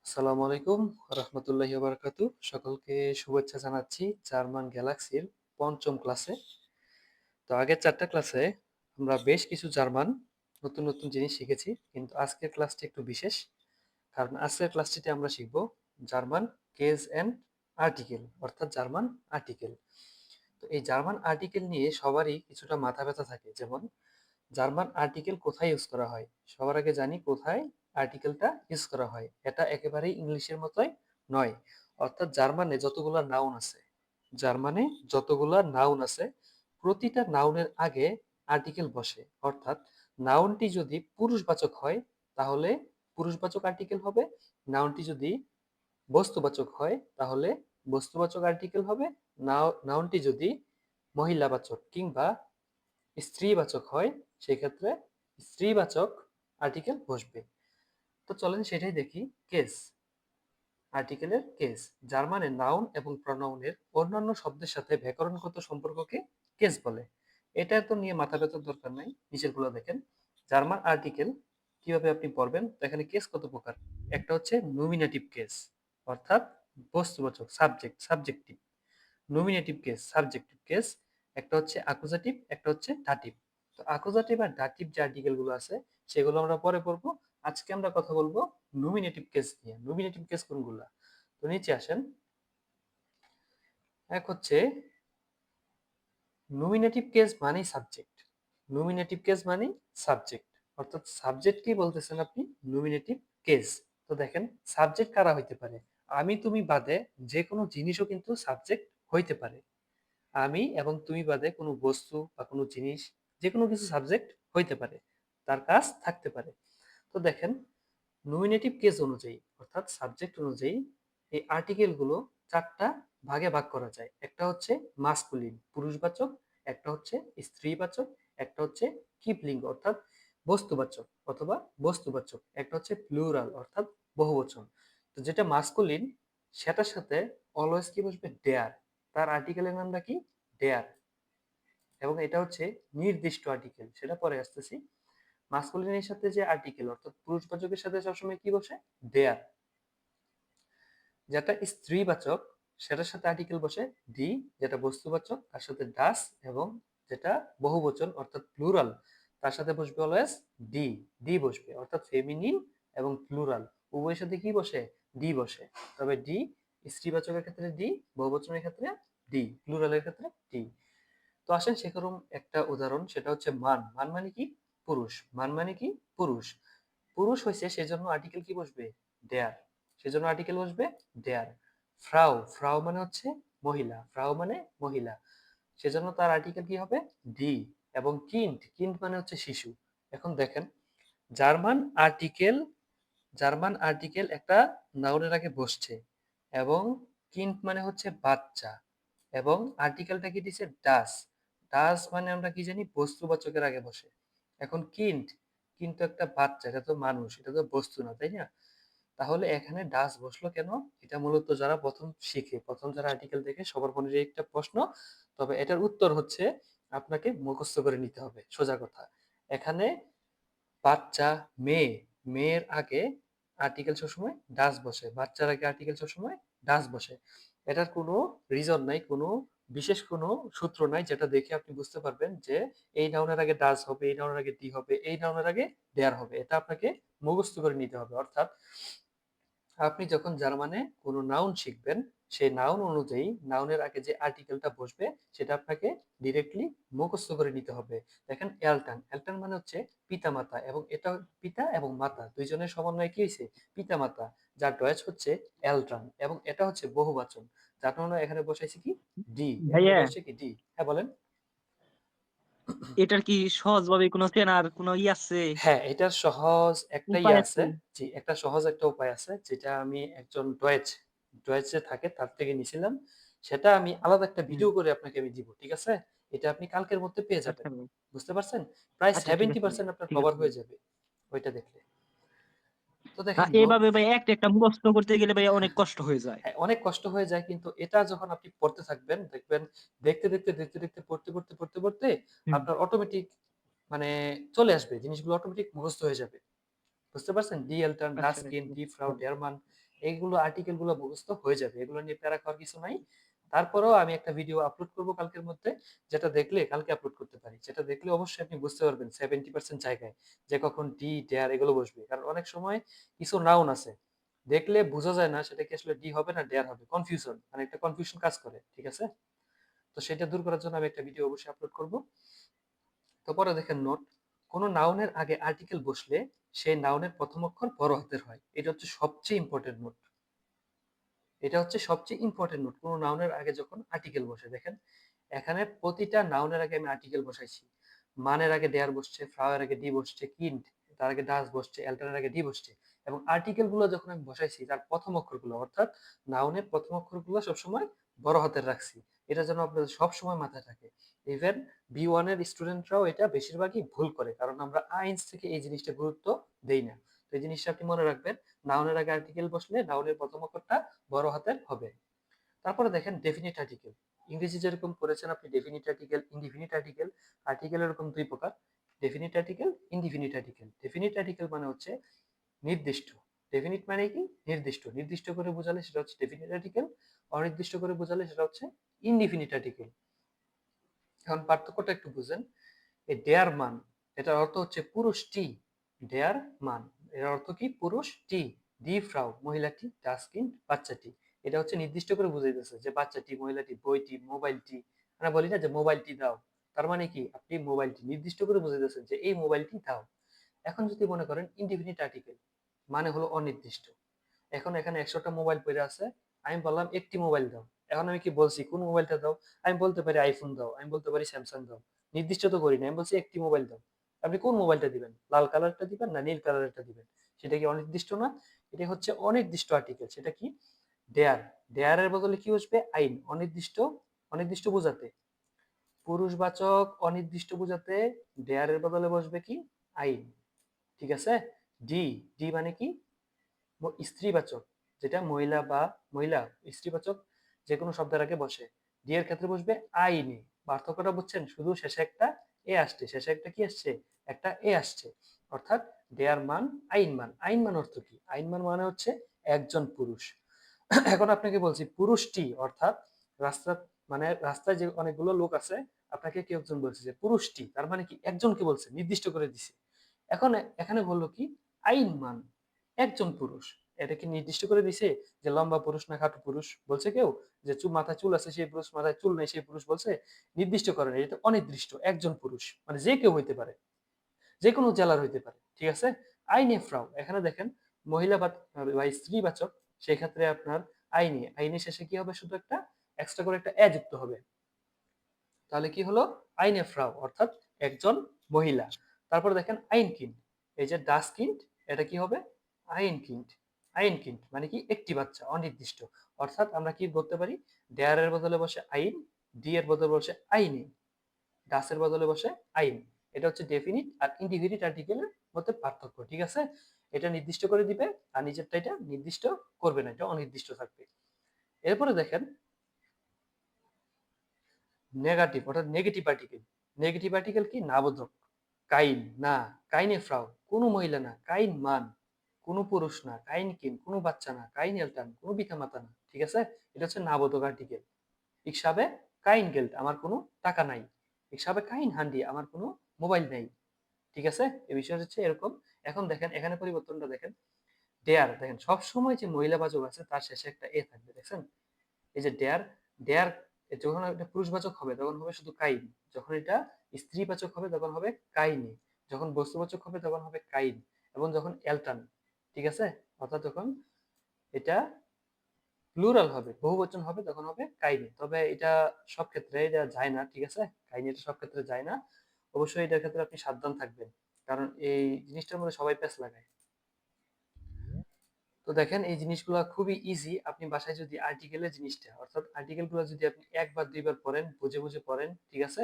আসসালামু আলাইকুম রহমতুল্লাহি বারাকাতু। সকলকে শুভেচ্ছা জানাচ্ছি জার্মান গ্যালাক্সির পঞ্চম ক্লাসে। তো আগের চারটা ক্লাসে আমরা বেশ কিছু জার্মান নতুন নতুন জিনিস শিখেছি, কিন্তু আজকের ক্লাসটি একটু বিশেষ, কারণ আজকের ক্লাসটিতে আমরা শিখব জার্মান কেস অ্যান্ড আর্টিকেল, অর্থাৎ জার্মান আর্টিকেল। তো এই জার্মান আর্টিকেল নিয়ে সবারই কিছুটা মাথা ব্যথা থাকে। যেমন জার্মান আর্টিকেল কোথায় ইউজ করা হয়, সবার আগে জানি কোথায় আর্টিকেলটা ইউজ করা হয়। এটা একেবারেই ইংলিশের মতোই নয়। অর্থাৎ জার্মানে যতগুলা নাউন আছে প্রতিটা নাউনের আগে আর্টিকেল বসে। অর্থাৎ নাউনটি যদি পুরুষবাচক হয় তাহলে পুরুষবাচক আর্টিকেল হবে, নাউনটি যদি বস্তুবাচক হয় তাহলে বস্তুবাচক আর্টিকেল হবে, নাউনটি যদি মহিলাবাচক কিংবা স্ত্রীবাচক হয় সেক্ষেত্রে স্ত্রীবাচক আর্টিকেল বসবে। তো চলেন সেটাই দেখি। কেস, আর্টিকেলের কেস। জার্মানে নাউন এবং প্রনাউনের অন্যান্য শব্দের সাথে ব্যাকরণগত সম্পর্ককে কেস বলে। এটা তো নিয়ে মাথা ব্যথার দরকার নাই, নিচেরগুলো দেখেন। জার্মান আর্টিকেল কিভাবে আপনি পড়বেন। তো এখানে কেস কত প্রকার। একটা হচ্ছে নমিনেটিভ কেস, অর্থাৎ বস্তুবাচক, subjective. Nominative case, subjective case. একটা হচ্ছে অ্যাকুজাটিভ, একটা হচ্ছে ডাটিভ। তো অ্যাকুজাটিভ আর ডাটিভ যে আর্টিকেল গুলো আছে সেগুলো আমরা পরে পড়বো। আজকে আমরা কথা বলবো নমিনেটিভ কেস নিয়ে। নমিনেটিভ কেস কোনগুলা। তো নিচে আসেন। এক হচ্ছে নমিনেটিভ কেস মানেই সাবজেক্ট। নমিনেটিভ কেস মানেই সাবজেক্ট, অর্থাৎ সাবজেক্টকেই বলতেছেন আপনি নমিনেটিভ কেস। তো দেখেন সাবজেক্ট কারা হইতে পারে। আমি তুমি বাদে যে কোনো জিনিসও কিন্তু সাবজেক্ট হইতে পারে। আমি এবং তুমি বাদে কোনো বস্তু বা কোনো জিনিস, যে কোনো কিছু সাবজেক্ট হইতে পারে, তার কাজ থাকতে পারে। তো দেখেন নমিনেটিভ কেস অনুযায়ী অর্থাৎ সাবজেক্ট অনুযায়ী এই আর্টিকেল গুলো চারটা ভাগে ভাগ করা যায়। একটা হচ্ছে মাস্কুলিন, পুরুষবাচক। একটা হচ্ছে স্ত্রীবাচক। একটা হচ্ছে কিপলিঙ্গ অর্থাৎ বস্তুবাচক অথবা বস্তুবাচক। একটা হচ্ছে প্লুরাল অর্থাৎ বহুবচন। তো যেটা মাস্কুলিন সেটার সাথে অলওয়েজ কি বসবে, ডেয়ার। তার আর্টিকেলের নামটা কি, ডেয়ার। এবং এটা হচ্ছে নির্দিষ্ট আর্টিকেল, সেটা পরে আসতেছি। মাস্কুলিনের সাথে যে আর্টিকেল অর্থাৎ পুরুষবাচকের সাথে সবসময় কি বসে, দেয়ার। যেটা স্ত্রীবাচক সেটার সাথে আর্টিকেল বসে ডি, যেটা বস্তুবাচক তার সাথে ডাস, এবং যেটা বহুবচন অর্থাৎ প্লুরাল তার সাথে বসবে অলওয়েজ ডি। ডি বসবে, অর্থাৎ ফেমিনিন এবং প্লুরাল উভয়ের সাথে কি বসে, ডি বসে। তবে ডি স্ত্রীবাচকের ক্ষেত্রে ডি, বহুবচনের ক্ষেত্রে ডি, প্লুরালের ক্ষেত্রে ডি। তো আসেন সেরকম একটা উদাহরণ, সেটা হচ্ছে মান। মান মানে কি, পুরুষ। মান মানে কি, পুরুষ। পুরুষ হয়েছে সেজন্য আর্টিকেল কি বসবে, দেয়ার। সেজন্য আর্টিকেল বসবে দেয়ার। ফ্রাউ, ফ্রাউ মানে হচ্ছে মহিলা, ফ্রাউ মানে মহিলা, সেজন্য তার আর্টিকেল কি হবে, ডি। এবং কিন্ড, কিন্ড মানে হচ্ছে শিশু। এখন দেখেন জার্মান আর্টিকেল, জার্মান আর্টিকেল একটা নাউনের আগে বসছে, এবং কিন্ড মানে হচ্ছে বাচ্চা, এবং আর্টিকেলটা কি দিছে, ডাস। ডাস মানে আমরা কি জানি, বস্তুবাচকের আগে বসে। এখন কিন্ড, কিন্তু একটা বাচ্চা, এটা তো মানুষ, এটা তো বস্তু না, তাই না? তাহলে এখানে ডাস বসলো কেন? এটা মূলত যারা প্রথম শিখে, প্রথম যারা আর্টিকেল দেখে সবার মনে একটা প্রশ্ন। তবে এটার উত্তর হচ্ছে আপনাকে মুখস্থ করে নিতে হবে, সোজা কথা। এখানে বাচ্চা, মেয়ে, মেয়ের আগে আর্টিকেল সবসময় ডাস বসে, বাচ্চার আগে আর্টিকেল সবসময় ডাস বসে। এটার কোনো রিজন নাই, কোনো বিশেষ কোনো সূত্র নাই যেটা দেখে আপনি বুঝতে পারবেন যে এই নাউনের আগে ডাস হবে, এই নাউনের আগে ডি হবে, এই নাউনের আগে দেয়ার হবে। এটা আপনাকে মুখস্থ করে নিতে হবে। অর্থাৎ আপনি যখন জার্মানে কোনো নাউন শিখবেন সেই নাউন অনুযায়ী নাউনের আগে যে আর্টিকেলটা বসবে সেটা আপনাকে ডিরেক্টলি মুখস্থ করে নিতে হবে। দেখেন এলটান, এলটান মানে হচ্ছে পিতা মাতা, এবং এটা পিতা এবং মাতা দুইজনের সমন্বয়ে কি হয়েছে, পিতা মাতা, যার ডয়েচ হচ্ছে এলট্রান, এবং এটা হচ্ছে বহুবচন, যার জন্য এখানে বসাইছি কি, ডি। এখানে ভাইয়া, বসছে কি, ডি। হ্যাঁ বলেন। এটার কি সহজভাবে কোনো চেনার কোনো আছে, হ্যাঁ, এটার সহজ একটা উপায় আছে। আছে? জি, একটা সহজ একটা উপায় আছে, যেটা আমি একজন ডয়েচে থাকে তার থেকে নিছিলাম। সেটা আমি আলাদা একটা হুম, ভিডিও করে আপনাকে আমি দিব, ঠিক আছে? এটা আপনি কালকের মধ্যে পেয়ে যাবেন। আচ্ছা ভাই। বুঝতে পারছেন? প্রায় আচ্ছা, ঠিক আছে ভাই, 70% আপনার ঠিক কভার আছে ভাই। হয়ে যাবে ওইটা দেখলে। তো দেখেন এভাবে ভাই একটা একটা মুখস্থ করতে গেলে ভাই অনেক কষ্ট হয়ে যায়। হ্যাঁ, অনেক কষ্ট হয়ে যায়, কিন্তু এটা যখন আপনি পড়তে থাকবেন দেখবেন দেখতে পড়তে হুম, আপনার অটোমেটিক মানে চলে আসবে, জিনিসগুলো অটোমেটিক মুখস্থ হয়ে যাবে। বুঝতে পারছেন? ডি এলটান, আচ্ছা ভাই, ডাস্কিন, ঠিক ডি আছে ফ্রাউ, ভাই। ডেরমান, এইগুলো আর্টিকেল গুলো মুখস্থ হয়ে যাবে, এগুলো নিয়ে প্যারা খাওয়ার কিছু নাই। তারপরেও আমি একটা ভিডিও আপলোড করব কালকের মধ্যে, যেটা দেখলে কালকে আপলোড করতে পারি, যেটা দেখলে অবশ্যই আপনি বুঝতে পারবেন 70% জায়গায় যে কখন ডি ডেয়ার এগুলো বসবে। কারণ অনেক সময় কিছু নাউন আছে দেখলে বোঝা যায় না সেটা কি আসলে ডি হবে না ডেয়ার হবে, কনফিউশন, মানে একটা কনফিউশন কাজ করে, ঠিক আছে? তো সেটা দূর করার জন্য আমি একটা ভিডিও অবশ্যই আপলোড করব। তো পরে দেখেন নোট, কোন নাউনের আগে আর্টিকেল বসলে সেই নাউনের প্রথম অক্ষর বড় হাতের হয়, এটা হচ্ছে সবচেয়ে ইম্পর্টেন্ট নোট। এটা হচ্ছে সবচেয়ে ইম্পর্টেন্ট নোট, কোন নাউনের আগে যখন আর্টিকেল বসে। দেখেন এখানে প্রতিটা নাউনের আগে আমি আর্টিকেল বসাইছি। মানের আগে দেয়ার বসছে, ফ্রাউয়ের আগে ডি বসছে, কিন্ড তার আগে ডাস বসছে, এলটারের আগে ডি বসছে। এবং আর্টিকেল গুলো যখন আমি বসাইছি তার প্রথম অক্ষরগুলো অর্থাৎ নাউনের প্রথম অক্ষরগুলো সবসময় বড় হাতের রাখছি। এটা যেন আপনাদের সবসময় মাথায় থাকে। ইভেন B1 এর স্টুডেন্টরাও এটা বেশিরভাগই ভুল করে, কারণ আমরা আইনস থেকে এই জিনিসটা গুরুত্ব দেই না। তো এই জিনিসটা আপনি মনে রাখবেন, নাউনের আগে আর্টিকেল বসলে নাউনের প্রথম অক্ষরটা বড় হাতের হবে। তারপরে দেখেন ডেফিনিট আর্টিকেল, ইংরেজি যেরকম করেছেন আপনি definite article, indefinite article. Article এরকম দুই প্রকার, definite article, indefinite article. Definite article মানে হচ্ছে নির্দিষ্ট, ডেফিনিট মানে কি নির্দিষ্ট, নির্দিষ্ট করে বোঝালে সেটা হচ্ছে ডেফিনিট আর্টিকেল, অনির্দিষ্ট করে বোঝালে সেটা হচ্ছে ইনডিফিনিট আর্টিকেল। এখন পার্থক্যটা একটু বুঝেন। এই ডেয়ার মান, এটার অর্থ হচ্ছে পুরুষটি, ডেয়ার মান এর অর্থ কি পুরুষটি, ডি ফ্রাউ মহিলাটি, ডাস্কিন বাচ্চাটি। এটা হচ্ছে নির্দিষ্ট করে বুঝাইতেছে যে বাচ্চাটি, মহিলাটি, বইটি, মোবাইলটি। আমরা বলি না যে মোবাইলটি দাও, তার মানে কি আপনি মোবাইলটি নির্দিষ্ট করে বুঝাইতেছেন যে এই মোবাইলটি দাও। এখন যদি মনে করেন ইনডিফিনিট আর্টিকেল, মানে হলো অনির্দিষ্ট। এখন এখানে 100টা মোবাইল পড়ে আছে, আমি বললাম একটি মোবাইল দাও। এখন আমি কি বলছি কোন মোবাইলটা দাও? আমি বলতে পারি আইফোন দাও, আমি বলতে পারি স্যামসাং দাও, নির্দিষ্ট তো করি না, আমি বলছি একটি মোবাইল দাও। আপনি কোন মোবাইলটা দিবেন? লাল কালারটা দিবেন না নীল কালারটা দিবেন? সেটা কি অনির্দিষ্ট না? এটা হচ্ছে অনির্দিষ্ট আর্টিকেল। সেটা কি ডেয়ার, ডেয়ারের বদলে কি বসবে আইন, অনির্দিষ্ট, অনির্দিষ্ট বোঝাতে পুরুষবাচক, অনির্দিষ্ট বোঝাতে ডেয়ারের বদলে বসবে কি আইন, ঠিক আছে? ডি, ডি মানে কি স্ত্রীবাচক, যেটা মহিলা বা মহিলা স্ত্রীবাচক যে কোনো শব্দের আগে বসে, ডি এর ক্ষেত্রে বসবে আইনে। পার্থক্যটা বুঝছেন? শুধু শেষে একটা এ আসছে, শেষে একটা কি আসছে, একটা এ আসছে। অর্থাৎ দেয়ার মান আইন মান, আইন মান অর্থ কি, আইন মান মানে হচ্ছে একজন পুরুষ। এখন আপনাকে বলছি পুরুষটি, অর্থাৎ রাস্তা, মানে রাস্তায় যে অনেকগুলো লোক আছে, আপনাকে কেউ একজন বলছে যে পুরুষটি, তার মানে কি একজনকে বলছে, নির্দিষ্ট করে দিছে। এখন এখানে বললো কি আইন মান একজন পুরুষ। এটা কি নির্দিষ্ট করে দিছে যে লম্বা পুরুষ না খাটো পুরুষ? বলছে কেউ যে মাথায় চুল আছে সেই পুরুষ, মাথায় চুল নেই সেই পুরুষ? বলছে নির্দিষ্ট করে না, এটা অনির্দিষ্ট, একজন পুরুষ, মানে যে কেউ হইতে পারে, যে কোনো জেলার হইতে পারে, ঠিক আছে? আইনে ফ্রাউ, এখানে দেখেন মহিলা বা স্ত্রীবাচক, সেই ক্ষেত্রে আপনার আইনে, আইনে শেষে কি হবে, শুধু একটা এক্সট্রা করে একটা এ যুক্ত হবে। তাহলে কি হলো আইনে ফ্রাউ, অর্থাৎ একজন মহিলা। তারপর দেখেন আইন কিন্ড, এই যে ডাস কিন্ড, এটা কি হবে আইন কিন্ড। আইন কিন্ড মানে কি একটি বাচ্চা, অনির্দিষ্ট। অর্থাৎ আমরা কি বলতে পারি, ডেয়ার এর বদলে বসে আইন, ডি এর বদলে বসে আইনে, ডাস এর বদলে বসে আইন। এটা হচ্ছে ডেফিনিট আর ইনডিফিনিট আর্টিকেলের মধ্যে পার্থক্য, ঠিক আছে? এটা নির্দিষ্ট করে দিবে আর নিজেরটা এটা নির্দিষ্ট করবে না, এটা অনির্দিষ্ট থাকবে। এরপরে দেখেন নেগেটিভ, অর্থাৎ নেগেটিভ আর্টিকেল। নেগেটিভ আর্টিকেল কি নাবোধক, কাইন না, কাইনে ফ্রাউ কোনো মহিলা না, কাইন মান কোনো পুরুষ না, কাইন কিন কোনো বাচ্চা না, কাইন এলটান কোনো পিতা মাতা না, ঠিক আছে? এটা হচ্ছে নাবোধক article. Ich habe kein Geld, আমার কোনো টাকা নাই। Ich habe kein Handy, আমার কোনো মোবাইল নেই, ঠিক আছে? এই বিষয় হচ্ছে এরকম। এখন দেখেন এখানে পরিবর্তনটা দেখেন, ডেয়ার দেখেন সবসময় যে মহিলাবাচক আছে তার শেষে একটা এ থাকবে, দেখছেন? এই যে ডেয়ার, ডেয়ার যখন এটা পুরুষবাচক হবে তখন হবে শুধু কাইন, যখন এটা স্ত্রীবাচক হবে তখন হবে কাইনে, যখন বস্তুবাচক হবে তখন হবে কাইন, এবং যখন এলটান, ঠিক আছে, অর্থাৎ যখন এটা প্লুরাল হবে, বহুবচন হবে, তখন হবে কাইনে। তবে এটা সব ক্ষেত্রে এটা যায় না, ঠিক আছে? কাইনে এটা সব ক্ষেত্রে যায় না। অবশ্যই এটার ক্ষেত্রে আপনি সাবধান থাকবেন, কারণ এই জিনিসটার মধ্যে সবাই প্যাচ লাগায়। তো দেখেন এই জিনিসগুলো খুবই ইজি, আপনি বাসায় যদি আর্টিকেলের জিনিসটা, অর্থাৎ আর্টিকেল গুলো যদি আপনি একবার দুইবার পড়েন, বুঝে বুঝে পড়েন, ঠিক আছে?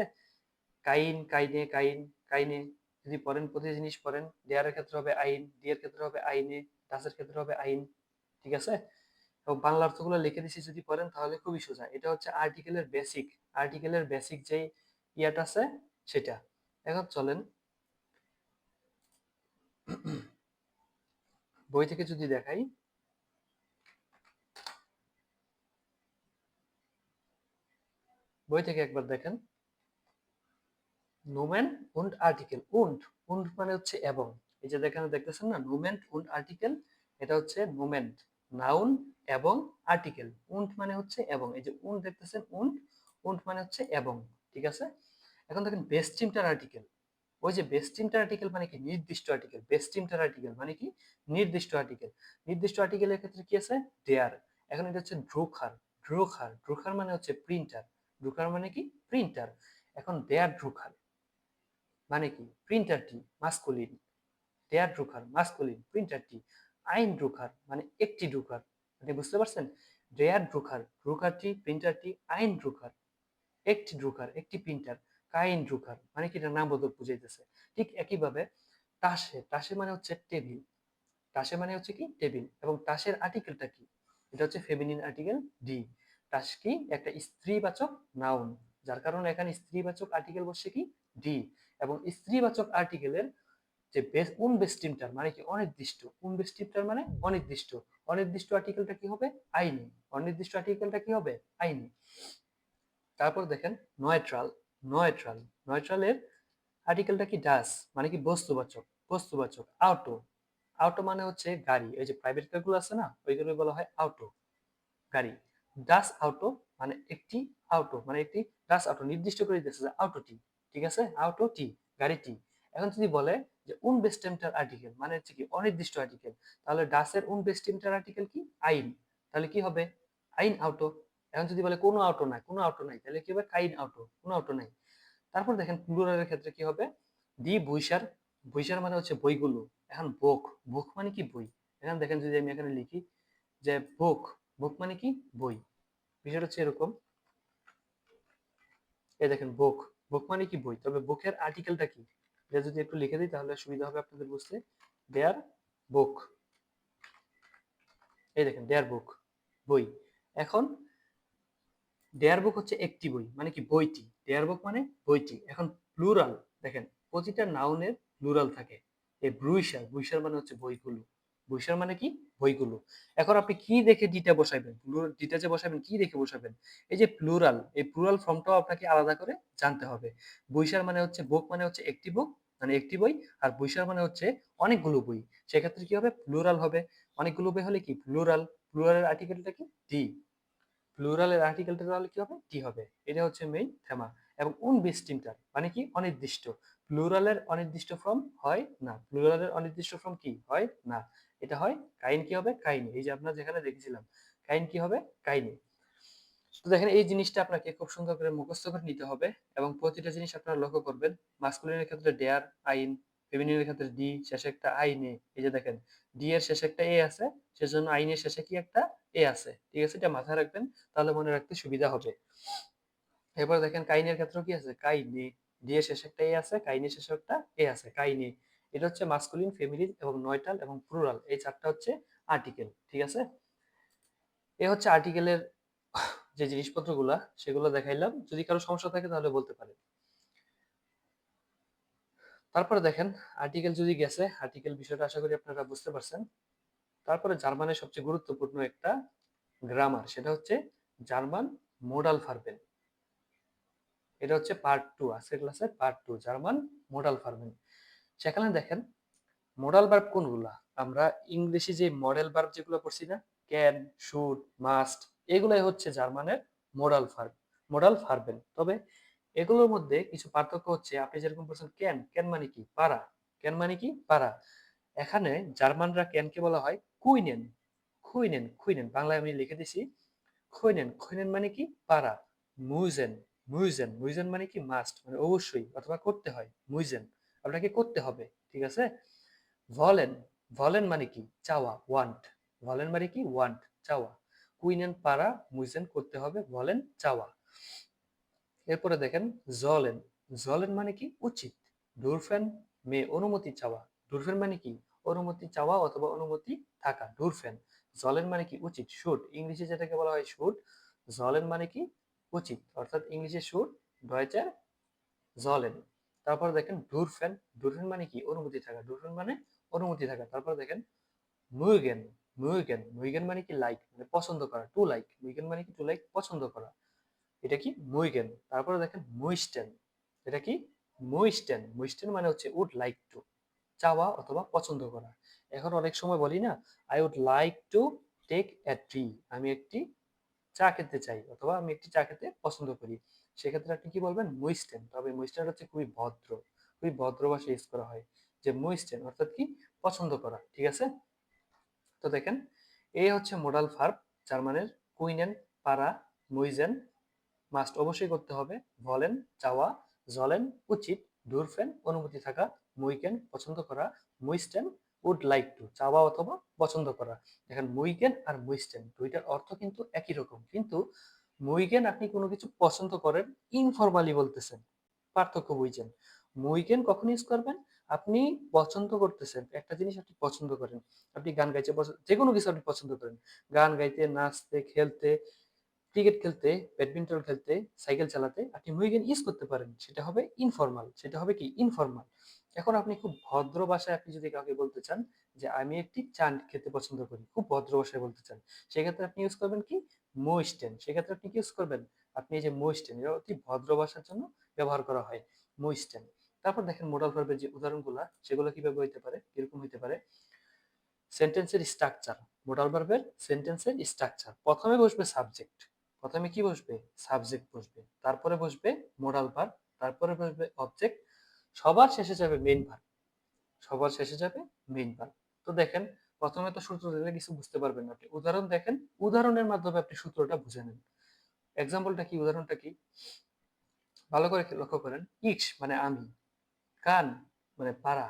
কাইন, কাইনে, কাইন, কাইনে যদি পড়েন, প্রতি জিনিস পড়েন, দেয়ারের ক্ষেত্রে হবে আইন, ডি এর ক্ষেত্রে হবে আইনে, ডাসের ক্ষেত্রে হবে আইন, ঠিক আছে? এবং বাংলা অর্থগুলো লিখে দিছি যদি পড়েন তাহলে খুবই সোজা। এটা হচ্ছে আর্টিকেলের বেসিক, আর্টিকেলের বেসিক যেই ইয়াটা আছে সেটা। এখন চলেন বই থেকে যদি দেখাই, বই থেকে একবার দেখেন। নোমেন উন্ড আর্টিকেল। উন্ড, উন্ড মানে হচ্ছে এবং। এই যে দেখেন, দেখতেছেন না, নোমেন উন্ড আর্টিকেল, এটা হচ্ছে নোমেন্ট, নাউন এবং আর্টিকেল। উন্ড মানে হচ্ছে এবং, এই যে উন্ড দেখতেছেন, উন্ড, উন্ড মানে হচ্ছে এবং, ঠিক আছে। এখন দেখেন বেস্টিমটার আর্টিকেল। ওই যে বেস্টিমটার আর্টিকেল মানে কি? নির্দিষ্ট আর্টিকেল। বেস্টিমটার আর্টিকেল মানে কি? নির্দিষ্ট আর্টিকেল। নির্দিষ্ট আর্টিকেলের ক্ষেত্রে কি আছে? দেয়ার। এখন এটা হচ্ছে ড্রুখার। ড্রুখার, ড্রুখার মানে হচ্ছে প্রিন্টার। ড্রুখার মানে কি? প্রিন্টার। এখন দেয়ার ড্রুখার মানে কি? প্রিন্টারটি মাস্কুলিন। দেয়ার ড্রুকার মাস্কুলিন, প্রিন্টারটি। আইন ড্রুকার মানে একটি ড্রুকার। আপনি বুঝতে পারছেন? দেয়ার ড্রুকার, ড্রুকারটি, প্রিন্টারটি। আইন ড্রুকার একটি ড্রুকার, একটি প্রিন্টার। কাইন ড্রুকার মানে কি? এটা নামবোধক বুঝাইতেছে। ঠিক একইভাবে তাসে, তাসে মানে হচ্ছে টেবিল। তাসে মানে হচ্ছে কি? টেবিল। এবং তাসের আর্টিকেলটা কি? এটা হচ্ছে ফেমিনিন আর্টিকেল ডি। তাস কি? একটা স্ত্রীবাচক নাউন, যার কারণে এখানে স্ত্রীবাচক আর্টিকেল বসছে কি? ডি। এবং স্ত্রীবাচক আর্টিকেলের যে উনবেস্টিমটার মানে কি? অনির্দিষ্ট। উনবেস্টিমটার মানে অনির্দিষ্ট। অনির্দিষ্ট আর্টিকেলটা কি হবে? আইনি। অনির্দিষ্ট আর্টিকেলটা কি হবে? আইনি। তারপর দেখেন নয়ট্রাল। নয়ট্রাল, নয়ট্রালের আর্টিকেলটা কি? ডাস মানে কি? বস্তুবাচক। বস্তুবাচক। আউটো, আউটো মানে হচ্ছে গাড়ি। এই যে প্রাইভেট কারগুলো আছে না, ওইগুলো বলা হয় আউটো, গাড়ি। ডাস আউটো মানে একটি, আউটো মানে একটি, ডাস আউটো নির্দিষ্ট করে দিতেছে যে আউটোটি, ঠিক আছে, আউটোটি, গাড়িটি। এখন যদি বলে যে উনবেস্টেমটার আর্টিকেল মানে হচ্ছে কি? অনির্দিষ্ট আর্টিকেল, তাহলে ডাসের উনবেস্টেমটার আর্টিকেল কি? আইন। তাহলে কি হবে? আইন আউটো। এখন যদি বলে কোনো আউটো নাই, কোনো আউটো নাই, তাহলে কি হবে? কাইন আউটো, কোনো আউটো নাই। তারপর দেখেন প্লুরালের ক্ষেত্রে কি হবে? দি বুইসার। বুইসার মানে হচ্ছে বইগুলো। এখন বুক, বুক মানে কি? বই। এখন দেখেন যদি আমি এখানে লিখি যে বুক, বুক মানে কি? বই। বিষয়টা হচ্ছে এরকম, এই দেখেন বুক, বুক মানে কি? বই। তবে বুকের আর্টিকেলটা কি? এটা যদি একটু লিখে দিই তাহলে সুবিধা হবে আপনাদের বুঝতে। দেয়ার বুক, এই দেখেন দেয়ার বুক, বই। এখন দেয়ার বুক হচ্ছে একটি বই মানে কি? বইটি। দেয়ার বুক মানে বইটি। এখন প্লুরাল, দেখেন প্রতিটা নাউনের প্লুরাল থাকে। এই ব্রুইসার, ব্রুইসার মানে হচ্ছে বইগুলো। ব্রুইসার মানে কি? বইগুলো। এখন আপনি কি দেখে ডিটা বসাবেন? ডিটা যে বসাবেন কি দেখে বসাবেন? এই যে প্লুরাল, এই প্লুরাল ফর্মটাও আপনাকে আলাদা করে জানতে হবে। বইসার মানে হচ্ছে, বুক মানে হচ্ছে একটি বুক মানে একটি বই। আর বইসার মানে হচ্ছে অনেকগুলো বই। সেক্ষেত্রে কি হবে? প্লুরাল হবে। অনেকগুলো বই হলে কি? প্লুরাল। প্লুরালের আর্টিকেলটা কি? দি। প্লুরালের আর্টিকেলটা তাহলে কি হবে? টি হবে। এটা হচ্ছে মেইন থেমা। এবং উনবেস্টিমটার মানে কি? অনির্দিষ্ট। প্লুরালের অনির্দিষ্ট ফর্ম হয় না। প্লুরালের অনির্দিষ্ট ফর্ম কি? হয় না। এটা হয় কাইন। কি হবে? কাইন। এই যে আপনারা যেখানে দেখেছিলাম, কাইন কি হবে? কাইনে। তো দেখেন এই জিনিসটা আপনাকে খুব সুন্দর করে মুখস্থ করে নিতে হবে এবং প্রতিটা জিনিস আপনারা লক্ষ্য করবেন। মাস্কুলিনের ক্ষেত্রে ডেয়ার, আইন। ফেমিনিনের ক্ষেত্রে ডি, শেষে একটা আইনে। এই যে দেখেন ডি এর শেষে একটা এ আছে, সেজন্য আইনের শেষে কি? একটা এ আছে, ঠিক আছে, এটা মাথায় রাখবেন, তাহলে মনে রাখতে সুবিধা হবে। এরপর দেখেন কাইনের ক্ষেত্রে কি আছে? কাইনে। ডি এর শেষে একটা এ আছে, কাইনের শেষে একটা এ আছে, কাইনে। এটা হচ্ছে মাস্কুলিন, ফেমিনিন এবং নয়টাল এবং প্লুরাল, এই চারটা হচ্ছে আর্টিকেল, ঠিক আছে। এ হচ্ছে আর্টিকেলের যে জিনিসপত্রগুলা, সেগুলো দেখাইলাম। যদি কারো সমস্যা থাকে তাহলে বলতে পারেন। তারপরে দেখেন আর্টিকেল যদি গেছে, আর্টিকেল বিষয়টা আশা করি আপনারা বুঝতে পারছেন। তারপরে জার্মানের সবচেয়ে গুরুত্বপূর্ণ একটা গ্রামার, সেটা হচ্ছে জার্মান মোডাল ভার্বেন। এটা হচ্ছে পার্ট 2, আজকের ক্লাসের পার্ট 2, জার্মান মোডাল ভার্বেন। সেখানে দেখেন মোডাল ভার্ব কোনগুলা? আমরা ইংলিশে যে মডেল ভার্ব যেগুলো পড়ছি না, ক্যান, শুড, মাস্ট, এগুলাই হচ্ছে জার্মানের মোডাল ভার্ব, মোডাল ভার্বেন। তবে এগুলোর মধ্যে কিছু পার্থক্য হচ্ছে, আপনি যেরকম বলছেন ক্যান, ক্যান মানে কি? পারা। ক্যান মানে কি? পারা। এখানে জার্মানরা ক্যানকে বলা হয় কুইনেন। কুইনেন, কুইনেন বাংলায় আমি লিখে দিছি কুইনেন। কুইনেন মানে কি? পারা। মুইজেন, মুইজেন, মুইজেন মানে কি? মাস্ট মানে অবশ্যই অথবা করতে হয়। মুইজেন আপনাকে করতে হবে, ঠিক আছে। ভলেন, ভলেন মানে কি? চাওয়া, ওয়ান্ট। ভলেন মানে কি? ওয়ান্ট, চাওয়া। কুইনেন পারা, মুইজেন করতে হবে, ভলেন চাওয়া। এরপরে দেখেন জলেন। জলেন মানে কি? উচিত। ডুরফেন মে অনুমতি চাওয়া। ডুরফেন মানে কি? অনুমতি চাওয়া অথবা অনুমতি থাকা, ডুরফেন। জলেন মানে কি? উচিত। শুড, ইংলিশে যেটাকে বলা হয় শুড, জলেন মানে কি? উচিত, অর্থাৎ ইংলিশে শুড, ডয়েচে জলেন। তারপর দেখেন ডুরফেন। ডুরফেন মানে কি? অনুমতি থাকা। ডুরফেন মানে অনুমতি থাকা। তারপর দেখেন মুইগেন। মুইগেন, মুইগেন মানে কি? লাইক মানে পছন্দ করা, টু লাইক। মুইগেন মানে কি? টু লাইক পছন্দ করা। এটা কি মুইগেন। তারপরে দেখেন মুইস্টেন, এটা কি মুইস্টেন। মুইস্টেন মানে হচ্ছে উড লাইক টু, চাওয়া অথবা পছন্দ করা। এখন অনেক সময় বলি না, I would like to take a tea, আমি একটি চা খেতে চাই অথবা আমি একটি চা খেতে পছন্দ করি, সেক্ষেত্রে আপনি কি বলবেন মুইস্টেন। তবে মুইস্টেন হচ্ছে খুবই ভদ্র, খুবই ভদ্র ভাষায় ইউজ করা হয় যে মুইস্টেন অর্থাৎ কি পছন্দ করা, ঠিক আছে। তো দেখেন এই হচ্ছে মোডাল ভার্ব জার্মানের কুইনেন, পারা, মুইজেন, মাস্ট অবশ্যই করতে হবে, ভলেন চাওয়া, জলেন উচিত, ডুরফেন অনুমতি থাকা, মুইকেন পছন্দ করা, মুইস্টেন উড লাইক টু চাওয়া অথবা পছন্দ করা। দেখেন মুইকেন আর মুইস্টেন দুইটার অর্থ কিন্তু একই রকম, কিন্তু মুইকেন আপনি কোনো কিছু পছন্দ করেন ইনফরমালি বলতেছেন, পার্থক্য বুঝছেন। মুইকেন কখন ইউজ করবেন, আপনি পছন্দ করতেছেন একটা জিনিস, আপনি পছন্দ করেন, আপনি গান গাইতে যে কোনো কিছু আপনি পছন্দ করেন, গান গাইতে, নাচতে, খেলতে, ক্রিকেট খেলতে, ব্যাডমিন্টন খেলতে, সাইকেল চালাতে আপনি হুইগেন ইউজ করতে পারেন, সেটা হবে ইনফর্মাল, সেটা হবে কি ইনফর্মাল। এখন আপনি খুব ভদ্র ভাষায় আপনি যদি কাউকে বলতে চান যে আমি একটি চা খেতে পছন্দ করি, খুব ভদ্র ভাষায় বলতে চান, সেক্ষেত্রে আপনি ইউজ করবেন কি মোইস্টেন। সেক্ষেত্রে আপনি কি ইউজ করবেন, আপনি এই যে মোইস্টেন, এটা অতি ভদ্র ভাষার জন্য ব্যবহার করা হয় মোইস্টেন। তারপর দেখেন মোডাল ভার্বের যে উদাহরণগুলা সেগুলো কিভাবে হইতে পারে, কিরকম হইতে পারে। সেন্টেন্সের স্ট্রাকচার, মোডাল ভার্বের সেন্টেন্সের স্ট্রাকচার, প্রথমে বসবে সাবজেক্ট, প্রথমে কি বসবে সাবজেক্ট বসবে, তারপরে বসবে মোডাল ভার্ব, তারপরে বসবে অবজেক্ট, সবার শেষে যাবে মেইন ভার্ব, সবার শেষে যাবে মেইন ভার্ব। তো দেখেন প্রথমে তো সূত্র দিলে কিছু বুঝতে পারবেন না, আপনি উদাহরণ দেখেন, উদাহরণের মাধ্যমে আপনি সূত্রটা বুঝে নেন। এক্সাম্পলটা কি, উদাহরণটা কি, ভালো করে লক্ষ্য করেন। ইক্স মানে আমি, কান মানে পারা।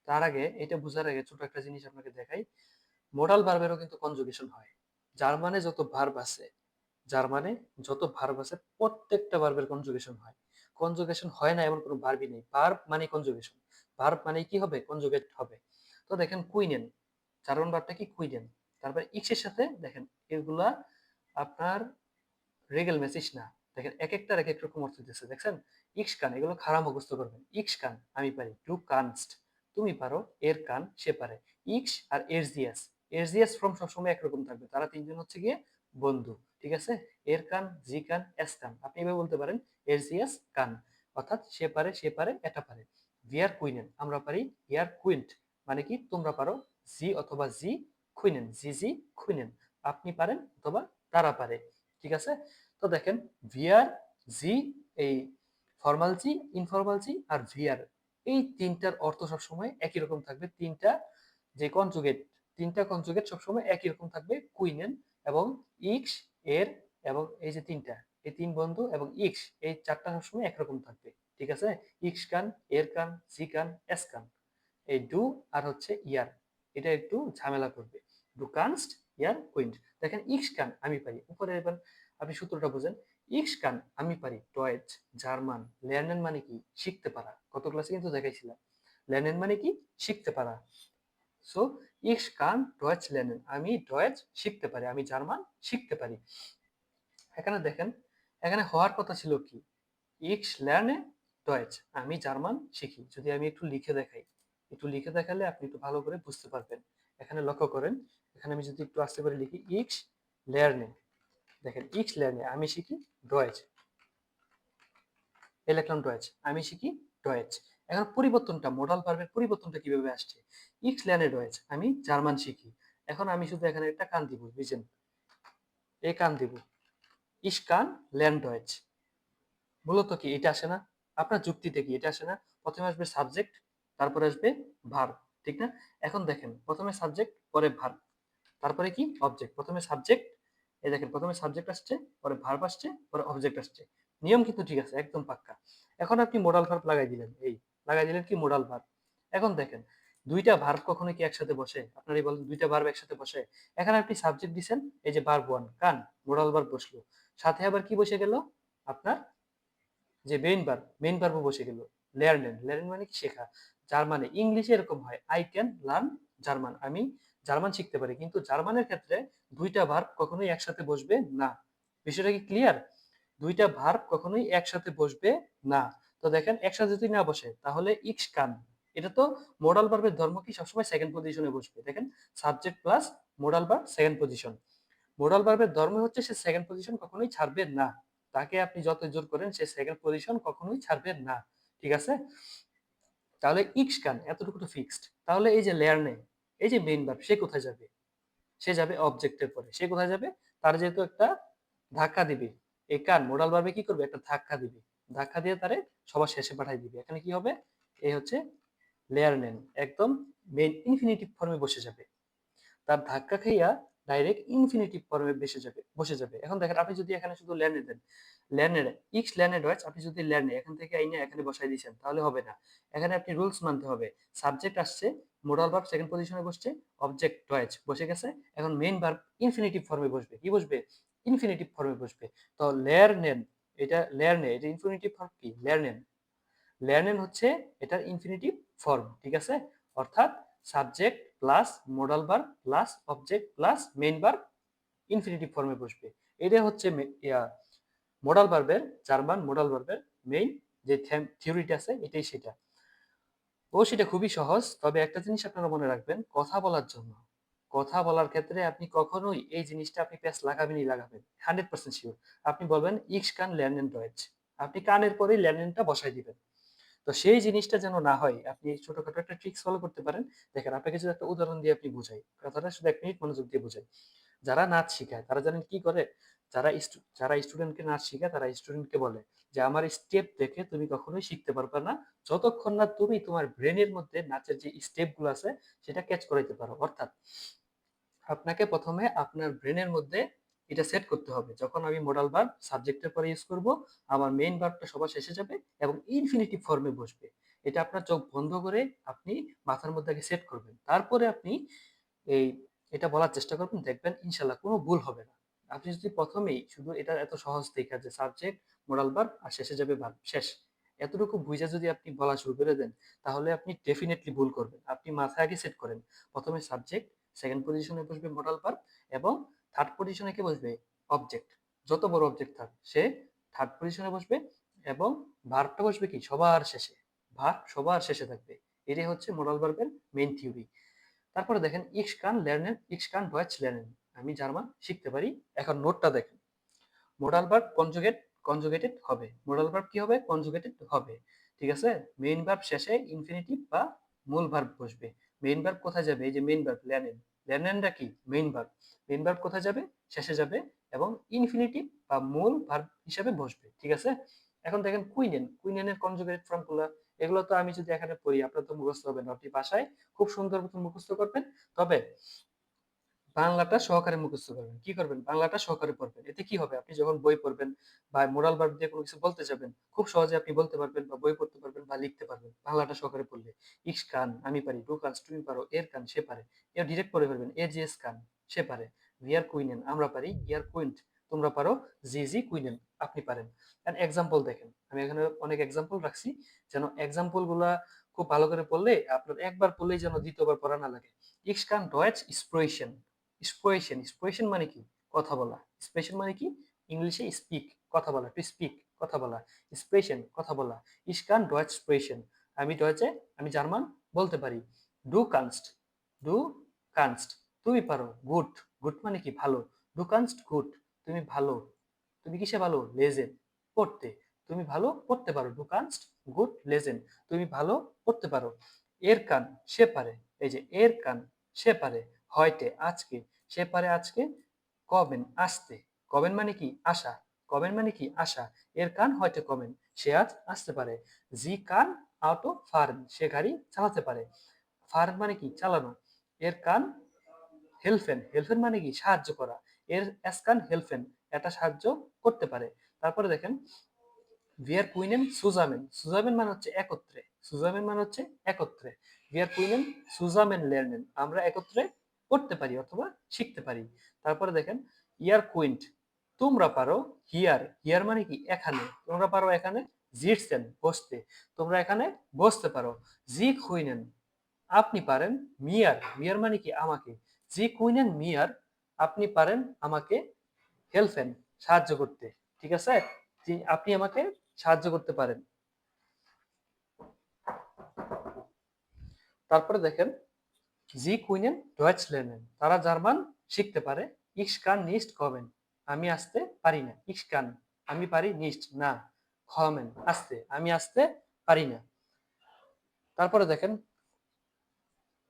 তার আগে এটা বোঝার আগে ছোট একটা জিনিস আপনাকে দেখাই, মোডাল ভার্বেরও কিন্তু কনজুগেশন হয়। জার্মানে যত ভার্ব আছে, জার্মানে যত ভার্ব আছে প্রত্যেকটা ভার্বের কনজুগেশন হয়। কনজুগেশন হয় না এমন কোনো ভার্বই নেই, ভার্ব মানে কনজুগেশন, ভার্ব মানে কি হবে কনজুগেট হবে। তো দেখেন কুইনেন, জার্মান ভার্বটা কি কুইনেন। তারপরে ইক্সের সাথে দেখেন এগুলা আপনার রেগেল মেসিস না, দেখেন এক একটার এক এক রকম অর্থ দিতেছে, দেখছেন। ইক্স কান, এগুলো খারাপ মুখস্থ করবেন। ইক্স কান আমি পারি, টু কানস্ট তুমি পারো, এর কান সে পারে। ইক্স আর এরজিয়াস, এরজিয়াস ফ্রম সবসময় একরকম থাকবে, তারা তিনজন হচ্ছে গিয়ে বন্ধু, ঠিক আছে। এর কান, জি কান, এস কান, আপনি এভাবে বলতে পারেন এরজিয়াস কান, অর্থাৎ সে পারে, সে পারে, এটা পারে। ভিয়ার কুইনেন আমরা পারি, ইয়ার কুইন্ট মানে কি তোমরা পারো, জি অথবা জি কুইনেন, জি জি কুইনেন আপনি পারেন অথবা তারা পারে, ঠিক আছে। তো দেখেন ভিআর, জি, এই ফর্মাল জি, ইনফর্মাল জি আর ভিআর, এই তিনটার অর্থ সবসময় একই রকম থাকবে। তিনটা যে কনজুগেট, তিনটা কনজুগেট সবসময় একই রকম থাকবে, কুইনেন এবং ইক্স, এর এবং এই যে তিনটা, এই তিন বন্ধু এবং ইক্স, এই চারটা সবসময় একরকম থাকবে, ঠিক আছে। ইক্স কান, এর কান, জি কান, এস কান। এই ডু আর হচ্ছে ইয়ার, এটা একটু ঝামেলা করবে। ডু কানস্ট, ইয়ার কুইন্ট। দেখেন ইক্স কান আমি পারি, উপরে এবার আপনি সূত্রটা বুঝেন। ইক্স কান আমি পারি ডয়েচ জার্মান, লের্নেন মানে কি শিখতে পারা, গত ক্লাসে কিন্তু দেখাইছিলাম। লের্নেন মানে কি শিখতে পারা। সো ইক্স কান ডয়েচ লের্নেন, আমি ডয়েচ শিখতে পারি, আমি জার্মান শিখতে পারি। এখানে দেখেন, এখানে হওয়ার কথা ছিল কি ইক্স লার্নে ডয়েচ, আমি জার্মান শিখি। যদি আমি একটু লিখে দেখাই, একটু লিখে দেখালে আপনি একটু ভালো করে বুঝতে পারবেন। এখানে লক্ষ্য করেন, এখানে আমি যদি একটু আস্তে করে লিখি ইক্স লার্নে, দেখেন ইক্স লার্নে আমি শিখি ডয়েচ, এই লিখলাম ডয়েচ, আমি শিখি ডয়েচ। এখন পরিবর্তনটা, মোডাল ভার্বের পরিবর্তনটা কিভাবে আসছে, ইক্স লার্নে ডয়েচ আমি জার্মান শিখি। এখন আমি শুধু এখানে একটা কান দিব, বুঝছেন, এই কান দিব, ইস কান লার্ন ডয়েচ। মূলত কি এটা আসে না, আপনার যুক্তিতে কি এটা আসে না, প্রথমে আসবে সাবজেক্ট, তারপরে আসবে ভার্ব, ঠিক না। এখন দেখেন প্রথমে সাবজেক্ট পরে ভার্ব, তারপরে কি অবজেক্ট, প্রথমে সাবজেক্ট, এই দেখেন প্রথমে সাবজেক্ট আসছে, পরে ভার্ব আসছে, পরে অবজেক্ট আসছে, নিয়ম কিন্তু ঠিক আছে একদম পাক্কা। এখন আপনি মোডাল ভার্ব লাগাই দিলেন, এই লাগাই দিলেন কি মোডাল ভার্ব। এখন দেখেন দুইটা ভার্ব কখনো কি একসাথে বসে, আপনারই বলেন দুইটা ভার্ব একসাথে বসে। এখানে আপনি সাবজেক্ট দিছেন, এই যে ভার্ব ওয়ান কান, মোডাল ভার্ব বসলো, সাথে আবার কি বসে গেল আপনার যে মেইন ভার্ব বসে গেল, লার্নেন, লার্নেন মানে কি শেখা। জার্মানে ইংলিশে এরকম হয় আই ক্যান লার্ন জার্মান, আমি জার্মান শিখতে পারি, কিন্তু জার্মানের ক্ষেত্রে দুইটা ভার্ব কখনোই একসাথে বসবে না। বিষয়টা কি ক্লিয়ার, দুইটা ভার্ব কখনোই একসাথে বসবে না। তো দেখেন একসাথে যদি না বসে তাহলে ইক্স কান, এটা তো মোডাল ভার্বের ধর্ম কি সবসময় সেকেন্ড পজিশনে বসবে। দেখেন subject plus modal verb second position, modal ভার্বের ধর্ম হচ্ছে সে সেকেন্ড পজিশন কখনোই ছাড়বে না। তাকে আপনি যত জোর করেন সে সেকেন্ড পজিশন কখনোই ছাড়বে না, ঠিক আছে? তাহলে ইক্স কান এতটুকু তো ফিক্সড। তাহলে এই যে লেয়ারনে, এই যে মেইন ভার্ব, সে কোথায় যাবে? সে যাবে অবজেক্টের পরে। সে কোথায় যাবে? তার যেহেতু একটা ধাক্কা দিবে, এই কান মোডাল ভার্বে কি করবে? একটা ধাক্কা দিবে, ধাক্কা দিয়ে তারে সবার শেষে পাঠাই দিবে। এখানে কি হবে? এই হচ্ছে লেয়ারনেন, একদম মেইন ইনফিনিটিভ ফর্মে বসে যাবে। তার ধাক্কা খাইয়া ডাইরেক্ট ইনফিনিটিভ ফর্মে বসে যাবে। এখন দেখেন, আপনি যদি এখানে শুধু ল্যানে দেন, ল্যানের ইক্স ল্যানে ডয়েচ, আপনি যদি ল্যানে এখান থেকে আইনে এখানে বসাই দিয়েছেন তাহলে হবে না। এখানে আপনি রুলস মানতে হবে। সাবজেক্ট আসছে, মোডাল ভার্ব সেকেন্ড পজিশনে বসছে, অবজেক্ট ডয়েচ বসে গেছে, এখন মেইন ভার্ব ইনফিনিটিভ ফর্মে বসবে। কি বসবে? ইনফিনিটিভ ফর্মে বসবে। তো লেয়ারনেন, এটা লেয়ারনে, এটা ইনফিনিটিভ ফর্ম কি? লেয়ারনেন। লেয়ারনেন হচ্ছে এটার ইনফিনিটিভ ফর্ম, ঠিক আছে? অর্থাৎ subject plus modal verb plus object plus main verb infinitive ফর্মে বসবে। এটা হচ্ছে মোডাল ভার্বের, জার্মান মোডাল ভার্বের মেইন যে থিওরিটা আছে, এটাই সেটা। ও সেটা খুবই সহজ। তবে একটা জিনিস আপনারা মনে রাখবেন, কথা বলার জন্য, কথা বলার ক্ষেত্রে আপনি কখনোই এই জিনিসটা আপনি প্যাচ লাগাবেনই লাগাবেন, 100% শিওর। আপনি বলবেন ইক্স কান লেয়ারনেন ডয়েচ, আপনি কানের পরেই লেয়ারনেনটা বসাই দিবেন। তো সেই জিনিসটা যেন না হয়, আপনি ছোটখাটো একটা ট্রিক্স ফলো করতে পারেন। দেখেন, আপনাকে যদি একটা উদাহরণ দিয়ে আপনি বুঝাই, কথাটা শুধু 1 মিনিট মনোযোগ দিয়ে বুঝাই। যারা নাচ শিখায় তারা জানেন কি করে? যারা স্টুডেন্টকে নাচ শিখায় তারা স্টুডেন্টকে বলে যে আমার স্টেপ দেখে তুমি কখনোই শিখতে পারবে না যতক্ষণ না তুমি তোমার ব্রেনের মধ্যে নাচের যে স্টেপ গুলো আছে সেটা ক্যাচ করাইতে পারো। অর্থাৎ আপনাকে প্রথমে আপনার ব্রেনের মধ্যে এটা সেট করতে হবে, যখন আমি মোডাল ভার্ব সাবজেক্টের পরে ইউজ করব, আমার মেইন ভার্বটা সবার শেষে যাবে এবং ইনফিনিটিভ ফর্মে বসবে। এটা আপনার চোখ বন্ধ করে আপনি মাথার মধ্যে আগে সেট করবেন, তারপরে আপনি এই এটা বলার চেষ্টা করবেন, দেখবেন ইনশাল্লাহ কোনো ভুল হবে না। আপনি যদি প্রথমেই শুধু এটা এত সহজ দেখা যে সাবজেক্ট মোডাল ভার্ব আর শেষে যাবে ভার্ব, শেষ, এতটুকু বুঝা যদি আপনি বলা শুরু করে দেন, তাহলে আপনি ডেফিনেটলি ভুল করবেন। আপনি মাথায় আগে সেট করেন, প্রথমে সাবজেক্ট, সেকেন্ড পজিশনে বসবে মোডাল ভার্ব এবং থার্ড পজিশনে কে বসবে? অবজেক্ট। যত বড় অবজেক্ট থাক সে থার্ড পজিশনে বসবে এবং ভার্বটা বসবে কি? সবার শেষে। ভার্ব সবার শেষে থাকবে। এটাই হচ্ছে মোডাল ভার্বের মেইন থিওরি। তারপরে দেখেন ইক্স কান লের্নেন, ইক্স কান ডয়েচ লের্নেন, আমি জার্মান শিখতে পারি। এখন নোটটা দেখেন, মোডাল ভার্ব কনজুগেটেড হবে, মোডাল ভার্ব কি হবে? কনজুগেটেড হবে, ঠিক আছে? মেইন ভার্ব শেষে ইনফিনিটিভ বা মূল ভার্ব বসবে। মেইন ভার্ব কোথায় যাবে? এই যে মেইন ভার্ব লের্নেন, লের্নেনটা কি? Main verb. মেইন ভার্ব কোথায় যাবে? শেষে যাবে এবং ইনফিনিটিভ বা মূল ভার্ব হিসেবে বসবে, ঠিক আছে? এখন দেখেন কুইনেন, কুইনেনের কনজুগেটেড ফর্মগুলো, এগুলো তো আমি যদি এখানে পড়ি আপনার তো মুখস্থ হবে না, আপনি বাসায় খুব সুন্দর মতো মুখস্থ করবেন। তবে বাংলাটা সহকারে মুখস্থ করবেন। কি করবেন? বাংলাটা সহকারে পড়বেন। এতে কি হবে? আপনি যখন বই পড়বেন বা মোরাল ভার্ব দিয়ে কোনো কিছু বলতে যাবেন, খুব সহজে আপনি বলতে পারবেন বা বই পড়তে পারবেন বা লিখতে পারবেন বাংলাটা সহকারে পড়লে। ইস কান, আমি পারি। ডু কানস, তুমি পারো। এর কান, সে পারে। এর ডিরেক্ট পড়ে ফেলবেন। এ জি এস কান, সে পারে। উই আর কুইনেন, আমরা পারি। ইয়ার কুইন্ট, তোমরা পারো। জি জি কুইনেন, আপনি পারেন। এন্ড এক্সাম্পল দেখেন, আমি এখানে অনেক এক্সাম্পল রাখছি, যেন এক্সাম্পল গুলা খুব ভালো করে পড়লে আপনার একবার পড়লেই যেন দ্বিতীয়বার পড়া না লাগে। Ich kann Deutsch sprechen. স্পোয়েশন, স্পোয়েশন মানে কি? কথা বলা। স্পেশন মানে কি? ইংলিশে স্পিক, কথা বলা, টু স্পিক, কথা বলা। স্পেশন, কথা বলা। ইস কান ডয়েচ স্পেশন, আমি ডয়েচে, আমি জার্মান বলতে পারি। ডু কানস্ট, ডু কানস্ট, তুমি পারো। গুড, গুড মানে কি? ভালো। ডু কানস্ট গুড, তুমি ভালো। তুমি কিসে ভালো? লেজেন, পড়তে। তুমি ভালো পড়তে পারো। ডু কানস্ট গুড লেজেন, তুমি ভালো পড়তে পারো। এর কান, সে পারে। এই যে এর কান, সে পারে। হয়তে, আজকে, সে পারে আজকে। কবেন, আসতে। কবেন মানে কি? আশা। কবেন মানে কি? আশা। এর কান হয়তো কবেন, সে আজ আসতে পারে। জি কান আউটো ফার্ন, সে গাড়ি চালাতে পারে। ফার্ন মানে কি? চালানো। এর কান হেলফেন, হেলফেন মানে কি? সাহায্য করা। এর এস কান হেলফেন, এটা সাহায্য করতে পারে। তারপরে দেখেন ভিয়ার কুইনেন সুজামেন, সুজামেন মানে হচ্ছে একত্রে, সুজামেন মানে হচ্ছে একত্রে। ভিয়ার কুইনেন সুজামেন লের্নেন, আমরা একত্রে পড়তে পারি অথবা শিখতে পারি। তারপরে দেখেন ইয়ার কুইন্ট, তোমরা পারো। হিয়ার, হিয়ার মানে কি? এখানে, তোমরা পারো এখানে। জিটসেন, বসতে, তোমরা এখানে বসতে পারো। জি কুইনেন, আপনি পারেন। মিয়ার, মিয়ার মানে কি? আমাকে। জি কুইনেন মিয়ার, আপনি পারেন আমাকে। হেল্পেন, সাহায্য করতে, ঠিক আছে? আপনি আমাকে সাহায্য করতে পারেন। তারপরে দেখেন জি কুইনেন ডয়েচ লের্নেন, তারা জার্মান শিখতে পারে। ইক্স কান নিস্ট কবেন, আমি আসতে পারি না। ইক্স কান, আমি পারি নিস্ট না, কমেন আসতে, আমি আসতে পারি না। তারপরে দেখেন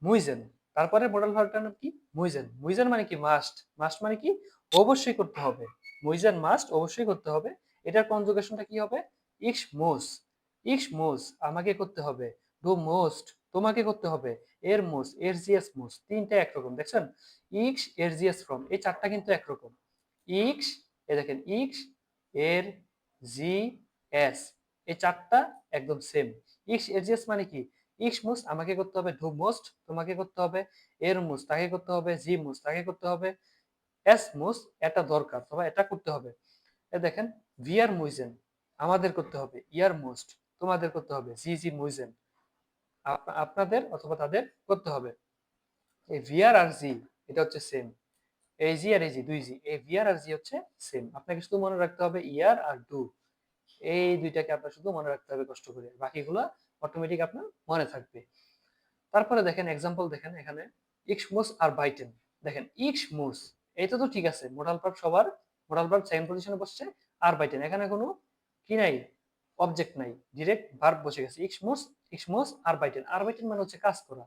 মুইজেন, তারপরে মডাল ভার্বটার নাম কি? মুইজেন। মুইজেন মানে কি? মাস্ট। মাস্ট মানে কি? অবশ্যই করতে হবে। মুইজেন মাস্ট, অবশ্যই করতে হবে। এটার কনজুগেশনটা কি হবে? ইক্স মোস। ইক্স মোস আমাকে করতে হবে। ডু মোস্ট তোমাকে করতে হবে। এর মোস, এর জিএস মোস, তিনটা একরকম দেখছেন? ইক্স, এর জিএস ফ্রম, এই চারটা কিন্তু একরকম। ইক্স, এই দেখেন ইক্স, এর, জি, এস, এই চারটা একদম সেম। ইক্স এর জিএস মানে কি? ইক্স মুস আমাকে করতে হবে, ডু মোস্ট তোমাকে করতে হবে, এর মুস তাকে করতে হবে, জি মুস তাকে করতে হবে, এস মুস এটা দরকার অথবা এটা করতে হবে। এ দেখেন ভিআর মুইজেন আমাদের করতে হবে, ইয়ার মোস্ট তোমাদের করতে হবে, জি জি মুইজেন আপনাদের অথবা তাদের করতে হবে। এই ভিআর আর জি এটা হচ্ছে সেম। এই জি আর এই জি, দুই জি, এই ভিআর আর জি হচ্ছে সেম। আপনাকে শুধু মনে রাখতে হবে ইয়ার আর ডু, এই দুইটাকে আপনার শুধু মনে রাখতে হবে কষ্ট করে, বাকিগুলো অটোমেটিক আপনার মনে থাকবে। তারপরে দেখেন এক্সাম্পল, দেখেন এখানে ইক্সমুস আর বাইটেন। দেখেন ইক্সমুস এটা তো ঠিক আছে, মোডাল ভার্ব সবার, মোডাল ভার্ব সেকেন্ড পজিশনে বসছে, আর বাইটেন এখানে কোনো কি নাই, অবজেক্ট নাই, ডিরেক্ট ভার্ব বসে গেছে। ইক্সমুস, ইক্সমুস আর বাইটেন, আর বাইটেন মানে হচ্ছে কাজ করা।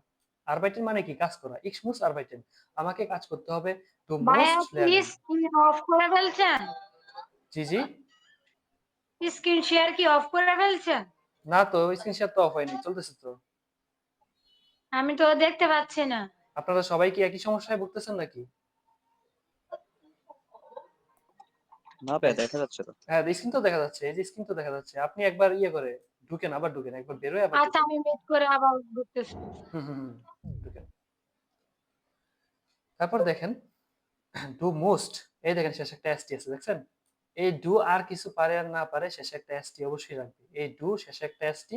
আর বাইটেন মানে কি? কাজ করা। ইক্সমুস আর বাইটেন আমাকে কাজ করতে হবে, টু ভাইয়া মোস্ট প্লিজ লেনেন। স্ক্রিন অফ করে ফেলছেন? জি জি, স্ক্রিন শেয়ার কি অফ করে ফেলছেন? না তো স্ক্রিন শেয়ার তো অফ হয়নি, চলতেছে তো। আমি তো দেখতে পাচ্ছি না। আপনারা সবাই কি একই সমস্যায় ভুগতেছেন নাকি? না ভাই, দেখা যাচ্ছে তো। হ্যাঁ স্ক্রিন তো দেখা যাচ্ছে, এই যে স্ক্রিন তো দেখা যাচ্ছে। আপনি একবার ইয়ে করে ঢুকেন, আবার ঢুকেন, একবার বেরোয় আবার আচ্ছা ঢুকেন। আমি মিট করে আবার ঢুকতেছি। হুম হুম হুম, ঢুকেন। তারপর দেখেন ডু মোস্ট, এই দেখেন শেষে একটা এসটি আছে দেখছেন? এই ডু আর কিছু পারে আর না পারে, শেষে একটা এসটি অবশ্যই রাখবে। এই ডু শেষে একটা এসটি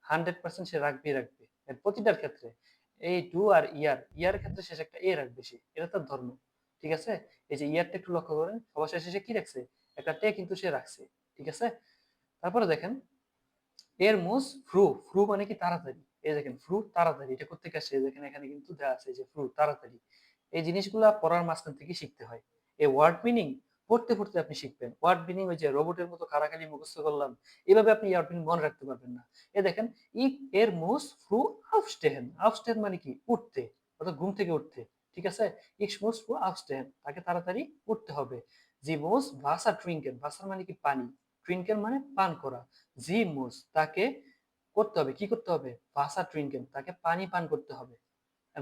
100% সে রাখবেই রাখবে, এর প্রতিটার ক্ষেত্রে। এই ডু আর ইয়ার, ইয়ার ক্ষেত্রে শেষে একটা এ রাখবে সে, এটা তার ধর্ম। ঠিক আছে? এই যে ইয়ারটা একটু লক্ষ্য করেন, সবার শেষে সে কি রাখছে? একটা টে কিন্তু সে রাখছে। ঠিক আছে? তারপরে দেখেন এর মোস ফ্রু, ফ্রু মানে কি? তাড়াতাড়ি। এই দেখেন ফ্রু তাড়াতাড়ি, এটা কোত্থেকে আসছে? দেখেন এখানে কিন্তু দেওয়া আছে যে ফ্রু তাড়াতাড়ি। এই জিনিসগুলা পড়ার মাঝখান থেকে শিখতে হয়। এই ওয়ার্ড মিনিং পড়তে পড়তে আপনি শিখবেন। ওয়ার্ড মিনিং ওই যে রোবটের মতো কারাকারি মুখস্থ করলাম, এভাবে আপনি ওয়ার্ড মিনিং মনে রাখতে পারবেন না। এ দেখেন ই এর মোস ফ্রু আউফস্টেহেন, আউফস্টেহেন মানে কি? উঠতে, অর্থাৎ ঘুম থেকে উঠতে। ঠিক আছে? ইক্স মোস ফ্রু আউফস্টেহেন তাকে তাড়াতাড়ি উঠতে হবে। জি মোস ভাসার ট্রিঙ্কেন, ভাসার মানে কি? পানি, ট্রিঙ্কেন মানে পান করা। জি মুস তাকে করতে হবে, কি করতে হবে? ভাসা ট্রিঙ্কেন তাকে পানি পান করতে হবে।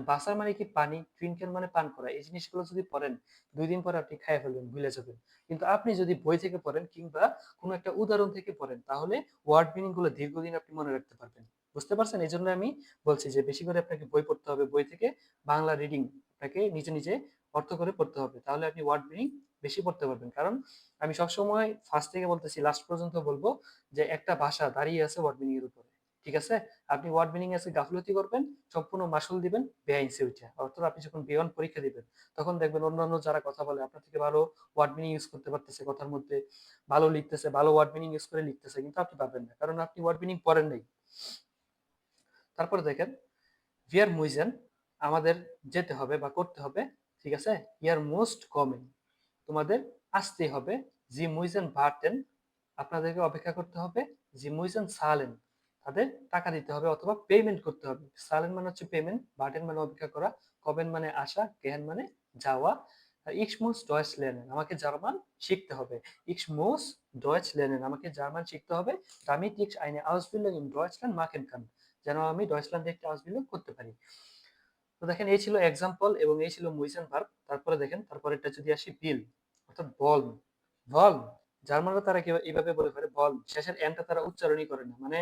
ভাসার মানে কি? পানি, ট্রিঙ্কেন মানে পান করা। এই জিনিসগুলো যদি পড়েন 2 দিন পরে আপনি খাইয়ে ফেলবেন, ভুলে যাবেন। কিন্তু আপনি যদি বই থেকে পড়েন কিংবা কোনো একটা উদাহরণ থেকে পড়েন, তাহলে ওয়ার্ড মিনিং গুলো দীর্ঘদিন আপনি মনে রাখতে পারবেন। বুঝতে পারছেন? এই জন্য আমি বলছি যে বেশি করে আপনাকে বই পড়তে হবে, বই থেকে বাংলা রিডিং আপনাকে নিজে নিজে অর্থ করে পড়তে হবে, তাহলে আপনি ওয়ার্ড মিনিং বেশি পড়তে পারবেন। কারণ আমি সবসময় ফার্স্ট থেকে বলতেছি, লাস্ট পর্যন্ত বলবো যে একটা ভাষা দাঁড়িয়ে আছে ওয়ার্ড মিনিং এর উপরে। ঠিক আছে? আপনি ওয়ার্ড মিনিং এসে গাফলতি করবেন, সম্পূর্ণ মাসুল দিবেন বেআইনসি উঠে। অর্থাৎ আপনি যখন B1 পরীক্ষা দিবেন, তখন দেখবেন অন্যান্য যারা কথা বলে আপনার থেকে ভালো ওয়ার্ড মিনিং ইউজ করতে পারতেছে, কথার মধ্যে ভালো লিখতেছে, ভালো ওয়ার্ড মিনিং ইউজ করে লিখতেছে, কিন্তু আপনি পারবেন না, কারণ আপনি ওয়ার্ড মিনিং পড়েন নাই। তারপরে দেখেন ভিয়ার মুইজেন আমাদের যেতে হবে বা করতে হবে। ঠিক আছে? ইয়ার মোস্ট কমেন তোমাদের আসতেই হবে। জি মুইজেন ভার্টেন আপনাদেরকে অপেক্ষা করতে হবে। জি মুইজেন সালেন তাদের টাকা দিতে হবে অথবা পেমেন্ট করতে হবে। সালেন মানে হচ্ছে পেমেন্ট, ভার্টেন মানে অপেক্ষা করা, কবেন মানে আসা, গেহেন মানে যাওয়া। আর ইক্স মুস ডয়েচ লেনেন আমাকে জার্মান শিখতে হবে। ইক্স মুস ডয়েচ লেনেন আমাকে জার্মান শিখতে হবে। damit ich eine Ausbildung in Deutschland machen kann যেন আমি ডয়েচল্যান্ডে একটা Ausbildung করতে পারি। তো দেখেন এই ছিল এক্সাম্পল এবং এই ছিল মুইসেন ভার্ব। তারপরে দেখেন তারপরেরটা যদি আসি বিল, অর্থাৎ বল। বল জার্মানরা তারা এইভাবে বলে ফেলে বল, শেষের এনটা তারা উচ্চারণই করে না। মানে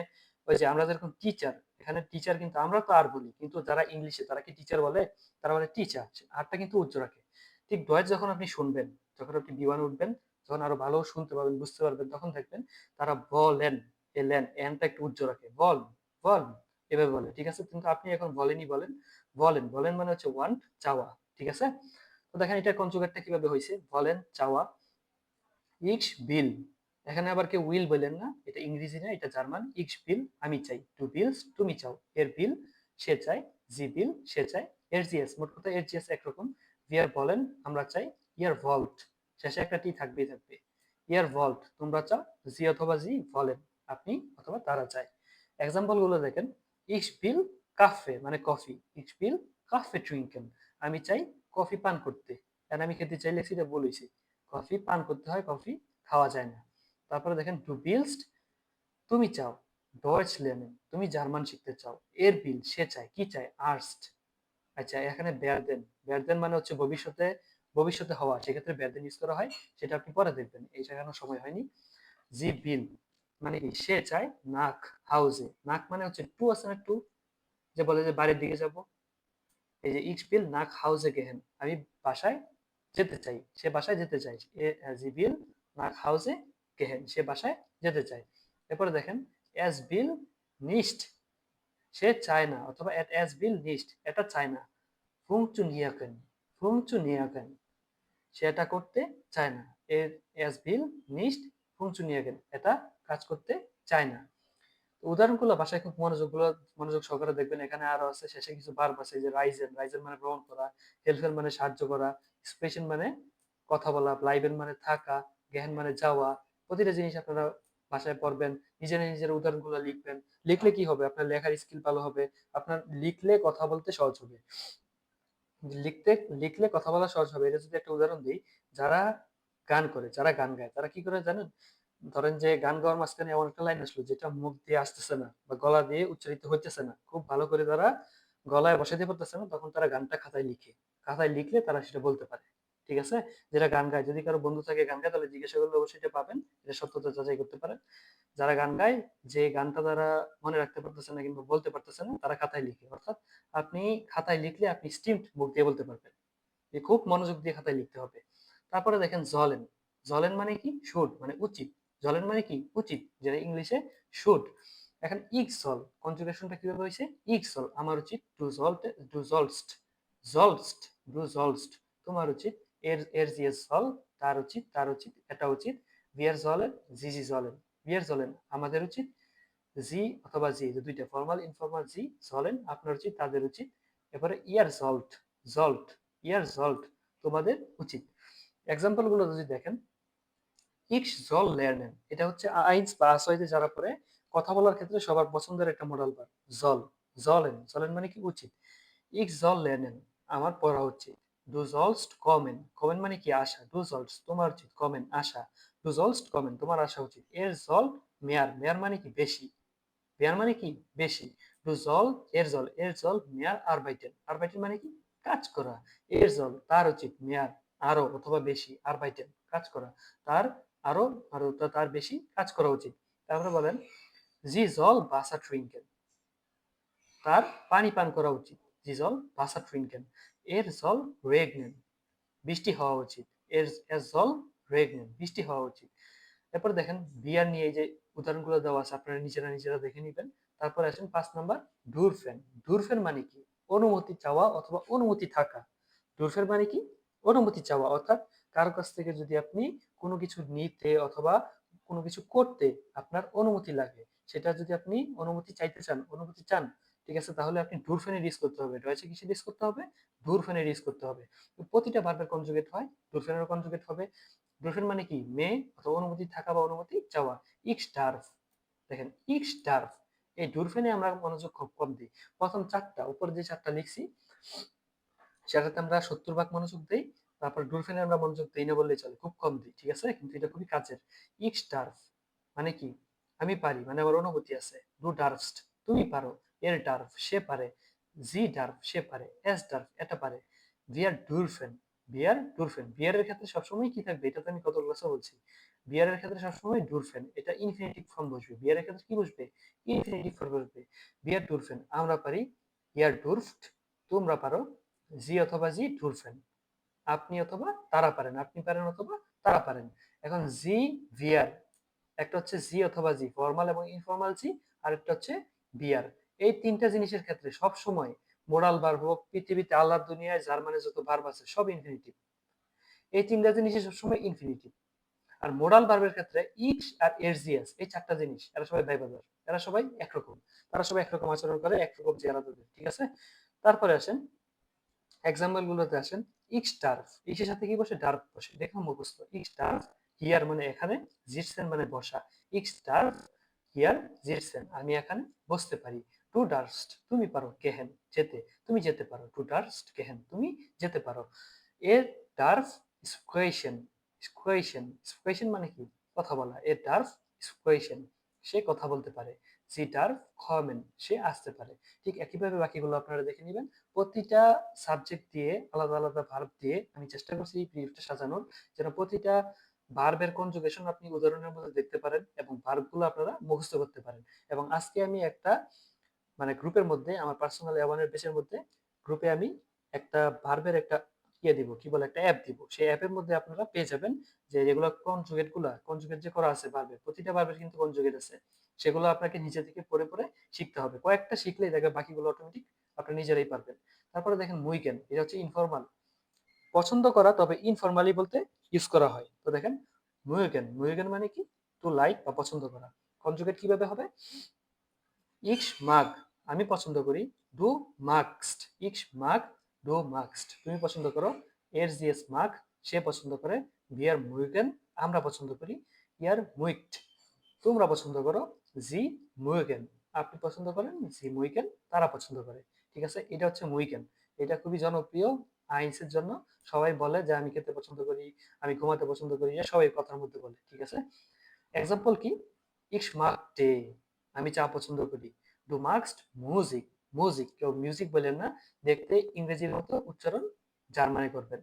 ওই যে আমরা যেরকম টিচার, এখানে টিচার কিন্তু আমরা তো আর বলি, কিন্তু যারা ইংলিশে তারা কি টিচার বলে? তারা বলে টিচার, আরটা কিন্তু উচ্চ রাখে। ঠিক ডয়েচ যখন আপনি শুনবেন, যখন আপনি B1 উঠবেন, যখন আরো ভালো শুনতে পারবেন, বুঝতে পারবেন, তখন দেখবেন তারা বলেন, এলেন এনটা একটু উচ্চ রাখে, বল বল এভাবে বলে। ঠিক আছে? কিন্তু আপনি এখন বলেনই বলেন, বলেন বলেন মানে হচ্ছে ওয়ান্ট, চাওয়া। ঠিক আছে? তো দেখেন এটা কনজুগেটটা কিভাবে হয়েছে, বলেন চাওয়া। ইক্স বিল, এখানে আবার কেউ উইল বলেন না, এটা ইংরেজি না, এটা জার্মান। ইক্স বিল আমি চাই, টু বিলস তুমি চাও, এর বিল সে চায়, জি বিল সে চায়, এর জিএস মোট কথা এর জিএস একরকম। ভিয়ার বলেন আমরা চাই, ইয়ার ভল্ট শেষে একটা টি থাকবেই থাকবে। ইয়ার ভল্ট তোমরা চাও, জি অথবা জি ভলেন আপনি অথবা তারা চায়। এক্সাম্পল গুলো দেখেন, ইস বিল কাফে মানে কফি, ইস বিল কাফে ট্রিঙ্কেন আমি চাই কফি পান করতে, কারণ আমি খেতে চাইলে সেটা বলেছি, কফি পান করতে হয়, কফি খাওয়া যায় না। তারপরে দেখেন টু বিলস্ট তুমি চাও, ডয়েচ লের্নেন তুমি জার্মান শিখতে চাও, এর বিল সে চায়, কি চায়, আর্স্ট। আচ্ছা এখানে বেয়ারদেন, বেয়ারদেন মানে হচ্ছে ভবিষ্যতে, ভবিষ্যতে হওয়া, সেক্ষেত্রে বেয়ারদেন ইউজ করা হয়, সেটা আপনি পরে দেখবেন, এই জায়গানো সময় হয়নি। জি বিল মানে কি সে চায় নাক হাউজে, নাক মানে হচ্ছে টু আছে না, টু যে বলে যে বাড়ির দিকে যাব, এই যে ইক্স বিল নাক হাউজে গেহেন আমি বাসায় যেতে চাই, সে বাসায় যেতে চাই, জি বিল নাক হাউজে গেহেন সে বাসায় যেতে চায়। এরপরে দেখেন এস বিল নিস্ট সে চায় না, অথবা এট এস বিল নিস্ট এটা চায় না, ফুংচুনিয়াকেন ফুংচুনিয়াকেন সে এটা করতে চায় না, এর এস বিল নিস্ট ফুংচুনিয়াকেন এটা কাজ করতে চায় না। উদাহরণগুলো ভাষায় খুব মনোযোগ সহকারে দেখবেন, এখানে আরো আছে, শেষে কিছু ভার্ব আছে, যে রাইজেন, রাইজেন মানে ভ্রমণ করা, হেল্পেন মানে সাহায্য করা, স্পেশন মানে কথা বলা, ব্লাইবেন মানে থাকা, গেহেন মানে যাওয়া। প্রতিটা জিনিস আপনারা ভাষায় পড়বেন, নিজেরা নিজের উদাহরণগুলো লিখবেন, লিখলে কি হবে আপনার লেখার স্কিল ভালো হবে, আপনার লিখলে কথা বলতে সহজ হবে, লিখতে লিখলে কথা বলা সহজ হবে। এটা যদি একটা উদাহরণ দিই, যারা গান করে, যারা গান গায়, তারা কি করে জানেন, ধরেন যে গান গাওয়ার মাঝখানে এমন একটা লাইন আসলো যেটা মুখ দিয়ে আসতেছে না বা গলা দিয়ে উচ্চারিত হইতেছে না, খুব ভালো করে তারা গলায় বসাইতে পারতেছে না, তখন তারা গানটা খাতায় লিখে, খাতায় লিখলে তারা সেটা বলতে পারে। ঠিক আছে, যেটা গান গায়, যদি কারো বন্ধু থাকে গান গায়, তাহলে জিজ্ঞাসা করলে অবশ্যই এটা পাবেন, এটা সত্যতা যাচাই করতে পারেন। যারা গান গায়, যে গানটা তারা মনে রাখতে পারতেছে না কিংবা বলতে পারতেছে না, তারা খাতায় লিখে, অর্থাৎ আপনি খাতায় লিখলে আপনি স্টিমড মুখ দিয়ে বলতে পারবেন, যে খুব মনোযোগ দিয়ে খাতায় লিখতে হবে। তারপরে দেখেন জলেন, জলেন মানে কি, শুড মানে উচিত, জলেন মানে কি উচিত, যেটা ইংলিশে শুড। এখন ইকসল কনজুগেশনটা কিভাবে হয়েছে, ইকসল আমার উচিত, ডু জল্ট ডু জলস্ট, জলস্ট ডু জলস্ট তোমার উচিত, এর এর জি জল তার উচিত, তার উচিত এটা উচিত, বিয়ার জলেন জি জি জলেন বিয়ার জলেন আমাদের উচিত, জি অথবা জি দুইটা ফর্মাল ইনফর্মাল, জি জলেন আপনার উচিত, তাদের উচিত। এরপরে ইয়ার জল্ট, জল্ট ইয়ার জল্ট তোমাদের উচিত। এক্সাম্পল গুলো যদি দেখেন, ইক্স জল লেয়ারনেন এটা হচ্ছে আইনস বা আসইতে যারা পড়ে, কথা বলার ক্ষেত্রে সবার পছন্দের একটা মডেল বার, জল, জলেন, জলেন মানে কি উচিত, ইক্স জল লেয়ারনেন আমার পড়া উচিত, ডু জলস্ট কমেন, কমেন মানে কি আশা, ডু জলস্ট তোমার উচিত, কমেন আশা, ডু জলস্ট কমেন তোমার আসা উচিত, এর জল মেয়ার, মেয়ার মানে কি বেশি, মেয়ার মানে কি বেশি, ডু জল এর জল মেয়ার আরবাইটেন, আরবাইটেন মানে কি কাজ করা, এর জল তার উচিত, মেয়ার আরো অথবা বেশি, আরবাইটেন কাজ করা, তার আরো আরো তার বেশি কাজ করা উচিত। তারপরে বলেন জি জল বাসা ট্রিঙ্কেন তার পানি পান করা উচিত, জি জল বাসা ট্রিঙ্কেন এর জল রেগনেন বৃষ্টি হওয়া উচিত, এর এর জল রেগনেন বৃষ্টি হওয়া উচিত। এরপর দেখেন বিয়ার নিয়ে এই যে উদাহরণগুলো দেওয়া আছে, আপনারা নিজেরা নিজেরা দেখে নিবেন। তারপর আসেন 5 নাম্বার, ডুরফেন, ডুরফেন মানে কি অনুমতি চাওয়া অথবা অনুমতি থাকা, ডুরফেন মানে কি অনুমতি চাওয়া, অর্থাৎ কারো কাছ থেকে যদি আপনি কোনো কিছু নিতে অথবা কোনো কিছু করতে আপনার অনুমতি লাগে, সেটা যদি আপনি অনুমতি চাইতে চান, অনুমতি চান, ঠিক আছে, তাহলে আপনি ডুরফেনের ইউজ করতে হবে, রয়েছে কিসের ইউজ করতে হবে, ডুরফেনের ইউজ করতে হবে। তো প্রতিটা ভার্বের কনজুগেট হয়, ডুরফেনের কনজুগেট হবে। ডুরফেন মানে কি মেয়ে অথবা অনুমতি থাকা বা অনুমতি চাওয়া। ইক্স ডার্ফ, দেখেন ইক্স ডার্ফ, এই ডুরফেনে আমরা মনোযোগ খুব কম দিই। প্রথম চারটা উপরে যে চারটা লিখছি সেটাতে আমরা 70 ভাগ মনোযোগ দিই, তারপর ডুরফেনে আমরা মনোযোগ দিই না বললেই চলে, খুব কম দিই, ঠিক আছে, কিন্তু এটা খুবই কাজের। ইক্স ডার্ফ মানে কি আমি পারি, মানে আমার অনুমতি আছে, ডু ডার্ফস্ট তুমি পারো, এর ডার্ফ সে পারে, জি ডার্ফ সে পারে, এস ডার্ফ এটা পারে, ভিয়ার ডুরফেন, বিয়ার ডুরফেন, বিয়ারের ক্ষেত্রে সবসময় কি থাকবে, এটা তো আমি কত ক্লাসে বলছি, বিয়ারের ক্ষেত্রে সবসময় ডুরফেন, এটা ইনফিনিটিভ ফর্ম বসবে, বিয়ারের ক্ষেত্রে কি বসবে, ইনফিনিটিভ ফর্ম বসবে, বিয়ার ডুরফেন আমরা পারি, ইয়ার ডুরফট তোমরা পারো, জি অথবা জি ডুরফেন আপনি অথবা তারা পারেন, আপনি পারেন অথবা তারা পারেন। এখন জি ভিয়ার, একটা হচ্ছে জি অথবা জি ফর্মাল এবং ইনফর্মাল জি, আর একটা হচ্ছে বিয়ার। এই তিনটা জিনিসের ক্ষেত্রে সব সময় মোরাল ভার্ব হোক, পৃথিবীতে আল্লাহর দুনিয়ায় যার মানে যত ভার্ব আছে সব ইনফিনিটিভ, এই তিনটা জিনিসের সবসময় ইনফিনিটিভ। আর মোরাল ভার্বের ক্ষেত্রে ইক্স আর এরজিয়াস এই চারটা জিনিস এরা সবাই ভাইবাদার, এরা সবাই একরকম, তারা সবাই একরকম আচরণ করে, একরকম চেহারা তাদের, ঠিক আছে। তারপরে আসেন এক্সাম্পল গুলোতে আসেন, ইক্স ডার্ফ ইক্সের সাথে কি বসে, ডার্ফ বসে, দেখুন মুখস্থ, ইক্স ডার্ফ হিয়ার মানে এখানে, জিটসেন মানে বসা। ইক্স ডার্ফ হিয়ার জিটসেন, আমি এখানে বসতে পারি। টু ডার্স্ট তুমি পারো, গেহেন যেতে, তুমি যেতে পারো। টু ডার্স্ট গেহেন তুমি যেতে পারো। এর ডার্ফ স্কোয়েশন, স্কোয়েশন স্কোয়েশন মানে কি কথা বলা। এর ডার্ফ স্কোয়েশন সে কথা বলতে পারে। সি ডার্ফ কমেন সে আসতে পারে। ঠিক একইভাবে বাকিগুলো আপনারা দেখে নেবেন। প্রতিটা সাবজেক্ট দিয়ে আলাদা আলাদা ভার্ব দিয়ে আমি চেষ্টা করছি এই ব্রিফটা সাজানোর, যেন প্রতিটা ভার্বের কনজুগেশন আপনি উদাহরণের মধ্যে দেখতে পারেন এবং ভার্বগুলো আপনারা মুখস্থ করতে পারেন। এবং আজকে আমি একটা মানে গ্রুপের মধ্যে আমার পার্সোনাল অ্যাওয়ারনেস বেসের মধ্যে গ্রুপে আমি একটা ভার্বের একটা ইয়ে দিব, কি বলে, একটা অ্যাপ দিব। সেই অ্যাপের মধ্যে আপনারা পেয়ে যাবেন যে যেগুলো কনজুগেট যে করা আছে ভার্বের, প্রতিটা ভার্বের কিন্তু কনজুগেট আছে। সেগুলো আপনাকে নিচে থেকে পড়ে পড়ে শিখতে হবে। কয়েকটা শিখলেই দেখবেন বাকিগুলো অটোমেটিক আপনি নিজেরাই পারবেন। তারপরে দেখেন মুইকেন, এটা হচ্ছে ইনফর্মাল, পছন্দ করা, তবে ইনফর্মালি বলতে ইউজ করা হয়। তো দেখেন মুইগেন, মুইগেন মানে কি টু লাইক বা পছন্দ করা। কনজুগেট কিভাবে হবে? ইক্স মাগ আমি পছন্দ করি। ডু মাগস্ট ইক্স মাগ ডু মাগস্ট তুমি পছন্দ করো। এর জিএস মাগ সে পছন্দ করে। বিয়ার মুইগেন আমরা পছন্দ করি। ইয়ার মুইক্ট তোমরা পছন্দ করো। জি মুইগেন আপনি পছন্দ করেন। জি মুইগেন তারা পছন্দ করে। ঠিক আছে, এটা হচ্ছে মুইগেন। এটা খুবই জনপ্রিয় আইনসের জন্য। সবাই বলে যে আমি খেতে পছন্দ করি, আমি ঘুমাতে পছন্দ করি, এটা সবাই কথার মধ্যে বলে। ঠিক আছে, এক্সাম্পল কি? ইস মাগ ডে আমি চা পছন্দ করি। ডু মাগস্ট মিউজিক মিউজিক কেউ মিউজিক বলেন না, দেখতে ইংরেজির মতো উচ্চারণ জার্মানি করবেন।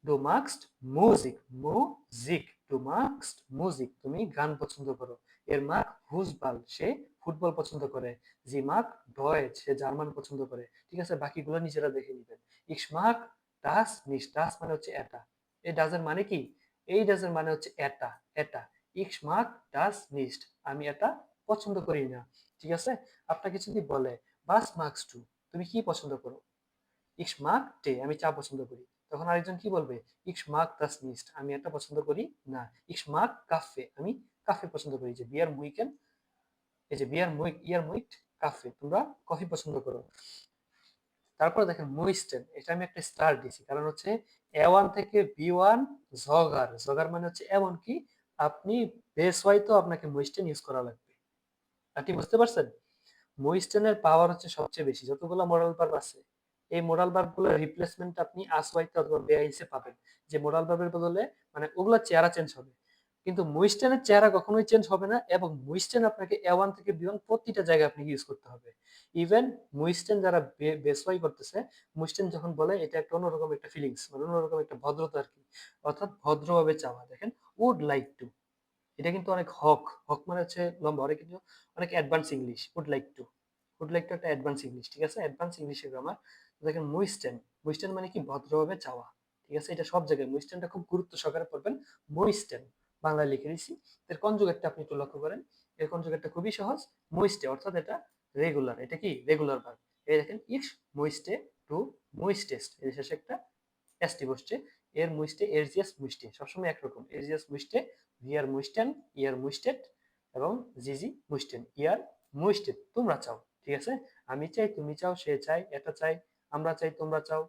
ডু মাগস্ট মিউজিক মুজিক ডু মাগস্ট মিউজিক তুমি গান পছন্দ করো। এর মাগ ফুটবল সে ফুটবল পছন্দ করে। জি মাগ ডয়েচ সে জার্মান পছন্দ করে। ঠিক আছে, বাকিগুলো নিজেরা দেখে নেবেন। ইস মাগ ডাস নিস ডাস মানে হচ্ছে এটা। এই ডাজের মানে কি? এই ডাজের মানে হচ্ছে এটা এটা। ইস মাগ ডাস নিস্ট আমি এটা পছন্দ করি না। ঠিক আছে, আপনাকে যদি বলে বাস মাগস টু তুমি কি পছন্দ করো? ইস মাগ টে আমি চা পছন্দ করি। তখন আরেকজন কি বলবে? ইস মাগ দাস নিস্ট আমি এটা পছন্দ করি না। ইস মাগ কাফে আমি কাফে পছন্দ করি। যে বিয়ার মুইকেন, এই যে বিয়ার মুইক ইয়ার মুইট কাফে তোমরা কফি পছন্দ করো। তারপর দেখেন মুইস্টেন, এটা আমি একটা স্টার দিয়েছি কারণ হচ্ছে A1 থেকে B1 জগার, জগার মানে হচ্ছে এমন কি আপনি বেস হয়তো আপনাকে মুইস্টেন ইউজ করা লাগবে। আপনি বুঝতে পারছেন? মুইস্টেনের পাওয়ার হচ্ছে সবচেয়ে বেশি যতগুলো মডাল ভার্ব আছে। এই মডাল ভার্বগুলোর রিপ্লেসমেন্ট আপনি আসওয়াইতে অথবা বেআইসে পাবেন। যে মডাল ভার্বের বদলে মানে ওগুলোর চেহারা চেঞ্জ হবে, কিন্তু মুইস্টেনের চেহারা কখনোই চেঞ্জ হবে না। এবং মুইস্টেন আপনাকে A1 থেকে B1 প্রতিটা জায়গায় আপনাকে ইউজ করতে হবে। ইভেন মুইস্টেন যারা বেসওয়াই করতেছে, মুইস্টেন যখন বলে এটা একটা অন্যরকম একটা ফিলিংস, মানে অন্যরকম একটা ভদ্রতা আর কি, অর্থাৎ ভদ্রভাবে চাওয়া। দেখেন উড লাইক টু, এটা কিন্তু অনেক হক, হক মানে হচ্ছে লম্বা, অনেক কিন্তু অনেক advance English. Would like to, would like to একটা অ্যাডভান্স ইংলিশ। ঠিক আছে, অ্যাডভান্স ইংলিশের গ্রামার। দেখেন মুইস্টেন, মুইস্টেন মানে কি ভদ্রভাবে চাওয়া। ঠিক আছে, এটা সব জায়গায় মুইস্টেনটা খুব গুরুত্ব সহকারে পড়বেন। মুইস্টেন বাংলায় লিখে দিছি। এর কনজুগেটটা আপনি একটু লক্ষ্য করেন। এর কনজুগেটটা খুবই সহজ। মুইস্টে অর্থাৎ এটা রেগুলার, এটা কি রেগুলার ভার্ব। এই দেখেন ইটস মুইস্টে টু মুইস্টেস্ট, এর শেষে একটা এসটি বসছে। এর মুইস্টে এরজিয়াস মুইস্টে সবসময় একরকম। এরজিয়াস মুইস্টে, ভিয়ার মুইস্টেন, ইয়ার মুইস্টেট এবং জিজি মুইস্টেন। ইয়ার মুইস্টেট তোমরা চাও। ঠিক আছে, আমি চাই, তুমি চাও, সে চাই, এটা চাই, আমরা চাই, তোমরা চাও,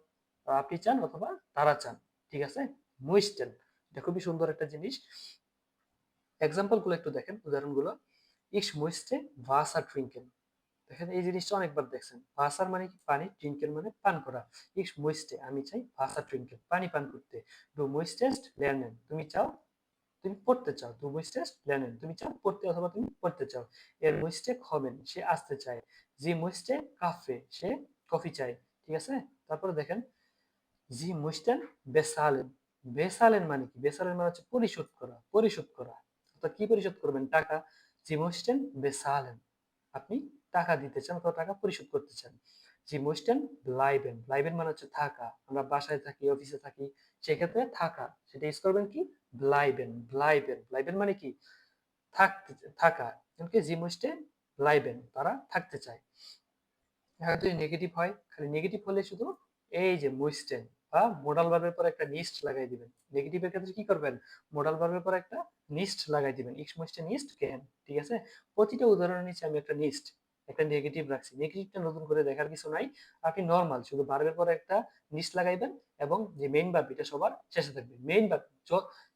আপনি চান অথবা তারা চান। ঠিক আছে, মুইস্টেন এটা খুবই সুন্দর একটা জিনিস। এক্সাম্পল গুলো একটু দেখেন, উদাহরণগুলো। ইস মুইস্টে ভাসার ট্রিঙ্কেন, দেখেন এই জিনিসটা অনেকবার দেখছেন। ভাসার মানে কি পানি, ট্রিঙ্কেন মানে পান করা। ইস মুইস্টে আমি চাই ভাসা ট্রিঙ্কেন পানি পান করতে। ডু মুইস্টেস্ট লের্নেন তুমি চাও, তুমি পড়তে চাও। ডু মুইস্টেস্ট লের্নেন তুমি চাও পড়তে অথবা তুমি পড়তে চাও। এর মুইস্টে হবেন সে আসতে চায়। জি মুইস্টে কাফে সে কফি চায়। ঠিক আছে, তারপরে দেখেন জি মুইস্টেন বেসালেন, বেসালেন মানে কি? বেসালেন মানে হচ্ছে পরিশোধ করা, পরিশোধ করা। অর্থাৎ কি পরিশোধ করবেন? টাকা। জি মুইস্টেন বেসালেন আপনি টাকা দিতে চান অথবা টাকা পরিশোধ করতে চান। জি মুইস্টেন ব্লাইবেন, ব্লাইবেন মানে হচ্ছে থাকা। আমরা বাসায় থাকি, অফিসে থাকি, সেক্ষেত্রে থাকা, সেটা ইউজ করবেন কি? ব্লাইবেন, ব্লাইবেন, ব্লাইবেন মানে কি? থাকতে, থাকা। এমনকি জি মুইস্টেন ব্লাইবেন তারা থাকতে চায়। এখন যদি নেগেটিভ হয়, খালি নেগেটিভ হলে শুধু এই যে মুইস্টেন বা মোডাল ভার্বের পর একটা নিস্ট লাগাই দিবেন। নেগেটিভের ক্ষেত্রে কি করবেন? মোডাল ভার্বের পর একটা নিস্ট লাগাই দিবেন। ইক্স মুইস্টে নিস্ট কেন। ঠিক আছে, প্রতিটা উদাহরণের নিচে আমি একটা নিস্ট, একটা নেগেটিভ রাখছি। নেগেটিভটা নতুন করে দেখার কিছু নাই। আপনি নরমাল শুধু ভার্বের পর একটা নিস্ট লাগাইবেন, এবং যে মেইন ভার্ব এটা সবার শেষে থাকবে। মেইন ভার্ব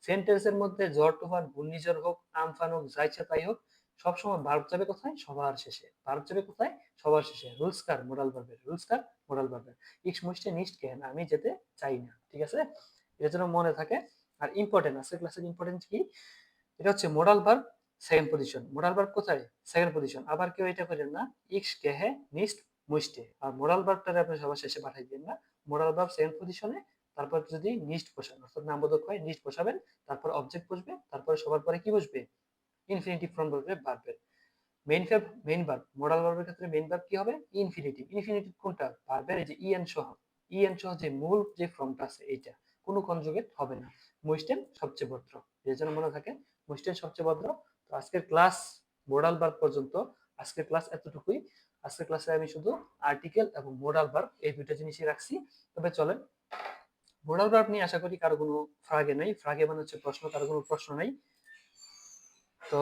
সেন্টেন্সের মধ্যে ঝড় তুফান ঘূর্ণিঝড় হোক আমফান হোক যা ইচ্ছা তাই হোক সবসময় ভার্ব যাবে কোথায়? সবার শেষে। ভার্ব যাবে কোথায়? সবার শেষে। রুলস কার? মোরাল ভার্বের। রুলস কার? মোরাল ভার্বের। ইক্স মুইস্টে নিস্ট গেহেন, আমি যেতে চাই না। ঠিক আছে, এটা যেন মনে থাকে। আর ইম্পর্টেন্ট আজকের ক্লাসের ইম্পর্টেন্ট কি, এটা হচ্ছে modal verb second position. Modal verb কোথায়? Second position. আবার কেউ এটা করেন না ইক্স গেহে নিস্ট মুইস্টে, আর মোরাল ভার্বটারে আপনি সবার শেষে পাঠাই দিবেন না। মোরাল ভার্ব সেকেন্ড পজিশনে, তারপর যদি নিস্ট বসান অর্থাৎ নামবোধক হয় নিস্ট বসাবেন, তারপর অবজেক্ট বসবে, তারপরে সবার পরে কি বসবে? ইনফিনিটিভ ফর্ম বসবে ভার্বের। মেইন ভার্ব মোরাল ভার্বের ক্ষেত্রে মেইন ভার্ব কি হবে? ইনফিনিটিভ। ইনফিনিটিভ কোনটা? ভার্বের এই যে ইএন সহ, ইএন সহ যে মূল যে ফর্মটা আছে এইটা, কোনো কনজুগেট হবে না। মুইস্টেন সবচেয়ে ভদ্র, এর জন্য মনে থাকে মুইস্টেন সবচেয়ে ভদ্র। তো আজকের ক্লাস মোরাল ভার্ব পর্যন্ত, আজকের ক্লাস এতটুকুই। আজকের ক্লাসে আমি শুধু আর্টিকেল এবং মোরাল ভার্ব এই দুইটা জিনিসই রাখছি। তবে চলেন মোরাল ভার্ব নিয়ে আশা করি কারো কোনো ফ্রাগে নাই। ফ্রাগে মানে হচ্ছে প্রশ্ন, কারো কোনো প্রশ্ন নাই। তো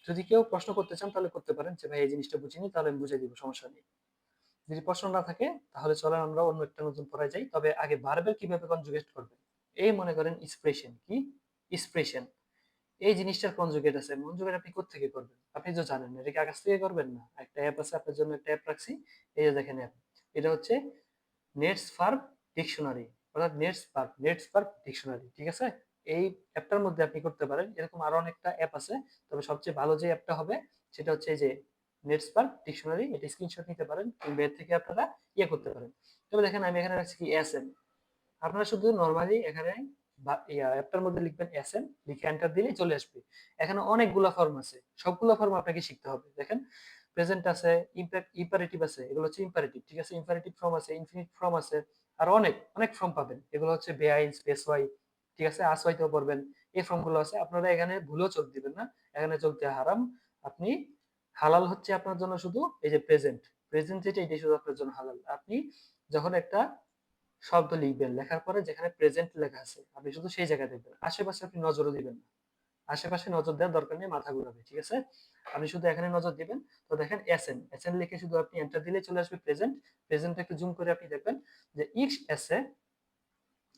যদি কেউ প্রশ্ন করতে চান তাহলে করতে পারেন যে ভাই এই জিনিসটা বুঝিনি, তাহলে আমি বুঝিয়ে দিব, সমস্যা নেই। যদি প্রশ্ন না থাকে তাহলে চলেন আমরা অন্য একটা নতুন পড়ায় যাই। তবে আগে ভার্বের কিভাবে কনজুগেট করবেন। এই মনে করেন এক্সপ্রেশন কি, এক্সপ্রেশন এই জিনিসটার কনজুগেট আছে, কনজুগেট আপনি কোত্থেকে করবেন? আপনি তো জানেন না, এটা কি আকাশ থেকে করবেন না? একটা অ্যাপ আছে আপনার জন্য, একটা অ্যাপ রাখছি, এই যে দেখেন অ্যাপ, এটা হচ্ছে নেটস ভার্ব ডিকশনারি, অর্থাৎ নেটস ভার্ব ডিকশনারি। ঠিক আছে, এই অ্যাপটার মধ্যে আপনি করতে পারেন। এরকম আরো অনেকটা অ্যাপ আছে, তবে সবচেয়ে ভালো যে অ্যাপটা হবে সেটা হচ্ছে এই যে নেটস ভার্ব ডিকশনারি। এটা স্ক্রিনশট নিতে পারেন কিংবা এর থেকে আপনারা ইয়ে করতে পারেন। তবে দেখেন আমি এখানে রাখছি কি এসএন, আপনারা শুধু নরমালি এখানে অ্যাপটার মধ্যে লিখবেন এসএন, লিখে এন্টার দিলেই চলে আসবে। এখানে অনেকগুলা ফর্ম আছে, সবগুলা ফর্ম আপনাকে শিখতে হবে। দেখেন প্রেজেন্ট আছে, ইম্পারেটিভ আছে, এগুলো হচ্ছে ইম্পারেটিভ। ঠিক আছে, ইম্পারেটিভ ফর্ম আছে, ইনফিনিট ফর্ম আছে, আর অনেক অনেক ফর্ম পাবেন। এগুলো হচ্ছে বেআইন স্পেস ওয়াই, ঠিক আছে, আসওয়াইতেও পড়বেন। এই ফর্মগুলো আছে, আপনারা এখানে ভুলেও চোখ দিবেন না, এখানে চোখ দেওয়া হারাম। আপনি হালাল হচ্ছে আপনার জন্য শুধু এই যে প্রেজেন্ট, প্রেজেন্ট যেটা এটাই শুধু আপনার জন্য হালাল। আপনি যখন একটা শব্দ লিখবেন, লেখার পরে যেখানে প্রেজেন্ট লেখা আছে আপনি শুধু সেই জায়গায় দেখবেন, আশেপাশে আপনি নজরও দিবেন না। আশেপাশে নজর দেওয়ার দরকার নেই, মাথা ঘুরাবে। ঠিক আছে, আপনি শুধু এখানে নজর দিবেন। তো দেখেন এসএন, এসএন লিখে শুধু আপনি এন্টার দিলে চলে আসবে প্রেজেন্ট। প্রেজেন্টটা একটু জুম করে আপনি দেখবেন যে ইক্স এসে,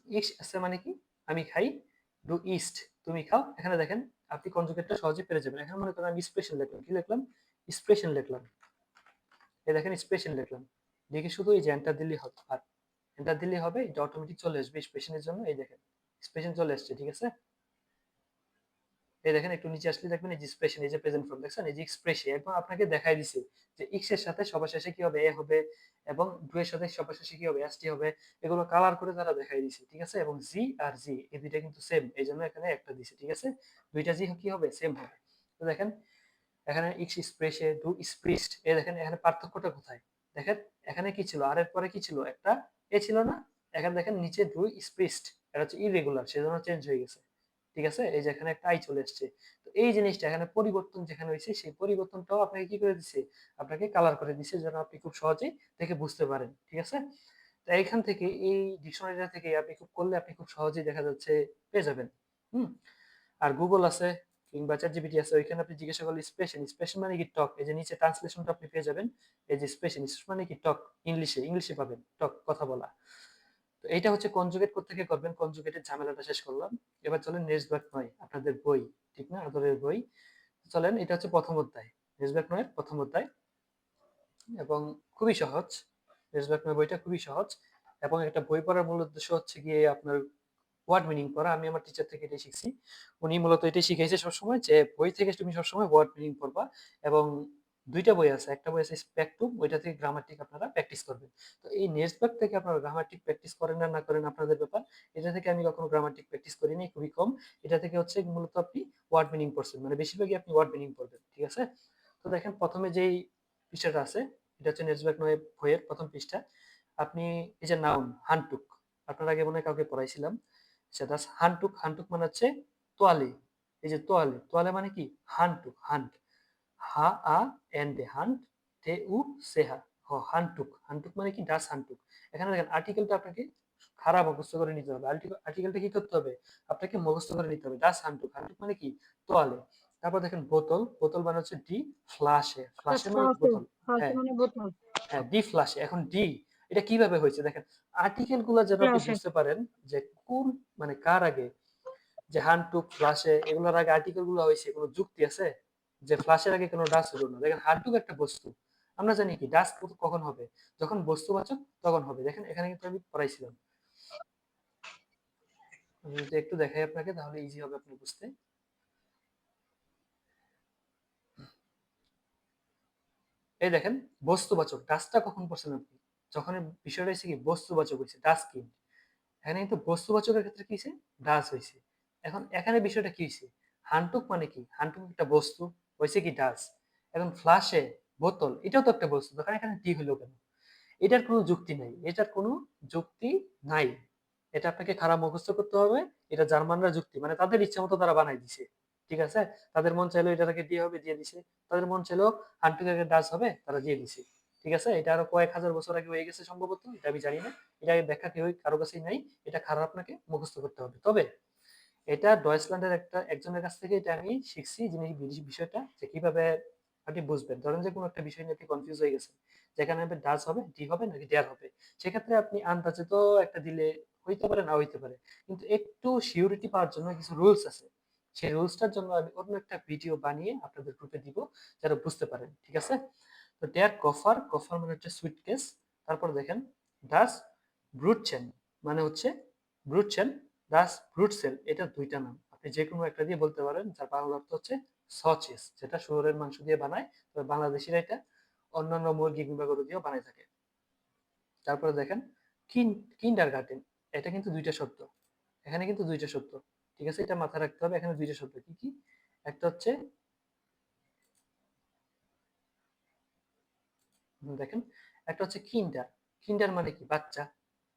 ইক্স এসে মানে কি? আমি খাই। ডু ইস্ট, তুমি খাও। এখানে দেখেন আপনি কনজুগেটটা সহজে পেরে যাবেন। এখানে মনে করেন আমি এক্সপ্রেশন লিখলাম, কি লিখলাম? এক্সপ্রেশন লিখলাম। এই দেখেন এক্সপ্রেশন লিখলাম, লিখে শুধু এই যে এন্টার দিলেই হবে। আর এন্টার দিলেই হবে, এটা অটোমেটিক চলে আসবে এক্সপ্রেশনের জন্য। এই দেখেন এক্সপ্রেশন চলে আসছে। ঠিক আছে, এই দেখেন একটু নিচে আসলে দেখবেন এই যে এক্সপ্রেশন, এই যে প্রেজেন্ট ফর্ম দেখছেন, এই যে এক্সপ্রেশন একদম আপনাকে দেখাই দিছে যে ইক্স এর সাথে সবার শেষে কি হবে? এ হবে, এবং ডু এর সাথে সবার শেষে কি হবে? এসটি হবে। এগুলো কালার করে তারা দেখাই দিছে। ঠিক আছে, এবং জি আর জি এই দুইটা কিন্তু সেম, এই জন্য এখানে একটা দিছে। ঠিক আছে, দুইটা জি কি হবে? সেম হবে। তো দেখেন এখানে ইক্স স্প্রেশে, ডু স্প্রিস্ট, এই দেখেন এখানে পার্থক্যটা কোথায়? দেখেন এখানে কি ছিল? আর এর পরে কি ছিল? একটা এ ছিল না? এখানে দেখেন নিচে ডু স্প্রিস্ট, এটা হচ্ছে ইরেগুলার, সেজন্য চেঞ্জ হয়ে গেছে। ঠিক আছে, এই যে এখানে একটা আই চলে আসছে। তো এই জিনিসটা এখানে পরিবর্তন যেখানে হয়েছে, সেই পরিবর্তনটাও আপনাকে কি করে দিছে? আপনাকে কালার করে দিছে, যেন আপনি খুব সহজেই দেখে বুঝতে পারেন। ঠিক আছে, তো এইখান থেকে এই ডিকশনারিটা থেকে আপনি খুব করলে আপনি খুব সহজেই দেখা যাচ্ছে পেয়ে যাবেন। হুম, আর গুগল আছে কিংবা চ্যাটজিপিটি আছে, ওইখানে আপনি জিজ্ঞাসা করলে স্পেশন, স্পেশন মানে কি টক, এই যে নিচে ট্রান্সলেশনটা আপনি পেয়ে যাবেন। এই যে স্পেশন, স্পেশন মানে কি টক, ইংলিশে ইংলিশে পাবেন টক, কথা বলা। তো এইটা হচ্ছে কনজুগেট করতে গিয়ে করবেন, কনজুগেটের ঝামেলাটা শেষ করলাম। এবার চলেন নেক্সট নয়, আপনাদের বই, ঠিক না, আদরের বই। চলেন, এটা হচ্ছে প্রথম অধ্যায়, নেক্সট নয়ের প্রথম অধ্যায়, এবং খুবই সহজ। নেক্সট নয় বইটা খুবই সহজ, এবং একটা বই পড়ার মূল উদ্দেশ্য হচ্ছে গিয়ে আপনার ওয়ার্ড মিনিং পড়া। আমি আমার টিচার থেকে এটাই শিখছি, উনি মূলত এটাই শিখাইছে সবসময়, যে বই থেকে তুমি সবসময় ওয়ার্ড মিনিং পড়বা। এবং দুইটা বই আছে, একটা বই আছে স্পেকটুম, ওইটা থেকে গ্রামাটিক আপনারা প্র্যাকটিস করবেন। তো এই নেক্সট থেকে আপনারা গ্রামাটিক প্র্যাকটিস করেন না করেন আপনাদের ব্যাপার। এটা থেকে আমি কখনো গ্রামাটিক প্র্যাকটিস করিনি, খুবই কম। এটা থেকে হচ্ছে মূলত আপনি ওয়ার্ড মিনিং পড়ছেন, মানে বেশিরভাগই আপনি ওয়ার্ড মিনিং পড়বেন। ঠিক আছে, তো দেখেন প্রথমে যেই পৃষ্ঠাটা আছে, এটা হচ্ছে নেক্সট নয় বইয়ের প্রথম পৃষ্ঠা। আপনি এই যে নাউন হান্টুক, আপনার আগে মনে হয় কাউকে পড়াইছিলাম সেটা। হান্টুক, হান্টুক মানে হচ্ছে তোয়ালে। এই যে তোয়ালে, তোয়ালে মানে কি? হান্টুক, হান্ট, হা আ এন দে, হান্ট তে উ সেহা, হ হান্টুক। হান্টুক মানে কি? ডাস হান্টুক। এখানে দেখেন আর্টিকেলটা আপনাকে খারাপ মুখস্থ করে নিতে হবে। আর্টিকেলটা কি করতে হবে? আপনাকে মুখস্থ করে নিতে হবে। ডাস হান্টুক, হান্টুক মানে কি? তোয়ালে। তারপর দেখেন বোতল, বোতল মানে হচ্ছে ডি ফ্লাশে, ফ্লাশে মানে কি? ফ্লাস্ক বোতল। ফ্লাস্ক হ্যাঁ মানে বোতল। হ্যাঁ, ডি ফ্লাশে। এখন ডি এটা কিভাবে হয়েছে দেখেন, আর্টিকেল গুলা যেন আপনি ক্লসে বুঝতে পারেন যে কোন মানে কার আগে, যে হান্টুক ফ্লাশে এগুলোর আগে আর্টিকেল গুলো হয়েছে, কোনো যুক্তি আছে যে ফ্লাশের আগে কোনো ডাস হলো না? দেখেন হান্টুক একটা বস্তু, আমরা জানি কি ডাস কখন হবে, যখন বস্তুবাচক তখন হবে। দেখেন এখানে কিন্তু আমি পড়াইছিলাম, আমি যদি একটু দেখাই আপনাকে তাহলে ইজি হবে আপনি বুঝতে। এই দেখেন বস্তুবাচক, ডাসটা কখন পড়ছেন আপনি, যখন এই বিষয়টা হচ্ছে কি বস্তুবাচক হয়েছে, ডাস কি, এখানে কিন্তু বস্তুবাচকের ক্ষেত্রে কি হয়েছে, ডাস হয়েছে। এখন এখানে বিষয়টা কি হয়েছে, হান্টুক মানে কি, হান্টুক একটা বস্তু, হয়েছে কি ডাস। এখন ফ্লাশে বোতল, এটাও তো একটা বস্তু, তখন এখানে টি হলো কেন? এটার কোনো যুক্তি নাই, এটার কোনো যুক্তি নাই। এটা আপনাকে খারাপ মুখস্থ করতে হবে। এটা জার্মানরা যুক্তি মানে তাদের ইচ্ছা মতো তারা বানাই দিছে, ঠিক আছে? তাদের মন চাইলো এটাকে দিয়ে হবে, দিয়ে দিছে। তাদের মন চাইলো হান্টুকে ডাস হবে, তারা দিয়ে দিছে, ঠিক আছে? এটা আরো কয়েক হাজার বছর আগে হয়ে গেছে সম্ভবত, এটা আমি জানি না, এটা ব্যাখ্যা কেউ কারো কাছেই নাই। এটা খারাপ আপনাকে মুখস্থ করতে হবে। তবে এটা ডয়েচল্যান্ডের একজনের কাছ থেকে এটা আমি শিখছি, যিনি বিষয়টা যে কিভাবে আপনি বুঝবেন। ধরেন যে কোনো একটা বিষয় নিয়ে আপনি কনফিউজ হয়ে গেছেন, যেখানে আপনি ডাস হবে, ডি হবে নাকি ডেয়ার হবে, সেক্ষেত্রে আপনি আন্দাজে তো একটা দিলে হইতে পারে, না হইতে পারে, কিন্তু একটু সিউরিটি পাওয়ার জন্য কিছু রুলস আছে। সেই রুলসটার জন্য আমি অন্য একটা ভিডিও বানিয়ে আপনাদের গ্রুপে দিব, যারা বুঝতে পারেন, ঠিক আছে? তো ডেয়ার কফার, কফার মানে হচ্ছে সুইটকেস। তারপর দেখেন ডাস ব্রুটচেন মানে হচ্ছে ব্রুটচেন, দাস ব্রুটসেল, এটা দুইটা নাম, আপনি যে কোনো একটা দিয়ে বলতে পারেন, যার বাংলা অর্থ হচ্ছে সচেস, যেটা শুয়োরের মাংস দিয়ে বানায়, তবে বাংলাদেশিরা এটা অন্যান্য মুরগি কিংবা গরু দিয়েও বানায় থাকে। তারপরে দেখেন কিন্ডার গার্ডেন, এটা কিন্তু দুইটা শব্দ, এখানে কিন্তু দুইটা শব্দ, ঠিক আছে? এটা মাথায় রাখতে হবে, এখানে দুইটা শব্দ কি কি, একটা হচ্ছে দেখেন, একটা হচ্ছে কিন্ডার, কিন্ডার মানে কি বাচ্চা,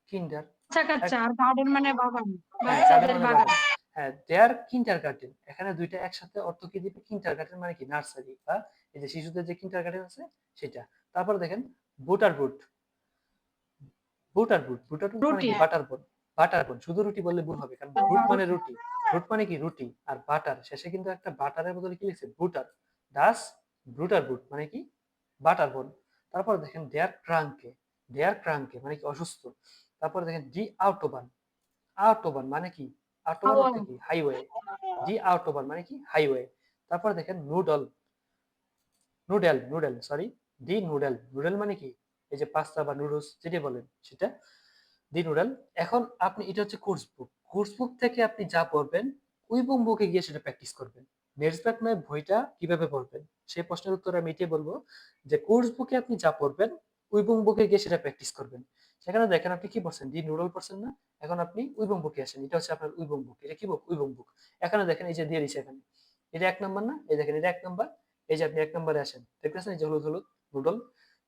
কিন্ডার। বাচ্চা কাচ্চা, আর গার্ডেন মানে বাগান, হ্যাঁ, গার্ডেন বাচ্চাদের মানে বাগান। বাগান। হ্যাঁ, দেয়ার কিন্ডার গার্ডেন, এখানে দুইটা একসাথে অর্থ কি দিবে, কিন্ডার গার্ডেন মানে কি নার্সারি, বা এই যে শিশুদের যে কিন্ডার গার্ডেন আছে সেটা। তারপর দেখেন বুটার বুট, বুটার বুট, বুটার বুট মানে রুটি। কি বাটার বোন, বাটার বোন, শুধু রুটি বললে ভুল হবে, কারণ বুট মানে রুটি, বুট মানে কি রুটি, আর বাটার শেষে কিন্তু একটা বাটারের বদলে কি লিখছে বুটার, দাস ব্রুটার বুট মানে কি বাটার বোন। তারপর দেখেন দেয়ার ক্রাঙ্কে, দেয়ার ক্রাঙ্কে মানে কি অসুস্থ। তারপর দেখেন ডি আউটোবান, আউটোবান মানে কি, আউটোবান অর্থ কি হাইওয়ে, ডি আউটোবান মানে কি হাইওয়ে। তারপর দেখেন noodle, noodle, noodle sorry, D noodle, noodle মানে কি এই যে পাস্তা বা নুডলস যেটি বলেন সেটা, ডি নুডেল। এখন আপনি এটা হচ্ছে কোর্স বুক, কোর্স বুক থেকে আপনি যা পড়বেন উইবুং বুকে গিয়ে সেটা প্র্যাকটিস করবেন। নেক্সট নয় বইটা কিভাবে পড়বেন সেই প্রশ্নের উত্তর আমি এটাই বলবো, যে কোর্স বুকে আপনি যা পড়বেন উইবুং বুকে গিয়ে সেটা প্র্যাকটিস করবেন। সেখানে দেখেন আপনি কি পড়ছেন, ডি নুডল পড়ছেন না, এখন আপনি উইবুং বুকে আসেন, এটা হচ্ছে আপনার উইবুং বুক। এটা কি বুক, উইবুং বুক। এখানে দেখেন এই যে দিয়ে দিচ্ছে এখানে, এটা 1 নম্বর না, এই দেখেন এটা 1 নম্বর। এই যে আপনি 1 নম্বরে আসেন, দেখতেছেন এই যে হলুদ হলুদ নুডল,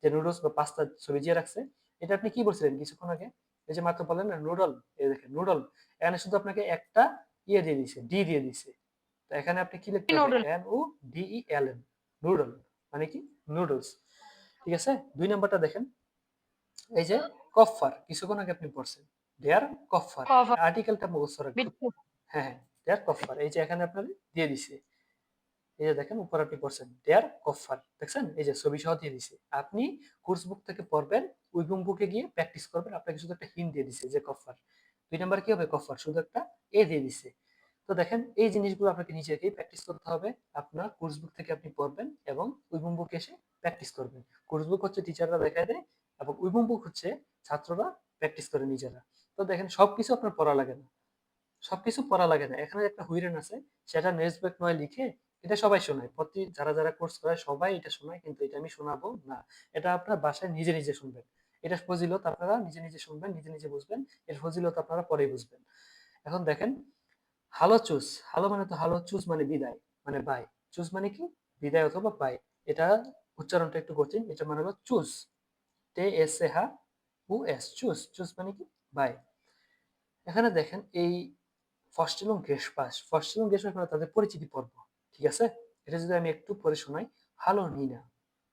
যে নুডলস বা পাস্তা ছবি দিয়ে রাখছে, এটা আপনি কি বলছিলেন কিছুক্ষণ আগে, এই যে মাত্র বললেন না নুডল, এই দেখেন নুডল, এখানে শুধু আপনাকে একটা ইয়ে দিয়ে দিছে, ডি দিয়ে দিছে। তো এখানে আপনি কি লিখতে হবে, noodle. N O D E L N, noodle মানে কি নুডলস, ঠিক আছে? 2 নম্বরটা দেখেন, এই যে কফার, কিছুক্ষণ আগে আপনি পড়ছেন, দেয়ার কফার, কভার। আর্টিকেলটা মুখস্থ রাখবেন। বিট্টু। হ্যাঁ হ্যাঁ, দেয়ার কফার, এই যে এখানে আপনার দিয়ে দিছে, এই যে দেখেন উপর আপনি পড়ছেন দেয়ার কফার, দেখছেন এই যে ছবি সহ দিয়ে দিছে। আপনি কোর্স বুক থেকে পড়বেন, উইবুং বুকে গিয়ে প্র্যাকটিস করবেন, আপনাকে শুধু একটা হিন্ট দিয়ে দিছে যে কফার। 2 নম্বর কি হবে, কফার শুধু একটা এ দিয়ে দিছে। তো দেখেন এই জিনিসগুলো আপনাকে নিজেকেই প্র্যাকটিস করতে হবে, আপনার কোর্স বুক থেকে আপনি পড়বেন এবং উইবুং বুকে এসে প্র্যাকটিস করবেন। কোর্স বুক হচ্ছে টিচাররা দেখায় দেয়, এবং উইবুং বুক হচ্ছে ছাত্ররা প্র্যাকটিস করে নিজেরা। তো দেখেন সবকিছু আপনার পড়া লাগে না, সবকিছু পড়া লাগে না, এখানে একটা হুইরেন আছে, সেটা নেক্সট নয় লিখে এটা সবাই শোনায়, প্রতি যারা যারা কোর্স করে সবাই এটা শোনায়, কিন্তু এটা আমি শোনাবো না, এটা আপনার বাসায় নিজে নিজে শুনবেন। এটা ফজিলত আপনারা নিজে নিজে শুনবেন, নিজে নিজে বুঝবেন, এর ফজিলত আপনারা পরেই বুঝবেন। এখন দেখেন হালো চুজ, হালো মানে তো হালো, চুজ মানে বিদায়, মানে বাই, চুজ মানে কি বিদায় অথবা বাই। এটা উচ্চারণটা একটু কঠিন, এটা মানে হলো চুজ, টে এস এ হা উ এস, চুজ, চুজ মানে কি বাই। এখানে দেখেন এই ফস্টিলং গেসপাস, ফস্টিলং গেসপাস মানে তাদের পরিচিতি পর্ব, ঠিক আছে? এটা যদি আমি একটু পরে শোনাই, হ্যালো নিনা,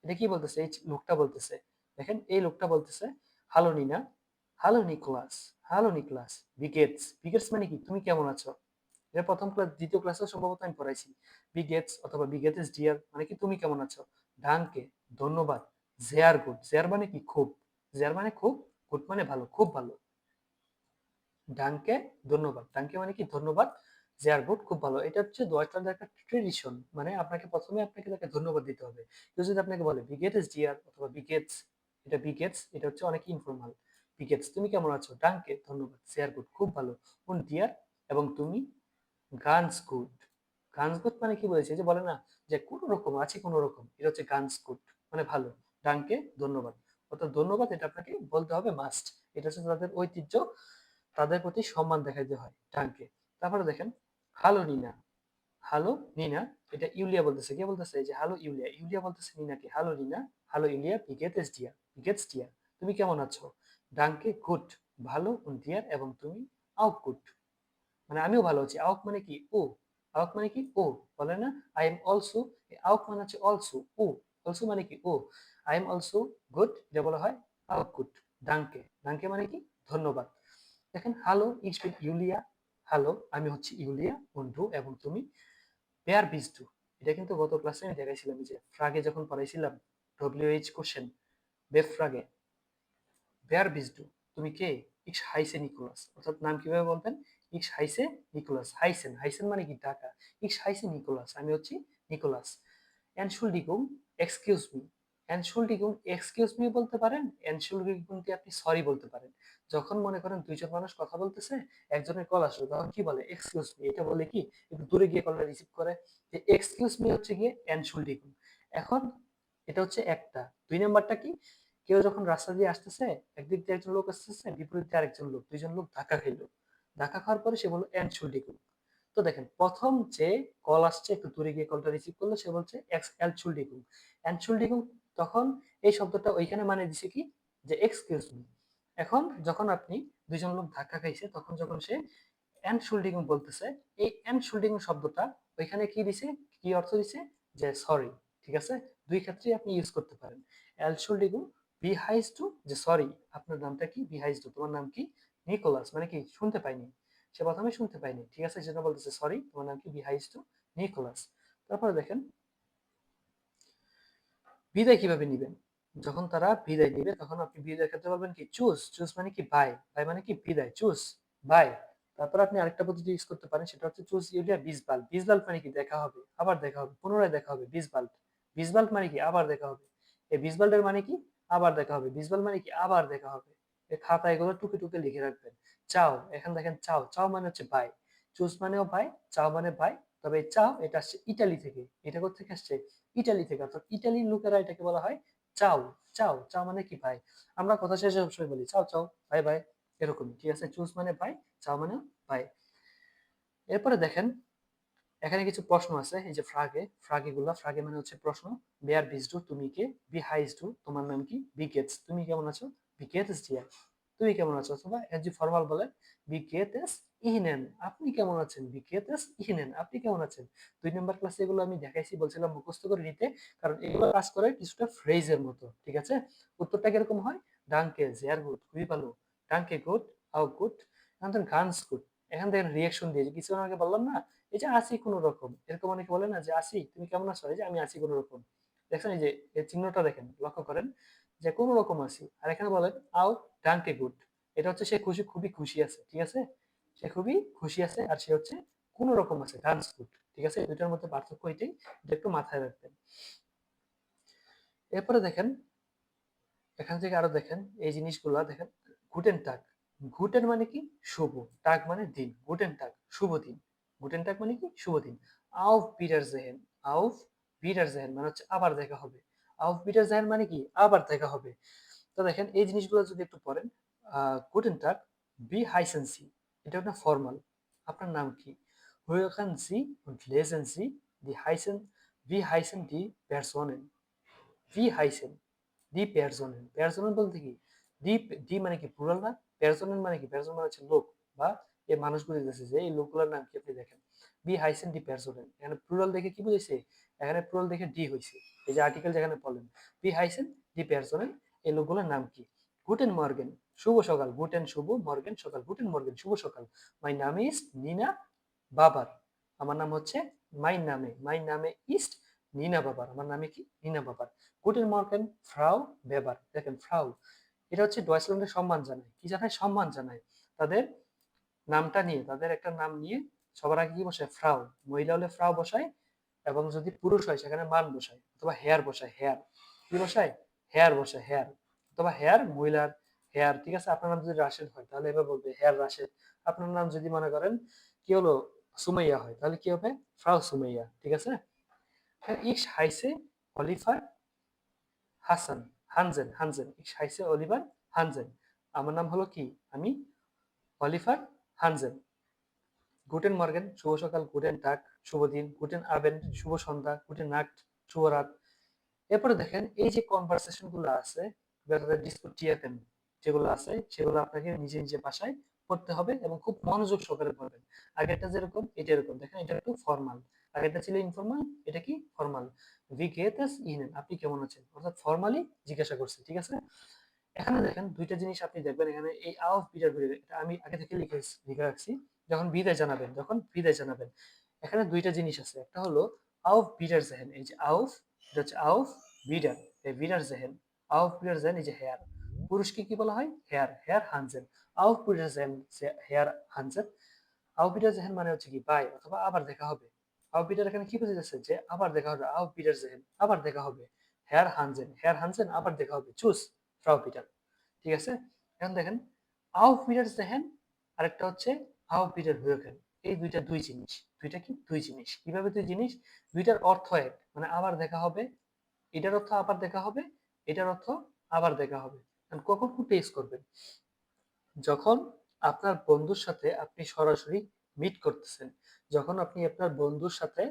এটা কি বলতেছে, এই লোকটা বলতেছে, দেখেন এই লোকটা বলতেছে hello Nina, hello Nicolas, hello Niklas, বিগেটস, বিগেটস মানে কি তুমি কেমন আছো, এটা প্রথম ক্লাস দ্বিতীয় ক্লাসে সম্ভবত আমি পড়াইছি। বিগেটস অথবা বিগেটস ডিয়ার মানে কি তুমি কেমন আছো, ডানকে ধন্যবাদ, জেয়ার গুড, জেয়ার মানে কি খুব, জেয়ার মানে খুব, গুড মানে ভালো, খুব ভালো। ডাঙ্কে ধন্যবাদ, ডাঙ্কে মানে কি ধন্যবাদ, জেয়ার গুড খুব ভালো। এটা হচ্ছে ডয়েচল্যান্ডের একটা ট্রেডিশন, মানে আপনাকে তাকে ধন্যবাদ দিতে হবে। কেউ যদি আপনাকে বলে বিগেটস ডিয়ার অথবা বিগেটস, এটা বিগেটস, এটা হচ্ছে অনেক ইনফর্মাল। বিগেটস তুমি কেমন আছো, ডাঙ্কে ধন্যবাদ, জেয়ার গুড খুব ভালো, উন ডিয়ার এবং তুমি, গানস গুড। গানস গুড মানে কি বলেছে, যে বলে না যে কোন রকম আছি, কোন রকম, এটা হচ্ছে গানস গুড মানে ভালো। ডাঙ্কে ধন্যবাদ, অর্থাৎ ধন্যবাদ এটা আপনাকে বলতে হবে মাস্ট। এটা হচ্ছে তাদের ঐতিহ্য, তাদের প্রতি সম্মান দেখাইতে হয় ডাঙ্কে। তারপরে দেখেন হ্যালো নিনা, হ্যালো নিনা, এটা ইউলিয়া বলতেছে, কে বলতেছে, এই যে হ্যালো ইউলিয়া, ইউলিয়া বলতেছে নিনাকে, হ্যালো নিনা, হ্যালো ইউলিয়া, বিগেটস ডিয়ার, বিগেটস ডিয়ার তুমি কেমন আছো, ডাঙ্কে গুড ভালো, উন ডিয়ার এবং তুমি, আও গুড মানে আমিও ভালো আছি। আউক মানে কি ও, আউক মানে কি ও, বলে না আই এম অলসো, আউক মানে হচ্ছে অলসো, ও অলসো মানে কি ও, আই এম অলসো গুড, এটা বলা হয় আউক গুড। ডাঙ্কে, ডাঙ্কে মানে কি ধন্যবাদ। দেখেন হ্যালো ইজ বিন ইউলিয়া, হ্যালো আমি হচ্ছে ইউলিয়া বন্ধু এবং তুমি, পেয়ার বিজ টু, এটা কিন্তু গত ক্লাসে আমি দেখাইছিলাম, যে ফ্রাগে যখন পড়াইছিলাম ডব্লিউএইচ কোশ্চেন, বেফ ফ্রাগে, wer bist du? তুমি কে? Ich heiße Nikolas। অর্থাৎ নাম কিভাবে বলবেন? Ich heiße Nikolas। হাইসেন, হাইসেন মানে কি ডাকা। Ich heiße Nikolas, আমি হচ্ছি Nicolas. Entschuldigung, excuse me। Entschuldigung, excuse me বলতে পারেন। Entschuldigung দিয়ে আপনি সরি বলতে পারেন। যখন মনে করেন দুইজন মানুষ কথা বলতেছে, একজনের কল আসলো, তখন কি বলে? Excuse me. এটা বলে কি? একটু দূরে গিয়ে কলটা রিসিভ করে। যে এক্সকিউজ মি হচ্ছে গিয়ে Entschuldigung। এখন এটা হচ্ছে একটা। দুই নাম্বারটা কি? কেউ যখন রাস্তা দিয়ে আসতেছে, একদিক দিয়ে একজন লোক আসতেছে, বিপরীত দিয়ে আরেকজন লোক, দুইজন লোক ধাক্কা খাইলো। ধাক্কা খাওয়ার পরে সে বললো এনশুল্ডিগুং। তো দেখেন প্রথম যে কল আসছে, একটু দূরে গিয়ে কলটা রিসিভ করলো, সে বলছে এনশুল্ডিগুং, এনশুল্ডিগুং। তখন এই শব্দটা ওইখানে মানে দিছে কি, যে এক্সকিউজ মি। এখন যখন আপনি, দুইজন লোক ধাক্কা খাইছে, তখন যখন সে এনশুল্ডিগুং বলতেছে, এই এনশুল্ডিগুং শব্দটা ওইখানে কি দিছে, কি অর্থ দিছে, যে সরি। ঠিক আছে, দুই ক্ষেত্রে আপনি ইউজ করতে পারেন। এনশুল্ডিগুং, বি হাইস টু, যে সরি আপনার নামটা কি, বি হাইস টু তোমার নাম কি, নিকোলাস মানে কি শুনতে পাইনি, সে প্রথমে শুনতে পাইনি। ঠিক আছে, সেটা বলতেছে সরি তোমার নাম কি, বি হাইস টু নিকোলাস। তারপরে দেখেন বিদায় কিভাবে নিবেন। যখন তারা বিদায় নিবে, তখন আপনি বিদায় ক্ষেত্রে বলবেন কি চুজ, চুজ মানে কি বাই, বাই মানে কি বিদায়, চুজ বাই। তারপর আপনি আরেকটা পদ্ধতি ইউজ করতে পারেন, সেটা হচ্ছে চুজ ইউলিয়া বিসবাল। বিসবাল মানে কি দেখা হবে, আবার দেখা হবে, পুনরায় দেখা হবে, বিসবাল। বিসবাল মানে কি আবার দেখা হবে। এই বিসবালের মানে কি আবার দেখা হবে, বিসবাল মানে কি আবার দেখা হবে। এই খাতা এগুলো টুকে টুকে লিখে রাখবেন। চাও, এখন দেখেন চাও, চাও মানে হচ্ছে বাই, চুজ মানেও বাই, চাও মানে বাই। তবে এই চাও এটা আসছে ইটালি থেকে। এটা কোথা থেকে আসছে, ইটালি থেকে। অর্থাৎ ইটালির লোকেরা এটাকে বলা হয় চাও। চাও, চাও মানে কি ভাই। আমরা কথা শেষে সবসময় বলি চাও চাও, বাই বাই, এরকমই। ঠিক আছে, চুজ মানে বাই, চাও মানে বাই। এরপরে দেখেন এখানে কিছু প্রশ্ন আছে, এই যে ফ্রাগে, ফ্রাগে গুলা, ফ্রাগে মানে হচ্ছে প্রশ্ন। বেয়ার বিজ ডু তুমি কে, বি হাইস ডু তোমার নাম কি, বি গেটস তুমি কেমন আছো, বি গেটস ডিয়ার তুমি কেমন আছো, অথবা এস জি ফর্মাল বলে বি গেটস ইহিনেন আপনি কেমন আছেন, বি গেটস ইহিনেন আপনি কেমন আছেন। দুই নম্বর ক্লাসে এগুলো আমি দেখাইছি, বলছিলাম মুখস্থ করে নিতে, কারণ এগুলো কাজ করে কিছুটা ফ্রেজের মতো। ঠিক আছে, উত্তরটা কিরকম হয়, ডাঙ্কে জেয়ার গুড খুবই ভালো, ডাঙ্কে গুড, আও গুড, এখন গানস গুড। এখান থেকে রিয়াকশন দিয়ে, কিছুক্ষণ আগে বললাম না, এই যে আছি কোন রকম, এরকম অনেকে বলে না যে আছি তুমি কেমন আছো, এই যে আমি আছি কোন রকম। দেখছেন এই যে এই চিহ্নটা দেখেন, লক্ষ্য করেন যে কোন রকম আছি। আর এখানে বলেন আও ডাঙ্কে গুড, এটা হচ্ছে সে খুশি, খুবই খুশি আছে। ঠিক আছে, সে খুবই খুশি আছে, আর সে হচ্ছে কোন রকম আছে, গানস গুড। ঠিক আছে, এই দুটার মধ্যে পার্থক্য এটাই, এটা একটু মাথায় রাখবেন। এরপরে দেখেন এখান থেকে আরো দেখেন এই জিনিসগুলা দেখেন। গুটেন টাগ, গুটেন মানে কি শুভ, টাগ মানে দিন, গুটেন টাগ শুভ দিন, গুটেন টাগ মানে কি শুভ দিন। আউফ বিডার জেহেন, আউফ বিডার জেহেন মানে হচ্ছে আবার দেখা হবে, আউফ বিডার জেহেন মানে কি আবার দেখা হবে। তো দেখেন এই জিনিসগুলো যদি একটু পড়েন, গুটেন টাগ, বি হাইসেন সি, এটা একটা ফর্মাল, আপনার নাম কি, হুয়েখান C und lesen Sie die heißen, wie heißen die Personen, wie heißen দি পেয়ারজনের, পেয়ারজনের বলতে কি দি, দি মানে কি প্লুরাল না, পেয়ারজনের মানে কি, পেয়ারজন মানে হচ্ছে লোক বা এই মানুষগুলো দিতেছে, যে এই লোকগুলোর নাম কি আপনি দেখেন, বি হাইসেন ডি পেয়ারজনের, এখানে প্লুরাল দেখে কি বুঝেছে, এখানে প্লুরাল দেখে ডি হয়েছে, এই যে আর্টিকেল যেখানে বলেন বি হাইসেন ডি পেয়ারজনের, এই লোকগুলোর নাম কি, গুটেন মর্গেন শুভ সকাল, গুটেন শুভ, মর্গেন সকাল, গুটেন মর্গেন শুভ সকাল, মাই নাম ইজ নিনা বাবার, আমার নাম হচ্ছে মাই নামে ইস্ট নিনা বাবার, আমার নামে কি নিনা বাবার। গুটেন মর্গেন ফ্রাউ বেবার, দেখেন ফ্রাউ, এটা হচ্ছে ডয়েচল্যান্ডের সম্মান জানায়, কি জানায়, সম্মান জানায় তাদের নামটা নিয়ে, তাদের একটা নাম নিয়ে সবার আগে কি বসায়, ফ্রাউ, মহিলা হলে ফ্রাউ বসায়, এবং যদি পুরুষ হয় সেখানে মান বসায় অথবা হেয়ার বসায়, হেয়ার কি বসায়, হেয়ার বসায়, হেয়ার অথবা হেয়ার মহিলার হেয়ার, ঠিক আছে। আপনার নাম যদি রাশেদ হয় তাহলে এবার বলবে হেয়ার রাশেদ। আপনার নাম যদি মনে করেন কি হলো, সুমাইয়া হয়, তাহলে কি হবে, ফ্রাউ সুমাইয়া, ঠিক আছে। Ich heiße Oliver Hasan, হানজেন, হানজেন, ich heiße Oliver হানজেন, আমার নাম হলো কি, আমি অলিভার হানজেন। গুটেন মর্গেন শুভ সকাল, গুটেন টাগ শুভ দিন, গুটেন আবেন্ড শুভ সন্ধ্যা, গুটেন নাক্ট শুভ রাত। এরপরে দেখেন এই যে কনভারসেশন গুলো আছে, ডিসকুটিয়েশন যেগুলো আছে সেগুলো আপনাকে নিজে নিজে বাসায় পড়তে হবে এবং খুব মনোযোগ সহকারে পড়বেন। আগেরটা যেরকম এটা এরকম, দেখেন এটা একটু ফর্মাল, আগেরটা ছিল ইনফর্মাল, এটা কি ফর্মাল। ভি গেট এস ইনেন, আপনি কেমন আছেন, অর্থাৎ ফর্মালি জিজ্ঞাসা করছে, ঠিক আছে। এখানে দেখেন দুইটা জিনিস আপনি দেখবেন, এখানে এই আউফ বিটার বিটার এটা আমি আগে থেকে লিখে রাখছি, যখন বিদায় জানাবেন, যখন বিদায় জানাবেন, এখানে দুইটা জিনিস আছে, একটা হলো আউফ বিটার জেহেন, এই যে আউফ, এটা হচ্ছে আউফ বিটার, এই বিটার জেহেন, আউফ বিটার জেহেন, এই যে হেয়ার, পুরুষকে কি বলা হয়, হেয়ার, হেয়ার হানজেন, আউফ বিটার জেহেন, হেয়ার হানজেন। আউফ বিটার জেহেন মানে হচ্ছে কি বাই অথবা আবার দেখা হবে। আউফ বিটার এখানে কি বোঝাচ্ছে, যে আবার দেখা হবে, আউফ বিটার জেহেন আবার দেখা হবে, হেয়ার হানজেন, হেয়ার হানজেন আবার দেখা হবে, চুজ ফ্রাউ পিটার, ঠিক আছে। এখন দেখেন আউফ বিটার জেহেন, আরেকটা হচ্ছে আউফ বিটার হয়েকেন, এই দুইটা দুই জিনিস, দুইটা কি দুই জিনিস, কিভাবে দুই জিনিস, দুইটার অর্থ এক, মানে আবার দেখা হবে, এটার অর্থ আবার দেখা হবে, এটার অর্থ আবার দেখা হবে। এখন কখন টেস্ট করবেন, যখন আপনার বন্ধুর সাথে আপনি সরাসরি মিট করতেছেন, যখন আপনি আপনার বন্ধুর সাথে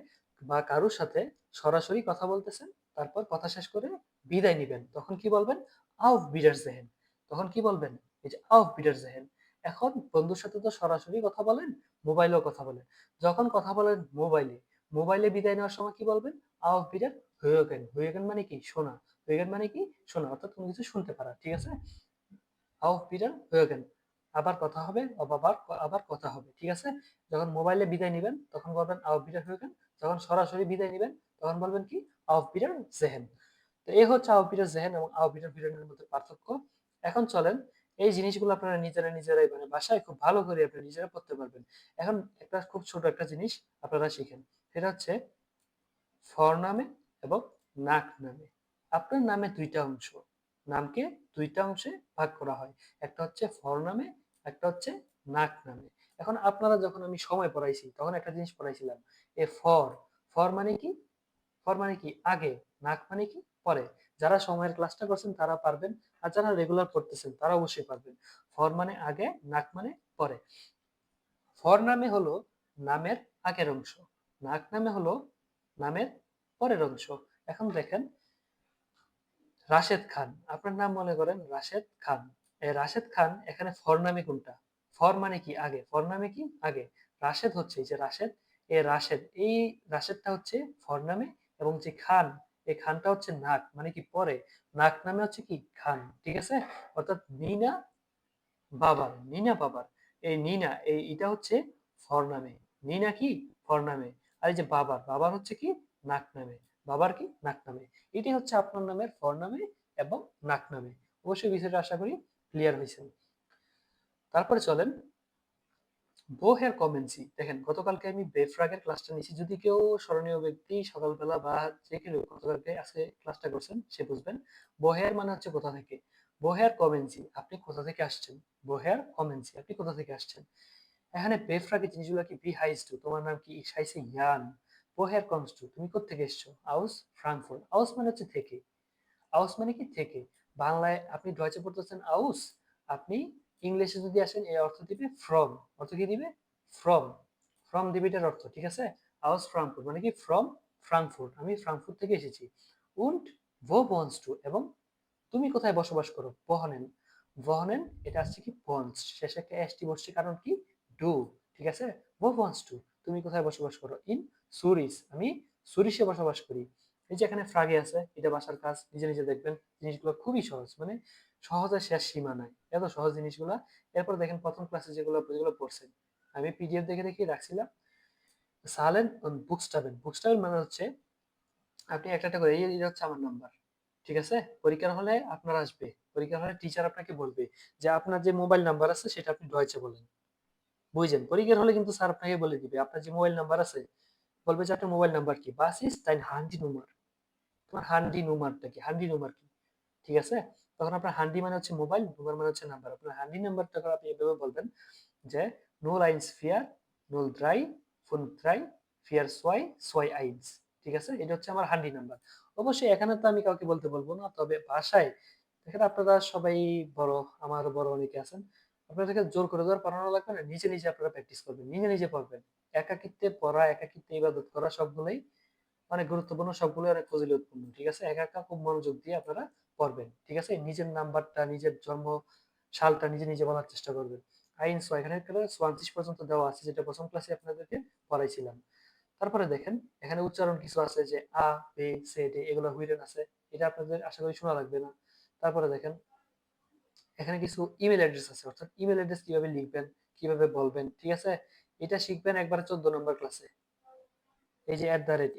বা কারোর সাথে সরাসরি কথা বলতেছেন, তারপর কথা শেষ করে বিদায় নিবেন, তখন কি বলবেন, আউফ বিডার জেহেন, তখন কি বলবেন, এই যে আউফ বিডার জেহেন। এখন বন্ধুর সাথে তো সরাসরি কথা বলেন, মোবাইলেও কথা বলেন, যখন কথা বলেন মোবাইলে, মোবাইলে বিদায় নেওয়ার সময় কি বলবেন, আউফ বিডার হয়েগেন, হয়েগেন মানে কি শোনা, হয়েগেন মানে কি শোনা, অর্থাৎ কোনো কিছু শুনতে পারা, ঠিক আছে। auf Wiederhören, আবার কথা হবে, আবার আবার কথা হবে, ঠিক আছে। যখন মোবাইলে বিদায় নিবেন তখন বলবেন auf Wiederhören, যখন সরাসরি বিদায় নিবেন তখন বলবেন কি auf Wiedersehen। তো এই হচ্ছে auf Wiedersehen এবং auf Wiederhören এর মধ্যে পার্থক্য। এখন চলেন এই জিনিসগুলো আপনারা নিজেরা নিজেরাই মানে বাসায় খুব ভালো করে আপনারা নিজেরা পড়তে পারবেন। এখন একটা খুব ছোট একটা জিনিস আপনারা শিখেন, সেটা হচ্ছে ফরনামে এবং নাক নামে। আপনার নামে দুইটা অংশ, নামকে দুইটা অংশে ভাগ করা হয়, একটা হচ্ছে ফরনামে, একটা হচ্ছে নাক নামে। এখন আপনারা যখন আমি সময় পড়াইছি তখন একটা জিনিস পড়াইছিলাম, এ ফর, ফর মানে কি, ফর মানে কি আগে, নাক মানে কি পরে। যারা সময়ের ক্লাসটা করছেন তারা পারবেন, আর যারা রেগুলার পড়তেছেন তারা অবশ্যই পারবেন। ফর মানে আগে, নাক মানে পরে। ফর নামে হলো নামের আগের অংশ, নাক নামে হলো নামের পরের অংশ। এখন দেখেন রাশেদ খান, আপনার নাম মনে করেন রাশেদ খান, এই রাশেদ খান এখানে ফর নামে কোনটা, ফর মানে কি আগে, ফর নামে কি আগে, রাশেদ হচ্ছে এই যে রাশেদ, এই রাশেদ, এই রাশেদটা হচ্ছে ফর নামে, এবং যে খান, এই খানটা হচ্ছে নাক মানে কি পরে, নাক নামে হচ্ছে কি খান, ঠিক আছে। অর্থাৎ নিনা বাবার, নিনা বাবার, এই নিনা এই এটা হচ্ছে ফরনামে, নিনা কি ফরনামে, আর এই যে বাবার, বাবার হচ্ছে কি নাক নামে, বাবার কি নাক নামে। এটি হচ্ছে আপনার নামের ফরনামে এবং নাক নামে। অবশ্যই বিষয়টা আশা করি ক্লিয়ার হয়েছে। তারপরে চলেন বোহের কমেন্সি, দেখেন গতকালকে আমি বেফ্রাগের ক্লাসটা নিয়েছি, যদি কেউ স্মরণীয় ব্যক্তি সকালবেলা বা যে কেউ গতকালকে আজকে ক্লাসটা করছেন সে বুঝবেন। বোহের মানে হচ্ছে কোথা থেকে, বোহের কমেন্সি আপনি কোথা থেকে আসছেন, বোহের কমেন্সি আপনি কোথা থেকে আসছেন। এখানে বেফ্রাগের জিনিসগুলো কি, বি হাইস টু, তোমার নাম কি, ইস হাইসে ইয়ান, বোহের কমস টু, তুমি কোথা থেকে এসছো, আউস ফ্রাঙ্কফুর্ট, আউস মানে হচ্ছে থেকে, আউস মানে কি থেকে। বাংলায় আপনি ডয়েচে পড়তেছেন আউস, আপনি ইংলিশে যদি আসেন এর অর্থ দিবে ফ্রম, অর্থ কি দিবে ফ্রম, ফ্রম দিবে এটার অর্থ, ঠিক আছে। আউস ফ্রাঙ্কফুর্ট মানে কি ফ্রম ফ্রাঙ্কফুর্ট, আমি ফ্রাঙ্কফুর্ট থেকে এসেছি। উন্ড ভো বন্স টু, এবং তুমি কোথায় বসবাস করো, বহনেন, বহনেন এটা আসছে কি বন্স, শেষে একটা এসটি বসছে কারণ কি ডু, ঠিক আছে। ভো বন্স টু, তুমি কোথায় বসবাস করো, ইন সুরিস, আমি সুরিসে বসবাস করি। এই যে এখানে ফ্রাগে আছে, এটা বাসার কাজ, নিজে নিজে দেখবেন, জিনিসগুলো খুবই সহজ, মানে সহজে শেষ সীমা নাই, এত সহজ জিনিসগুলা। এরপর দেখেন প্রথম ক্লাসে যেগুলো যেগুলো পড়ছেন, আমি পিডিএফ দেখে দেখে রাখছিলাম। সালেন বুকস্টাবেন, বুকস্টাবেন মানে হচ্ছে আপনি একটা একটা করে, এই এটা হচ্ছে আমার নাম্বার, ঠিক আছে? পরীক্ষার হলে আপনার আসবে, পরীক্ষার হলে টিচার আপনাকে বলবে যে আপনার যে মোবাইল নাম্বার আছে সেটা আপনি ডয়েচে বলেন। বুঝছেন? পরীক্ষার হলে কিন্তু স্যার আপনাকে বলে দিবে আপনার যে মোবাইল নাম্বার আছে, বলবে যে আপনার মোবাইল নাম্বার কি? Was ist dein Handynummer? তোমার হান্ডি নুমারটা কি? হান্ডি নুমার কি? ঠিক আছে? তখন আপনার হান্ডি মানে হচ্ছে মোবাইল, নুমার মানে হচ্ছে নাম্বার। আপনার হান্ডি নাম্বারটা করে আপনি এভাবে বলবেন যে 014 03 53 42 ঠিক আছে? এটা হচ্ছে আমার হান্ডি নাম্বার। অবশ্যই এখানে তো আমি কাউকে বলতে বলবো না। তবে বাসায় দেখেন আপনারা সবাই বড়, আমারও বড় অনেকে আছেন। আপনাদেরকে জোর করে দেওয়ার পড়ানো লাগবে না। নিজে, নিজে আপনারা প্র্যাকটিস করবেন। নিজে, নিজে পড়বেন। একাকিত্বে পড়া, একাকিত্বে ইবাদত করা সবগুলোই অনেক গুরুত্বপূর্ণ, সবগুলোই অনেক ফজিলতপূর্ণ। ঠিক আছে? একা, একা খুব মনোযোগ দিয়ে আপনারা পড়বেন। ঠিক আছে? নিজের নাম্বারটা, নিজের জন্ম সালটা নিজে, নিজে বলার চেষ্টা করবেন। আইন ছ এখানে 34 পর্যন্ত দেওয়া আছে যেটা ১ম ক্লাসে আপনাদেরকে পড়াইছিলাম। তারপরে দেখেন এখানে উচ্চারণ কিছু আছে যে আ, বে, সে, ডে এগুলো হুইলেন আছে। এটা আপনাদের আশা করি শোনা লাগবে না। তারপরে দেখেন এখানে কিছু ইমেল অ্যাড্রেস আছে, অর্থাৎ ইমেল অ্যাড্রেস কিভাবে লিখবেন, কিভাবে বলবেন। ঠিক আছে? এটা শিখবেন একবারে 14 নম্বর ক্লাসে। এই যে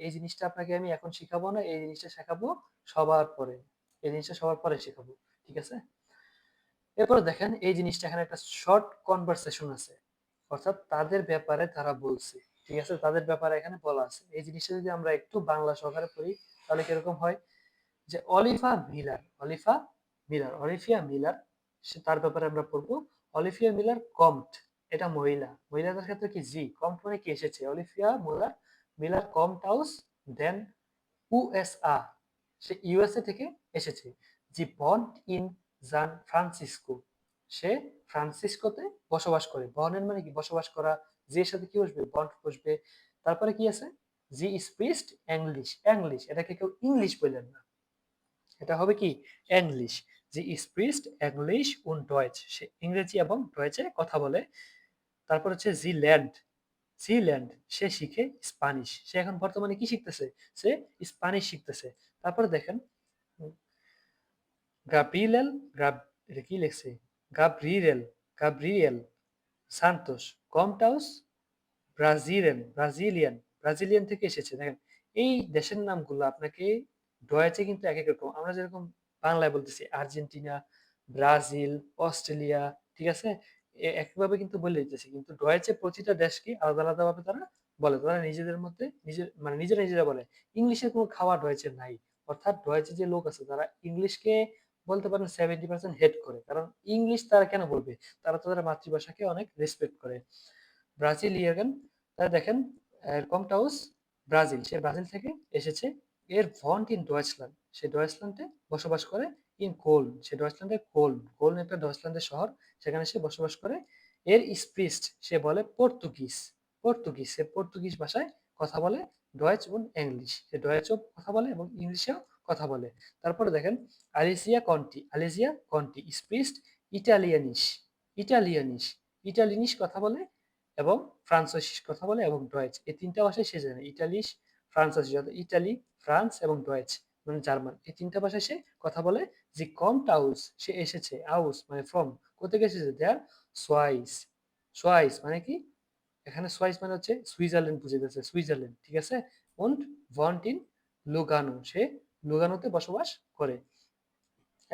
এই জিনিসটা আপনাকে আমি এখন শিখাবো না, এই জিনিসটা শেখাবো সবার পরে। এই জিনিসটা সবার পরে শেখাবো। ঠিক আছে? এরপরে দেখেন এই জিনিসটা এখানে একটা শর্ট কনভারসেশন আছে, অর্থাৎ তাদের ব্যাপারে তারা বলছে। ঠিক আছে? তাদের ব্যাপারে এখানে বলা আছে। এই জিনিসটা যদি আমরা একটু বাংলা সহকারে পড়ি তাহলে কিরকম হয় যে অলিভিয়া মিলার সে তার ব্যাপারে আমরা পড়বো। অলিভিয়া মিলার কম্ট, এটা মহিলা, মহিলাদের ক্ষেত্রে কি জি কম্ট মানে কি এসেছে, অলিভিয়া মিলার কম্ট হাউস দেন ইউএসএ, সে ইউএসএ থেকে এসেছে। জি বন্ড ইন সান ফ্রান্সিসকো, সে ফ্রান্সিসকোতে বসবাস করে। বনের মানে কি বসবাস করা, যে এর সাথে কি বসবে বন্ড বসবে। তারপরে কি আছে জি স্পিস্ট ইংলিশ, এটাকে কেউ ইংলিশ বললেন না, এটা হবে কি ইংলিশ। জি স্প্রিস্ট ইংলিশ উন ডয়েচ, সে ইংরেজি এবং ডয়েচে কথা বলে। তারপর হচ্ছে জি ল্যান্ড সে শিখে স্প্যানিশ, সে এখন বর্তমানে কি শিখতেছে, সে স্প্যানিশ শিখতেছে। তারপরে দেখেন গাব্রিয়েল এটা কি লিখছে, গাব্রিয়েল গাব্রিয়েল সান্তোস কমটাউস ব্রাজিলিয়ান থেকে এসেছে। দেখেন এই দেশের নামগুলো আপনাকে ডয়েচে কিন্তু এক এক রকম, আমরা যেরকম বাংলায় বলতেছি আর্জেন্টিনা, ব্রাজিল, অস্ট্রেলিয়া, ঠিক আছে, একভাবে কিন্তু বলে দিতেছি, কিন্তু ডয়েচে প্রতিটা দেশকে আলাদা আলাদা ভাবে তারা বলে, তারা নিজেদের মধ্যে মানে নিজেরা নিজেরা বলে। ইংলিশের কোনো খাওয়া ডয়েচে নাই, অর্থাৎ ডয়েচে যে লোক আছে তারা ইংলিশকে বলতে পারেন 70% হেট করে, কারণ ইংলিশ তারা কেন বলবে, তারা তাদের মাতৃভাষাকে অনেক রেসপেক্ট করে। ব্রাজিলিয়ান, তাহলে দেখেন কমটাউস ব্রাজিল, সে ব্রাজিল থেকে এসেছে। এর ভন্ট ইন ডয়েচল্যান্ড, সে ডয়েচল্যান্ডে বসবাস করে। ইন কোলন, সে ডয়েচল্যান্ডের কোলন একটা ডয়েচল্যান্ডের শহর, সেখানে সে বসবাস করে। এর স্প্রিস্ট, সে বলে সে পর্তুগিজ ভাষায় কথা বলে। ডয়েচ এবং ইংলিশ, সে ডয়েচও কথা বলে এবং ইংলিশেও কথা বলে। তারপরে দেখেন আলিজিয়া কন্টি স্প্রিস্ট ইটালিয়ানিশ ইটালিয়ানিশ ইটালিয়ানিশ কথা বলে এবং ফ্রান্সিস কথা বলে এবং ডয়েচ, এই তিনটা ভাষায় সে জানে। ফ্রান্সিস, ইটালি, ফ্রান্স এবং ডয়েচ মানে জার্মান, এই তিনটা ভাষায় সে কথা বলে। যে কমট আউস, সে এসেছে, আউস মানে ফ্রম, কোথেকে এসেছে, দেয়ার সোয়াইস, মানে কি, এখানে সোয়াইস মানে হচ্ছে সুইজারল্যান্ড বুঝে গেছে, সুইজারল্যান্ড, ঠিক আছে। উন্ড ভন্ট ইন লুগানো, সে লুগানোতে বসবাস করে।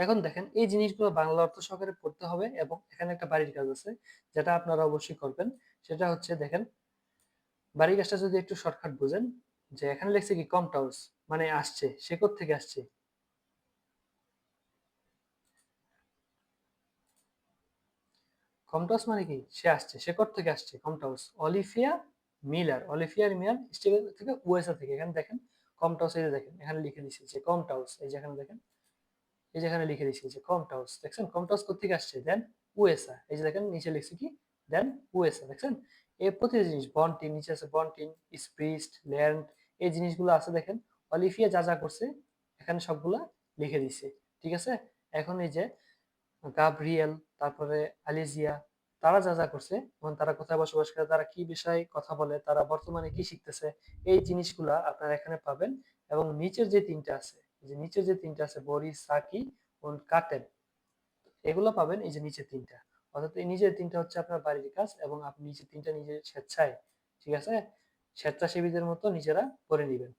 এখন দেখেন এই জিনিসগুলো বাংলা অর্থ সহকারে পড়তে হবে এবং এখানে একটা বাড়ির কাজ আছে যেটা আপনারা অবশ্যই করবেন। সেটা হচ্ছে দেখেন বাড়ির কাজটা যদি একটু শর্টকাট বুঝেন, যে এখানে লিখছে কি কমটাউস মানে আসছে, সে থেকে আসছে, কমটাউস মানে কি সে আসছে, সে থেকে আসছে কমটাউস। অলিভিয়া মিলার স্টিভেন থেকে ইউএসএ থেকে। এখানে দেখেন কমটাউস, এই যে দেখেন এখানে লিখে দিয়েছে যে কমটাউস, এই যে এখানে দেখেন, এই যে এখানে লিখে দিয়েছি যে কমটাউস, দেখছেন কমটাউস কোথেকে আসছে, দেন ইউএসএ, এই যে দেখেন নিচে লিখছি কি দেন ইউএসএ, দেখছেন। এই প্রতিটা জিনিস বন্টিন, নিচে আছে বন্টিন, স্প্রিস্ট, ল্যান্ড, এই জিনিসগুলো আছে দেখেন। অলিভিয়া যা যা করছে এখানে সবগুলা লিখে দিছে, ঠিক আছে। এখন এই যে গাব্রিয়েল, তারপরে আলিজিয়া, তারা যা যা করছে এবং তারা কোথায় বসবাস করে, তারা কি বিষয়ে কথা বলে, তারা বর্তমানে কি শিখতেছে, এই জিনিসগুলা আপনারা এখানে পাবেন। এবং নিচের যে তিনটা আছে, যে নিচের যে তিনটা আছে বরিস, সাকি ও কাটেন, এগুলো পাবেন এই যে নিচের তিনটা। অর্থাৎ এই নিচের তিনটা হচ্ছে আপনার বাড়ির কাজ এবং আপনি নিচের তিনটা নিজের স্বেচ্ছায়, ঠিক আছে, স্বেচ্ছাসেবীদের মতো নিজেরা করে নেবেন।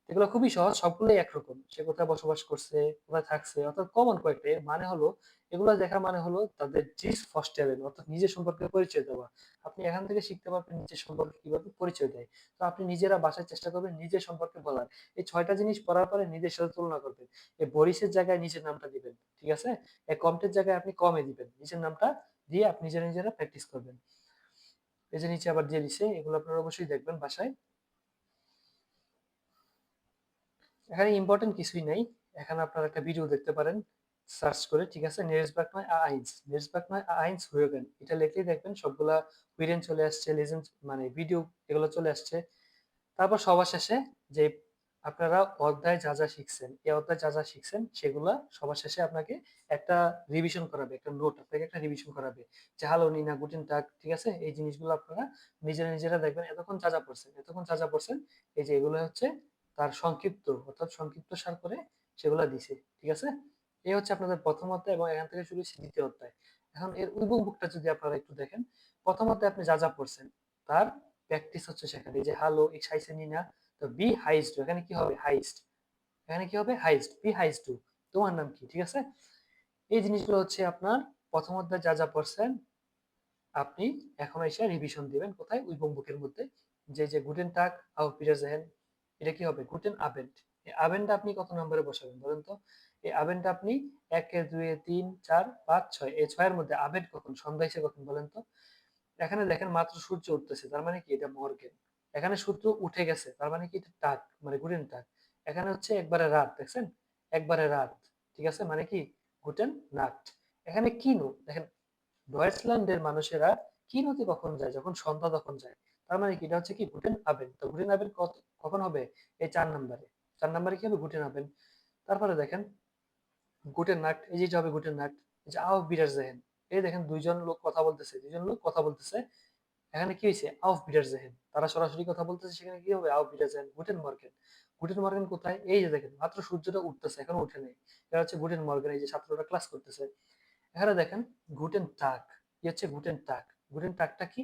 এগুলো খুবই সহজ, সবগুলোই একরকম। সে কোথায় বসবাস করছে, কোথায় থাকছে, অর্থাৎ কমন কয়েকটা। এর মানে হলো, এগুলো দেখার মানে হলো তাদের জিস ফস্টারেন, অর্থাৎ নিজের সম্পর্কে পরিচয় দেওয়া। আপনি এখান থেকে শিখতে পারবেন নিজের সম্পর্কে কিভাবে পরিচয় দেয়। তো আপনি নিজেরা বাসায় চেষ্টা করবেন নিজের সম্পর্কে বলার। এই 6টা জিনিস পড়ার পরে নিজের সাথে তুলনা করবেন। এই বরিসের জায়গায় নিজের নামটা দিবেন, ঠিক আছে? এই কমটের জায়গায় আপনি কমে দিবেন, নিজের নামটা দিয়ে আপনি নিজেরা প্র্যাকটিস করবেন। এই যে নিচে আবার দিয়ে দিছে, এগুলো আপনারা অবশ্যই দেখবেন বাসায়। এখানে ইম্পর্টেন্ট কিছুই নাই। এখানে আপনারা একটা ভিডিও দেখতে পারেন সার্চ করে, ঠিক আছে? নেলসবার্গ নয় আইন্স, নেলসবার্গ নয় আইন্স হুয়েগেন, এটা লিখলেই দেখবেন সবগুলা হুইরেন চলে আসছে, লেজেন্ড মানে ভিডিও এগুলো চলে আসছে। তারপর সবার শেষে যে আপনারা অধ্যায় যা যা শিখছেন, এই অধ্যায় যা যা শিখছেন সেগুলা সবার শেষে আপনাকে একটা রিভিশন করাবে, একটা নোট আপনাকে একটা রিভিশন করাবে যে হ্যালো নিনা গুটেন টাগ, ঠিক আছে? এই জিনিসগুলো আপনারা নিজেরা দেখবেন এতক্ষণ যা যা পড়ছেন, এই যে এগুলো হচ্ছে তার সংক্ষিপ্ত, অর্থাৎ সংক্ষিপ্ত সার করে সেগুলো দিছে, ঠিক আছে? এই হচ্ছে আপনাদের প্রথম অধ্যায় এবং এখান থেকে শুরু হচ্ছে দ্বিতীয় অধ্যায়। এখন এর উইবুকটা যদি আপনারা একটু দেখেন, প্রথম অধ্যায়ে আপনি যা যা পড়ছেন তার প্র্যাকটিস হচ্ছে সেখানে। এই যে হ্যালো ich heiße নিনা, তো বি হাইস্ট, এখানে কি হবে হাইস্ট, এখানে কি হবে হাইস্ট, বি হাইস্ট টু, তোমার নাম কি, ঠিক আছে? এই জিনিসগুলো হচ্ছে আপনার প্রথম অধ্যায়ে যা যা পড়ছেন আপনি এখন এসে রিভিশন দিবেন কোথায়, উইবং বুকের মধ্যে। যে গুটেন টাগ আউ বিডারজেহেন, এটা কি হবে গুটেন আবেন্ড। এই আবেন্ডটা আপনি কত নম্বরে বসাবেন বলেন তো? এই আবেন্ডটা আপনি 1 2 3 4 5 6, এই 6 এর মধ্যে আবেন্ড কখন, সন্ধ্যা এসে কখন বলেন তো? এখানে দেখেন মাত্র সূর্য উঠতেছে, তার মানে কি এটা মর্গেন। এখানে সূর্য উঠে গেছে, তার মানে কি এটা টাক, মানে গুটেন টাক। এখানে হচ্ছে একবারে রাত, দেখছেন? একবারে রাত, ঠিক আছে? মানে কি গুটেন নাক্ট। এখানে কিনু দেখেন, ডয়েচল্যান্ডের মানুষেরা কিনুতে কখন যায়, যখন সন্ধ্যা তখন যায়। তার মানে কি এটা হচ্ছে কি গুটেন আবেন। তো গুটেন আবেন কখন হবে? এই 4 নম্বরে। 4 নম্বরে কি হবে গুটেন আবেন। তারপরে দেখেন গুটেন নাক্ট, এই যে হবে গুটেন নাক্ট। এই যে আও বিডারজেহেন, এই দেখেন দুইজন লোক কথা বলতেছে। এখানে কি হয়েছে আউফ বিডারজেহেন, তারা সরাসরি কথা বলতেছে, সেখানে কি হবে আউফ বিডারজেহেন গুটেন মর্গেন। গুটেন মর্গেন কোথায়? এই যে দেখেন মাত্র সূর্যটা উঠতেছে, এখনো উঠে নেই। এটা হচ্ছে গুটেন মর্গেন, এই যে ছাত্ররা ক্লাস করতেছে। এখানে দেখেন গুটেন টাগ, কি হচ্ছে গুটেন টাগ। গুটেন টাগটা কি?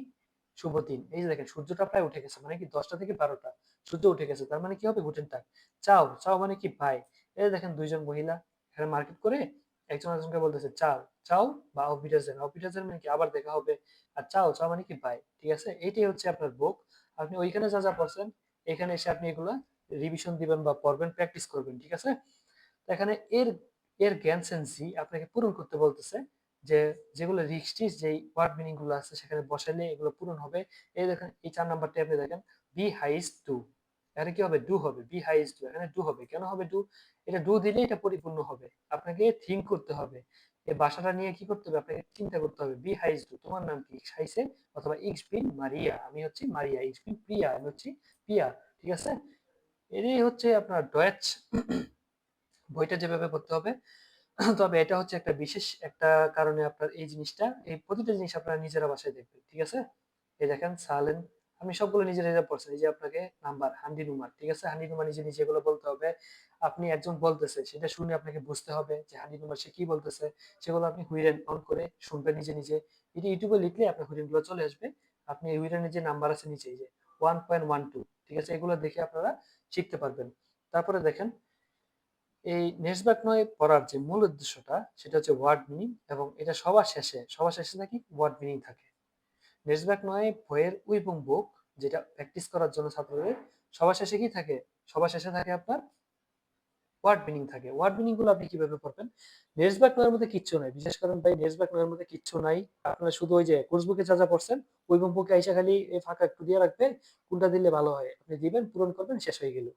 শুভ দিন। এই যে দেখেন সূর্যটা প্রায় উঠে গেছে, মানে কি 10টা থেকে 12টা সূর্য উঠে গেছে, তার মানে কি হবে গুটেন টাগ। চাও, চাও মানে কি ভাই। এই যে দেখেন দুইজন মহিলা এখানে মার্কেট করে একজন আরেকজনকে বলতেছে চাও, চাও বা অফ বিটারজেন মানে কি আবার দেখা হবে। আর চাও, চাও মানে কি ভাই, ঠিক আছে? এইটাই হচ্ছে আপনার বুক। আপনি ওইখানে যা যা পড়ছেন এখানে এসে আপনি এগুলা রিভিশন দিবেন বা পড়বেন, প্র্যাকটিস করবেন, ঠিক আছে? তো এখানে এর এর জ্ঞান সেন্সি আপনাকে পূরণ করতে বলতেছে, যে যেগুলো রিক্সটিস যেই ওয়ার্ড মিনিং গুলো আছে সেখানে বসাইলে এগুলো পূরণ হবে। এই দেখেন এই 4 নাম্বারটা আপনি দেখেন বি হাইস টু, এখানে কি হবে ডু হবে, বি হাইস টু, এখানে ডু হবে। কেন হবে ডু? এটা ডু দিলে এটা পরিপূর্ণ হবে। আপনাকে থিঙ্ক করতে হবে, এই ভাষাটা নিয়ে কি করতে হবে, আপনাকে চিন্তা করতে হবে। বি হাইস টু, তোমার নাম কি, হাইসে, অথবা ইক্স বিন মারিয়া, আমি হচ্ছি মারিয়া, ইক্স বিন প্রিয়া, আমি হচ্ছি পিয়া, ঠিক আছে? এটাই হচ্ছে আপনার ডয়েচ বইটা যেভাবে পড়তে হবে। তবে এটা হচ্ছে একটা বিশেষ একটা কারণে আপনার এই জিনিসটা, এই প্রতিটা জিনিস আপনারা নিজেরা বাসায় দেখবেন, ঠিক আছে? এই দেখেন সালেন, আমি সবগুলো নিজেরা পড়ছেন। এই যে আপনাকে নাম্বার হান্ডি নুমার, ঠিক আছে? হান্ডি নুমার নিজে নিজে এগুলো বলতে হবে। আপনি একজন বলতেছে সেটা শুনে আপনাকে বুঝতে হবে যে হান্ডি নুমার সে কি বলতেছে। সেগুলো আপনি হুইরেন অন করে শুনবেন নিজে নিজে। এটি ইউটিউবে লিখলে আপনার হুইরেন গুলো চলে আসবে। আপনি এই হুইরেনের যে নাম্বার আছে নিচে, এই যে 1.12, ঠিক আছে? এগুলো দেখে আপনারা শিখতে পারবেন। তারপরে দেখেন এই নেসব্যাক নয় পড়ার যে মূল উদ্দেশ্যটা সেটা হচ্ছে ওয়ার্ড মিনিং, এবং এটা সবার শেষে নাকি ওয়ার্ড মিনিং থাকে। নেসব্যাক নয় বইয়ের উইবং বুক, যেটা প্র্যাকটিস করার জন্য ছাত্রদের সবার শেষে কি থাকে? সবার শেষে থাকে আপনার ওয়ার্ড মিনিং থাকে। ওয়ার্ড মিনিং গুলো আপনি কিভাবে পড়বেন? নেসব্যাক নয়ের মধ্যে কিচ্ছু নাই, বিশেষ করেন ভাই নেসব্যাক নয়ের মধ্যে কিচ্ছু নাই। আপনারা শুধু ওই যে কোর্স বুকে যা যা পড়ছেন উইবং বুকে আইসা খালি এই ফাঁকা একটু দিয়ে রাখবেন, কোনটা দিলে ভালো হয় আপনি দিবেন, পূরণ করবেন, শেষ হয়ে গেল।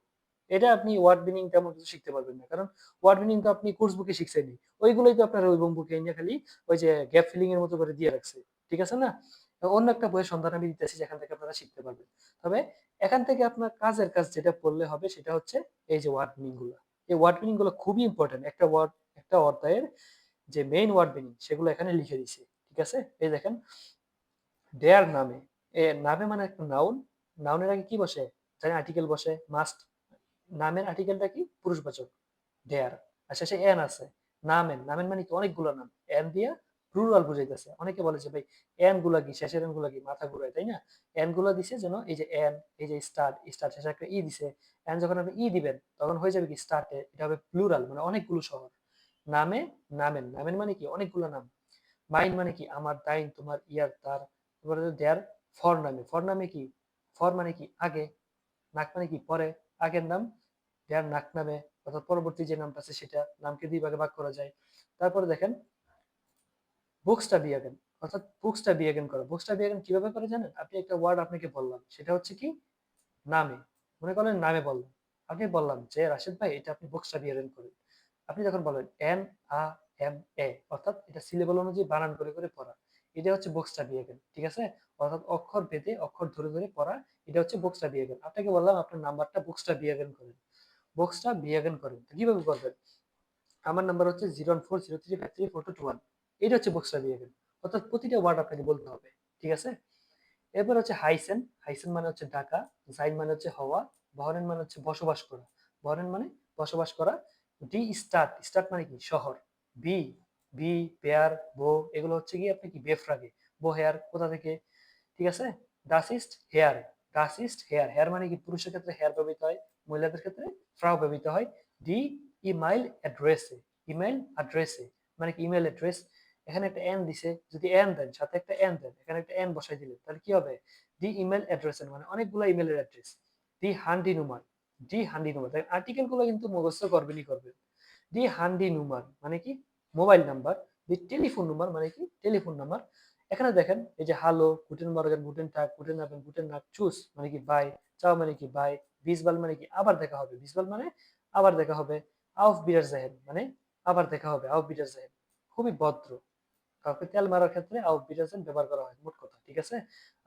এটা আপনি ওয়ার্ড মিনিং তেমন কিছু শিখতে পারবেন না, কারণ ওয়ার্ড মিনিং তো আপনি কোর্স বুকে শিখছেনই। ওইগুলোই তো আপনার ওই বুকে এনে খালি ওই যে গ্যাপ ফিলিং এর মতো করে দিয়ে রাখছে, ঠিক আছে না? তো অন্য একটা বইয়ের সন্ধান আমি দিতেছি যেখান থেকে আপনারা শিখতে পারবেন। তবে এখান থেকে আপনার কাজের কাজ যেটা পড়লে হবে সেটা হচ্ছে এই যে ওয়ার্ড মিনিং গুলো। এই ওয়ার্ড মিনিং গুলো খুবই ইম্পর্টেন্ট। একটা অধ্যায়ের যে মেইন ওয়ার্ড মিনিং সেগুলো এখানে লিখে দিছে, ঠিক আছে? এই দেখেন দেয়ার নামে, এ নামে মানে একটা নাউন, নাউনের আগে কি বসে জানি, আর্টিকেল বসে মাস্ট। নামের আর্টিকেলটা কি পুরুষবাচক দেয়ার, আর শেষে এন আছে। নামেন, নামেন মানে কি অনেকগুলো নাম, এন দিয়া প্লুরাল বুঝাইতেছে। অনেকে বলে যে ভাই এন গুলা কি, শেষের এন গুলা কি, মাথা ঘুরায়, তাই না? এন গুলা দিছে যেন এই যে এন, এই যে স্টার্ট, স্টার্ট শেষে একটা ই দিছে, এন যখন আপনি ই দিবেন তখন হয়ে যাবে কি স্টার্টে, এটা হবে প্লুরাল মানে অনেকগুলো শহর। নামে, নামেন, নামেন মানে কি অনেকগুলো নাম। মাইন মানে কি আমার, তাইন তোমার, ইয়ার তার। তারপরে দেয়ার, ফর নামে, ফর নামে কি, ফর মানে কি আগে, নাক মানে কি পরে, আগের নাম। দেয়ার নাক নামে, অর্থাৎ পরবর্তী যে নামটা আছে সেটা, নামকে দুই ভাগে ভাগ করা যায়। তারপরে দেখেন বুকসটা বিয়াগেন, অর্থাৎ বুকসটা বিয়াগেন করা। বুকসটা বিয়াগেন কিভাবে করে জানেন? আপনি একটা ওয়ার্ড আপনাকে বললাম, সেটা হচ্ছে কি নামে, মনে করেন নামে বললাম, আপনি বললাম যে রাশেদ ভাই এটা আপনি বুকসটা বিয়াগেন করেন। আপনি যখন বলেন এন আ এম এ, অর্থাৎ এটা সিলেবল অনুযায়ী বানান করে করে পড়া, এটা হচ্ছে বুকসটা বিয়াগেন, ঠিক আছে? অর্থাৎ অক্ষর ভেদে অক্ষর ধরে ধরে পড়া, এটা হচ্ছে বুকসটা বিয়াগেন। আপনাকে বললাম আপনার নাম্বারটা বুকসটা বিয়াগেন করেন, বুকসটা বিয়াগেন করেন। তো কিভাবে করবেন? আমার নাম্বার হচ্ছে 01403534221, এটা হচ্ছে বুকসটা বিয়াগেন, অর্থাৎ প্রতিটা ওয়ার্ড আপনাকে বলতে হবে, ঠিক আছে? এরপর হচ্ছে হাইসেন, হাইসেন মানে হচ্ছে ডাকা, জাইন মানে হচ্ছে হওয়া, বহরেন মানে হচ্ছে বসবাস করা, বহরেন মানে বসবাস করা। ডি স্টার্ট, স্টার্ট মানে কি শহর। বি, বি পেয়ার বো, এগুলো হচ্ছে কি আপনি কি বেফ্রাগে, বো হেয়ার কোথা থেকে, ঠিক আছে? ডাস ইস্ট হেয়ার, ডাস ইস্ট হেয়ার, হেয়ার মানে কি পুরুষের ক্ষেত্রে হেয়ার ব্যবহৃত হয়, মহিলাদের ক্ষেত্রে ফ্রাউ ব্যবহৃত হয়। ডি ইমেইল অ্যাড্রেসে, ইমেইল অ্যাড্রেসে মানে কি ইমেইল অ্যাড্রেস। এখানে একটা এন দিছে, যদি এন দেন সাথে একটা এন দেন, এখানে একটা এন বসাই দিলেন, তাহলে কি হবে? দি ইমেল অ্যাড্রেসের মানে অনেকগুলো ইমেলের অ্যাড্রেস। দি হান্ডি নুমার, ডি হান্ডি নুমার, তাই আর্টিকেল গুলো কিন্তু মুখস্থ করবেনই করবেন। দি হান্ডি নুমার মানে কি মোবাইল নাম্বার। দি টেলিফোন নাম্বার মানে কি টেলিফোন নাম্বার। এখানে দেখেন এই যে হ্যালো, গুটেন মর্গেন, গুটেন টাগ, গুটেন আবেন, গুটেন নাট, চুস মানে কি বাই, চাও মানে কি বাই, বিসবাল মানে কি আবার দেখা হবে, বিসবাল মানে আবার দেখা হবে, আউফ বিডার জাহেন মানে আবার দেখা হবে, আউফ বিডার জাহেন। খুবই ভদ্র, কাউকে তেল মারার ক্ষেত্রে আউফ বিডারজেন ব্যবহার করা হয়, মোট কথা, ঠিক আছে?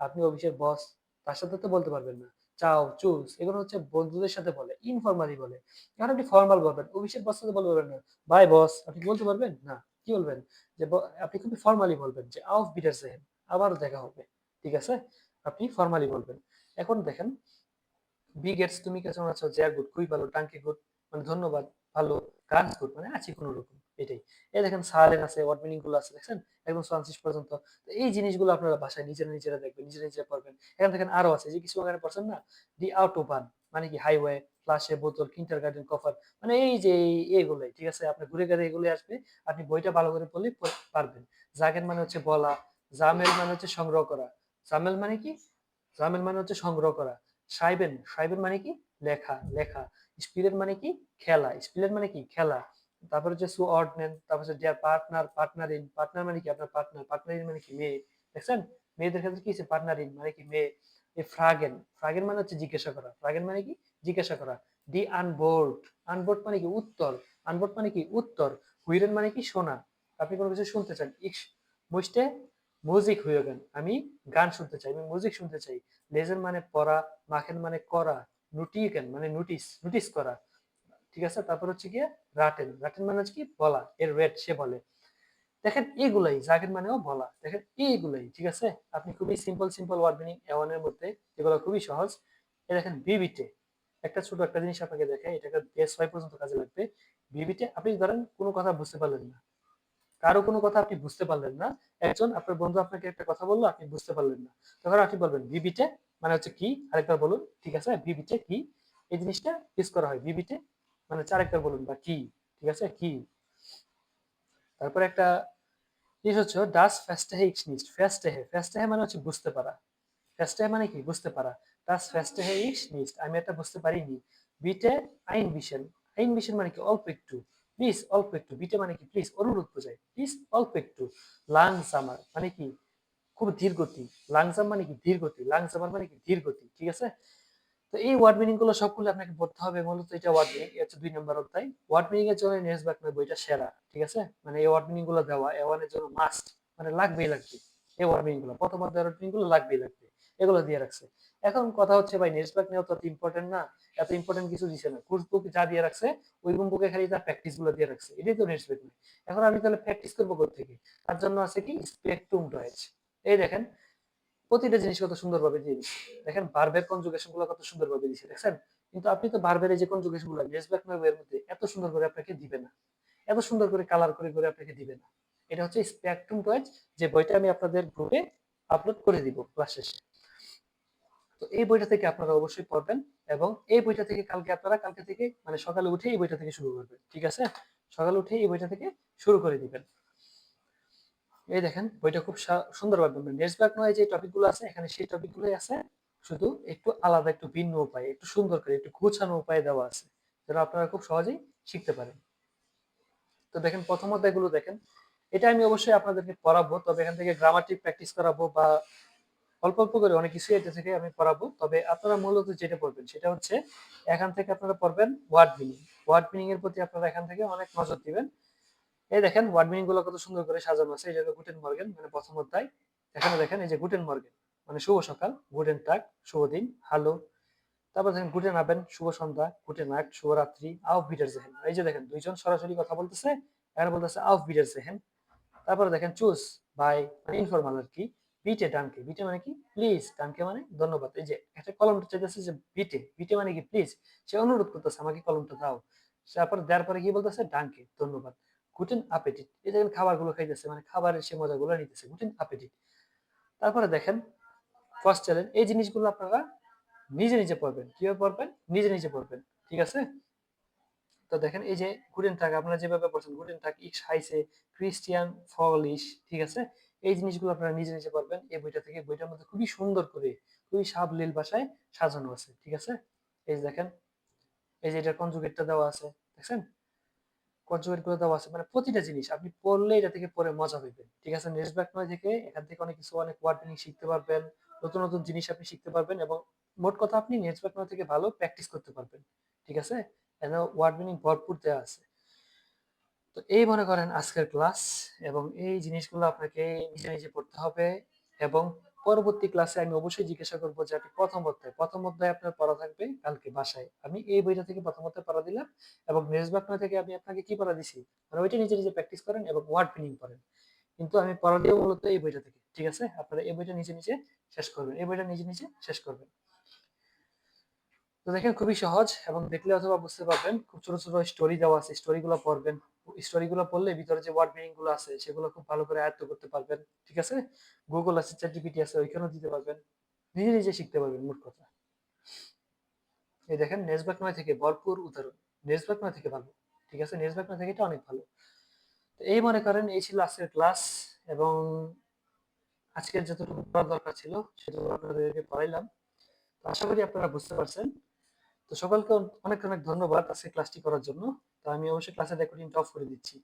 আপনি অফিসের বস, তার সাথে তো বলতে পারবেন না। চাও, চুজ এগুলো হচ্ছে বন্ধুদের সাথে বলে, ইনফরমালি বলে। এখন আপনি ফর্মাল বলবেন, অফিসের বস সাথে বলতে পারবেন না বাই বস, আপনি বলতে পারবেন না। কি বলবেন? যে আপনি খুবই ফর্মালি বলবেন যে আউফ বিডারজেন, আবার দেখা হবে, ঠিক আছে? আপনি ফর্মালি বলবেন। এখন দেখেন বি গেটস, তুমি কেমন আছো, জেয়ার গুড, খুবই ভালো, টাঙ্কি গুড মানে ধন্যবাদ, ভালো, গান গুড মানে আছি কোনো রকম, এটাই। এই দেখেন সালেন আছে, ওয়ার্ড মিনিং গুলো আছে দেখছেন, একদম 36 পর্যন্ত। তো এই জিনিসগুলো আপনারা বাসায় নিজেরা নিজেরা দেখবেন, নিজেরা নিজেরা পড়বেন। এখানে দেখেন আরো আছে, যে কিছু এখানে পড়ছেন না, দি আউটোবান মানে কি হাইওয়ে, ফ্লাশে, বোতল, কিন্টার গার্ডেন, কফার মানে এই যে এইগুলোই, ঠিক আছে? আপনি ঘুরে ঘুরে এগুলো আসবে, আপনি বইটা ভালো করে পড়লে পারবেন। জাগেন মানে হচ্ছে বলা, জামেল মানে হচ্ছে সংগ্রহ করা, জামেল মানে কি, জামেল মানে হচ্ছে সংগ্রহ করা। সাইবেন, সাইবেন মানে কি লেখা, লেখা। স্পিলের মানে কি খেলা, স্পিলের মানে কি খেলা। তারপর হচ্ছে সু অর্ডনেন, তারপর হচ্ছে dear partner, partner in, partner মানে কি আপনার পার্টনার, পার্টনার ইন মানে কি মেয়ে, দেখছেন? মেয়েদের ক্ষেত্রে কি হচ্ছে পার্টনার ইন মানে কি মেয়ে। এই ফ্রাগেন, ফ্রাগেন মানে হচ্ছে জিজ্ঞাসা করা, ফ্রাগেন মানে কি জিজ্ঞাসা করা। ডি আনবোর্ড, আনবোর্ড মানে কি উত্তর, আনবোর্ড মানে কি উত্তর। হুইরেন মানে কি শোনা, আপনি কোনো কিছু শুনতে চান। ইস মুস্টে মিউজিক হুইরেন, আমি গান শুনতে চাই, আমি মিউজিক শুনতে চাই। লেজেন মানে পড়া, মাখেন মানে করা, নুটিকেন মানে নোটিস, নোটিস করা, ঠিক আছে? তারপর হচ্ছে গিয়ে রাটেন, রাটেন মানে হচ্ছে কি বলা, এর রেট সে বলে। দেখেন এগুলাই জাগেন মানেও বলা, দেখেন এইগুলাই, ঠিক আছে? আপনি খুবই সিম্পল সিম্পল ওয়ার্ড মিনিং এর মধ্যে, এগুলো খুবই সহজ। এই দেখেন বিবিটে, একটা ছোট একটা জিনিস আপনাকে দেখে, এটাকে বেস 6 পর্যন্ত কাজে লাগবে। বিবিটে আপনি ধরেন কোনো কথা বুঝতে পারলেন না, কারো কোনো কথা আপনি বুঝতে পারলেন না, একজন আপনার বন্ধু আপনাকে একটা কথা বললো, আপনি বুঝতে পারলেন না, তখন আপনি বলবেন বিবিটে মানে হচ্ছে কি, আরেকবার বলুন, ঠিক আছে? বিবিটে কি, এই জিনিসটা ইউজ করা হয়, বিবিটে মানে হচ্ছে আরেকবার বলুন বা কি, ঠিক আছে? কি। তারপর একটা জিনিস হচ্ছে ডাস ফেস্টেহে ইক্স নিস্ট, ফেস্টেহে, ফেস্টেহে মানে হচ্ছে বুঝতে পারা, ফেস্টেহে মানে কি বুঝতে পারা। ডাস ফেস্টেহে ইক্স নিস্ট, আমি এটা বুঝতে পারিনি। বিটে আইন বিশেন, আইন বিশেন মানে কি অল্প একটু, প্লিজ অল্প একটু। বিটে মানে কি প্লিজ, অনুরোধ বোঝায়, প্লিজ অল্প একটু। লাংসামার মানে কি খুব ধীর গতি, লাংসাম মানে কি ধীর গতি, লাংসামার মানে কি ধীর গতি, ঠিক আছে? তো এই ওয়ার্ড মিনিং গুলো সবগুলো আপনাকে পড়তে হবে, মূলত এটা ওয়ার্ড মিনিং, এটা হচ্ছে 2 নম্বর অধ্যায়। ওয়ার্ড মিনিং এর জন্য নেক্সট বাকনার বইটা সেরা, ঠিক আছে? মানে এই ওয়ার্ড মিনিং গুলো দেওয়া এওয়ান এর জন্য মাস্ট, মানে লাগবেই লাগবে। এই ওয়ার্ড মিনিং গুলো প্রথম অধ্যায়ের ওয়ার্ড মিনিং গুলো লাগবেই লাগবে, এগুলো দিয়ে রাখছে। এখন কথা হচ্ছে ভাই নেক্সট বাক নেওয়া তো ইম্পর্টেন্ট না, এত ইম্পর্টেন্ট কিছু দিছে না, কোর্স বুক যা দিয়ে রাখছে ওই বুকে খালি তার প্র্যাকটিস গুলো দিয়ে রাখছে, এটাই তো নেক্সট বাক। এখন আমি তাহলে প্র্যাকটিস করবো কোথা থেকে? তার জন্য আছে কি স্পেকট্রুম ডয়েচ। এই দেখেন প্রতিটা জিনিস কত সুন্দরভাবে দিয়ে দিচ্ছে, দেখেন ভার্বের কনজুগেশন গুলো কত সুন্দরভাবে দিচ্ছে, দেখছেন? কিন্তু আপনি তো ভার্বের যে কনজুগেশন গুলো নেক্সট ব্যাক এর মধ্যে এত সুন্দর করে আপনাকে দিবে না, এত সুন্দর করে কালার করে করে আপনাকে দিবে না। এটা হচ্ছে স্পেকট্রাম টয়েজ, যে বইটা আমি আপনাদের গ্রুপে আপলোড করে দিব ক্লাস শেষে। তো এই বইটা থেকে আপনারা অবশ্যই পড়বেন, এবং এই বইটা থেকে কালকে থেকে মানে সকালে উঠে এই বইটা থেকে শুরু করবেন, ঠিক আছে? সকালে উঠে এই বইটা থেকে শুরু করে দিবেন। এই দেখেন বইটা খুব সুন্দরভাবে নেক্সট নয় যে টপিকগুলো আছে এখানে সেই টপিকগুলোই আছে, শুধু একটু আলাদা, একটু ভিন্ন উপায়ে, একটু সুন্দর করে, একটু গোছানো উপায়ে দেওয়া আছে, যেন আপনারা খুব সহজেই শিখতে পারেন। তো দেখেন প্রথম অধ্যায়গুলো দেখেন, এটা আমি অবশ্যই আপনাদেরকে পড়াবো, তবে এখান থেকে গ্রামাটিক প্র্যাকটিস করাবো বা অল্প অল্প করে অনেক কিছু এটা থেকে আমি পড়াবো। তবে আপনারা মূলত যেটা পড়বেন সেটা হচ্ছে এখান থেকে আপনারা পড়বেন ওয়ার্ড মিনিং। ওয়ার্ড মিনিং এর প্রতি আপনারা এখান থেকে অনেক নজর দিবেন। এই দেখেন ওয়ার্ড মিনিং গুলো কত সুন্দর করে সাজানো আছে। এই যে গুটেন মর্গেন মানে প্রথম অধ্যায়, এখানে দেখেন এই যে গুটেন মর্গেন মানে শুভ সকাল, গুটেন টাগ শুভ দিন, হ্যালো। তারপর দেখেন গুটেন আবেন শুভ সন্ধ্যা, গুটেন নাইট শুভ রাত্রি, আউফ বিডারজেহেন। এই যে দেখেন দুইজন সরাসরি কথা বলতেছে, এখানে বলতেছে আউফ বিডারজেহেন। তারপরে দেখেন চুজ বাই মানে ইনফরমাল আর কি, বিটে ডানকে, বিটে মানে কি প্লিজ, ডানকে মানে ধন্যবাদ। এই যে একটা কলমটা চাইতেছে যে বিটে, বিটে মানে কি প্লিজ, সে অনুরোধ করতেছে আমাকে কলমটা দাও। তারপর দেওয়ার পরে কি বলতেছে ডানকে ধন্যবাদ। গুটেন অ্যাপেটিট, এই দেখেন খাবারগুলো খাইতেছে মানে খাবারের সে মজাগুলো নিতেছে, গুটেন অ্যাপেটিট। তারপরে দেখেন ফার্স্ট চ্যালেঞ্জ, এই জিনিসগুলো আপনারা নিজে নিজে পড়বেন। কিভাবে পড়বেন? নিজে নিজে পড়বেন, ঠিক আছে? তো দেখেন এই যে গুটেন টাগ আপনারা যেভাবে পড়ছেন, গুটেন টাগ ইক্স হাইসে ক্রিস্টিয়ান ফলিশ, ঠিক আছে? এই জিনিসগুলো আপনারা নিজে নিজে পড়বেন এই বইটা থেকে। বইটার মধ্যে খুবই সুন্দর করে, খুবই সাবলীল ভাষায় সাজানো আছে, ঠিক আছে? এই যে দেখেন এই যে এটা কনজুগেটটা দেওয়া আছে, দেখছেন? কনজুগেট গুলো দেওয়া আছে, মানে প্রতিটা জিনিস আপনি পড়লে এটা থেকে পড়ে মজা পাবেন, ঠিক আছে? নেক্সট ব্যাক নয় থেকে এখান থেকে অনেক কিছু, অনেক ওয়ার্ড মিনিং শিখতে পারবেন, নতুন নতুন জিনিস আপনি শিখতে পারবেন, এবং মোট কথা আপনি নেক্সট ব্যাক নয় থেকে ভালো প্র্যাকটিস করতে পারবেন, ঠিক আছে? এখানে ওয়ার্ড মিনিং ভরপুর দেওয়া আছে। তো এই মনে করেন আজকের ক্লাস, এবং এই জিনিসগুলো আপনাকে নিজে নিজে পড়তে হবে। এবং পরবর্তী ক্লাসে আমি অবশ্যই জিজ্ঞাসা করবো যে আপনি প্রথম অধ্যায় আপনার পড়া থাকবে কালকে বাসায়, আমি এই বইটা থেকে প্রথম অধ্যায় পড়া দিলাম, এবং নেক্সট বাক্য থেকে আমি আপনাকে কি পড়া দিছি মানে ওইটা নিজে নিজে প্র্যাকটিস করেন এবং ওয়ার্ড মিনিং পড়েন। কিন্তু আমি পড়া দিও মূলত এই বইটা থেকে, ঠিক আছে? আপনারা এই বইটা নিজে নিজে শেষ করবেন, এই বইটা নিজে নিজে শেষ করবেন। তো দেখেন খুবই সহজ, এবং দেখলে অথবা বুঝতে পারবেন, খুব ছোট ছোট স্টোরি দেওয়া আছে, স্টোরিগুলো পড়বেন। স্টোরিগুলো পড়লে ভিতরে যে ওয়ার্ড মিনিং গুলো আছে সেগুলো খুব ভালো করে আয়ত্ত করতে পারবেন, ঠিক আছে? গুগল আছে, চ্যাটজিপিটি আছে, ওইখানেও দিতে পারবেন, নিজে নিজে শিখতে পারবেন মোট কথা। এই দেখেন নেক্সট নয় থেকে ভরপুর উদাহরণ, নেক্সট নয় থেকে ভালো, ঠিক আছে? নেক্সট নয় থেকে এটা অনেক ভালো। তো এই মনে করেন এই ছিল আজকের ক্লাস, এবং আজকের যতটুকু পড়ার দরকার ছিল সেটুকু আপনাদেরকে পড়াইলাম। তো আশা করি আপনারা বুঝতে পারছেন। তো সকলকে অনেক অনেক ধন্যবাদ আজকে ক্লাসটি করার জন্য। তো আমি অবশ্যই ক্লাসের রেকর্ডিংটা অফ করে দিচ্ছি।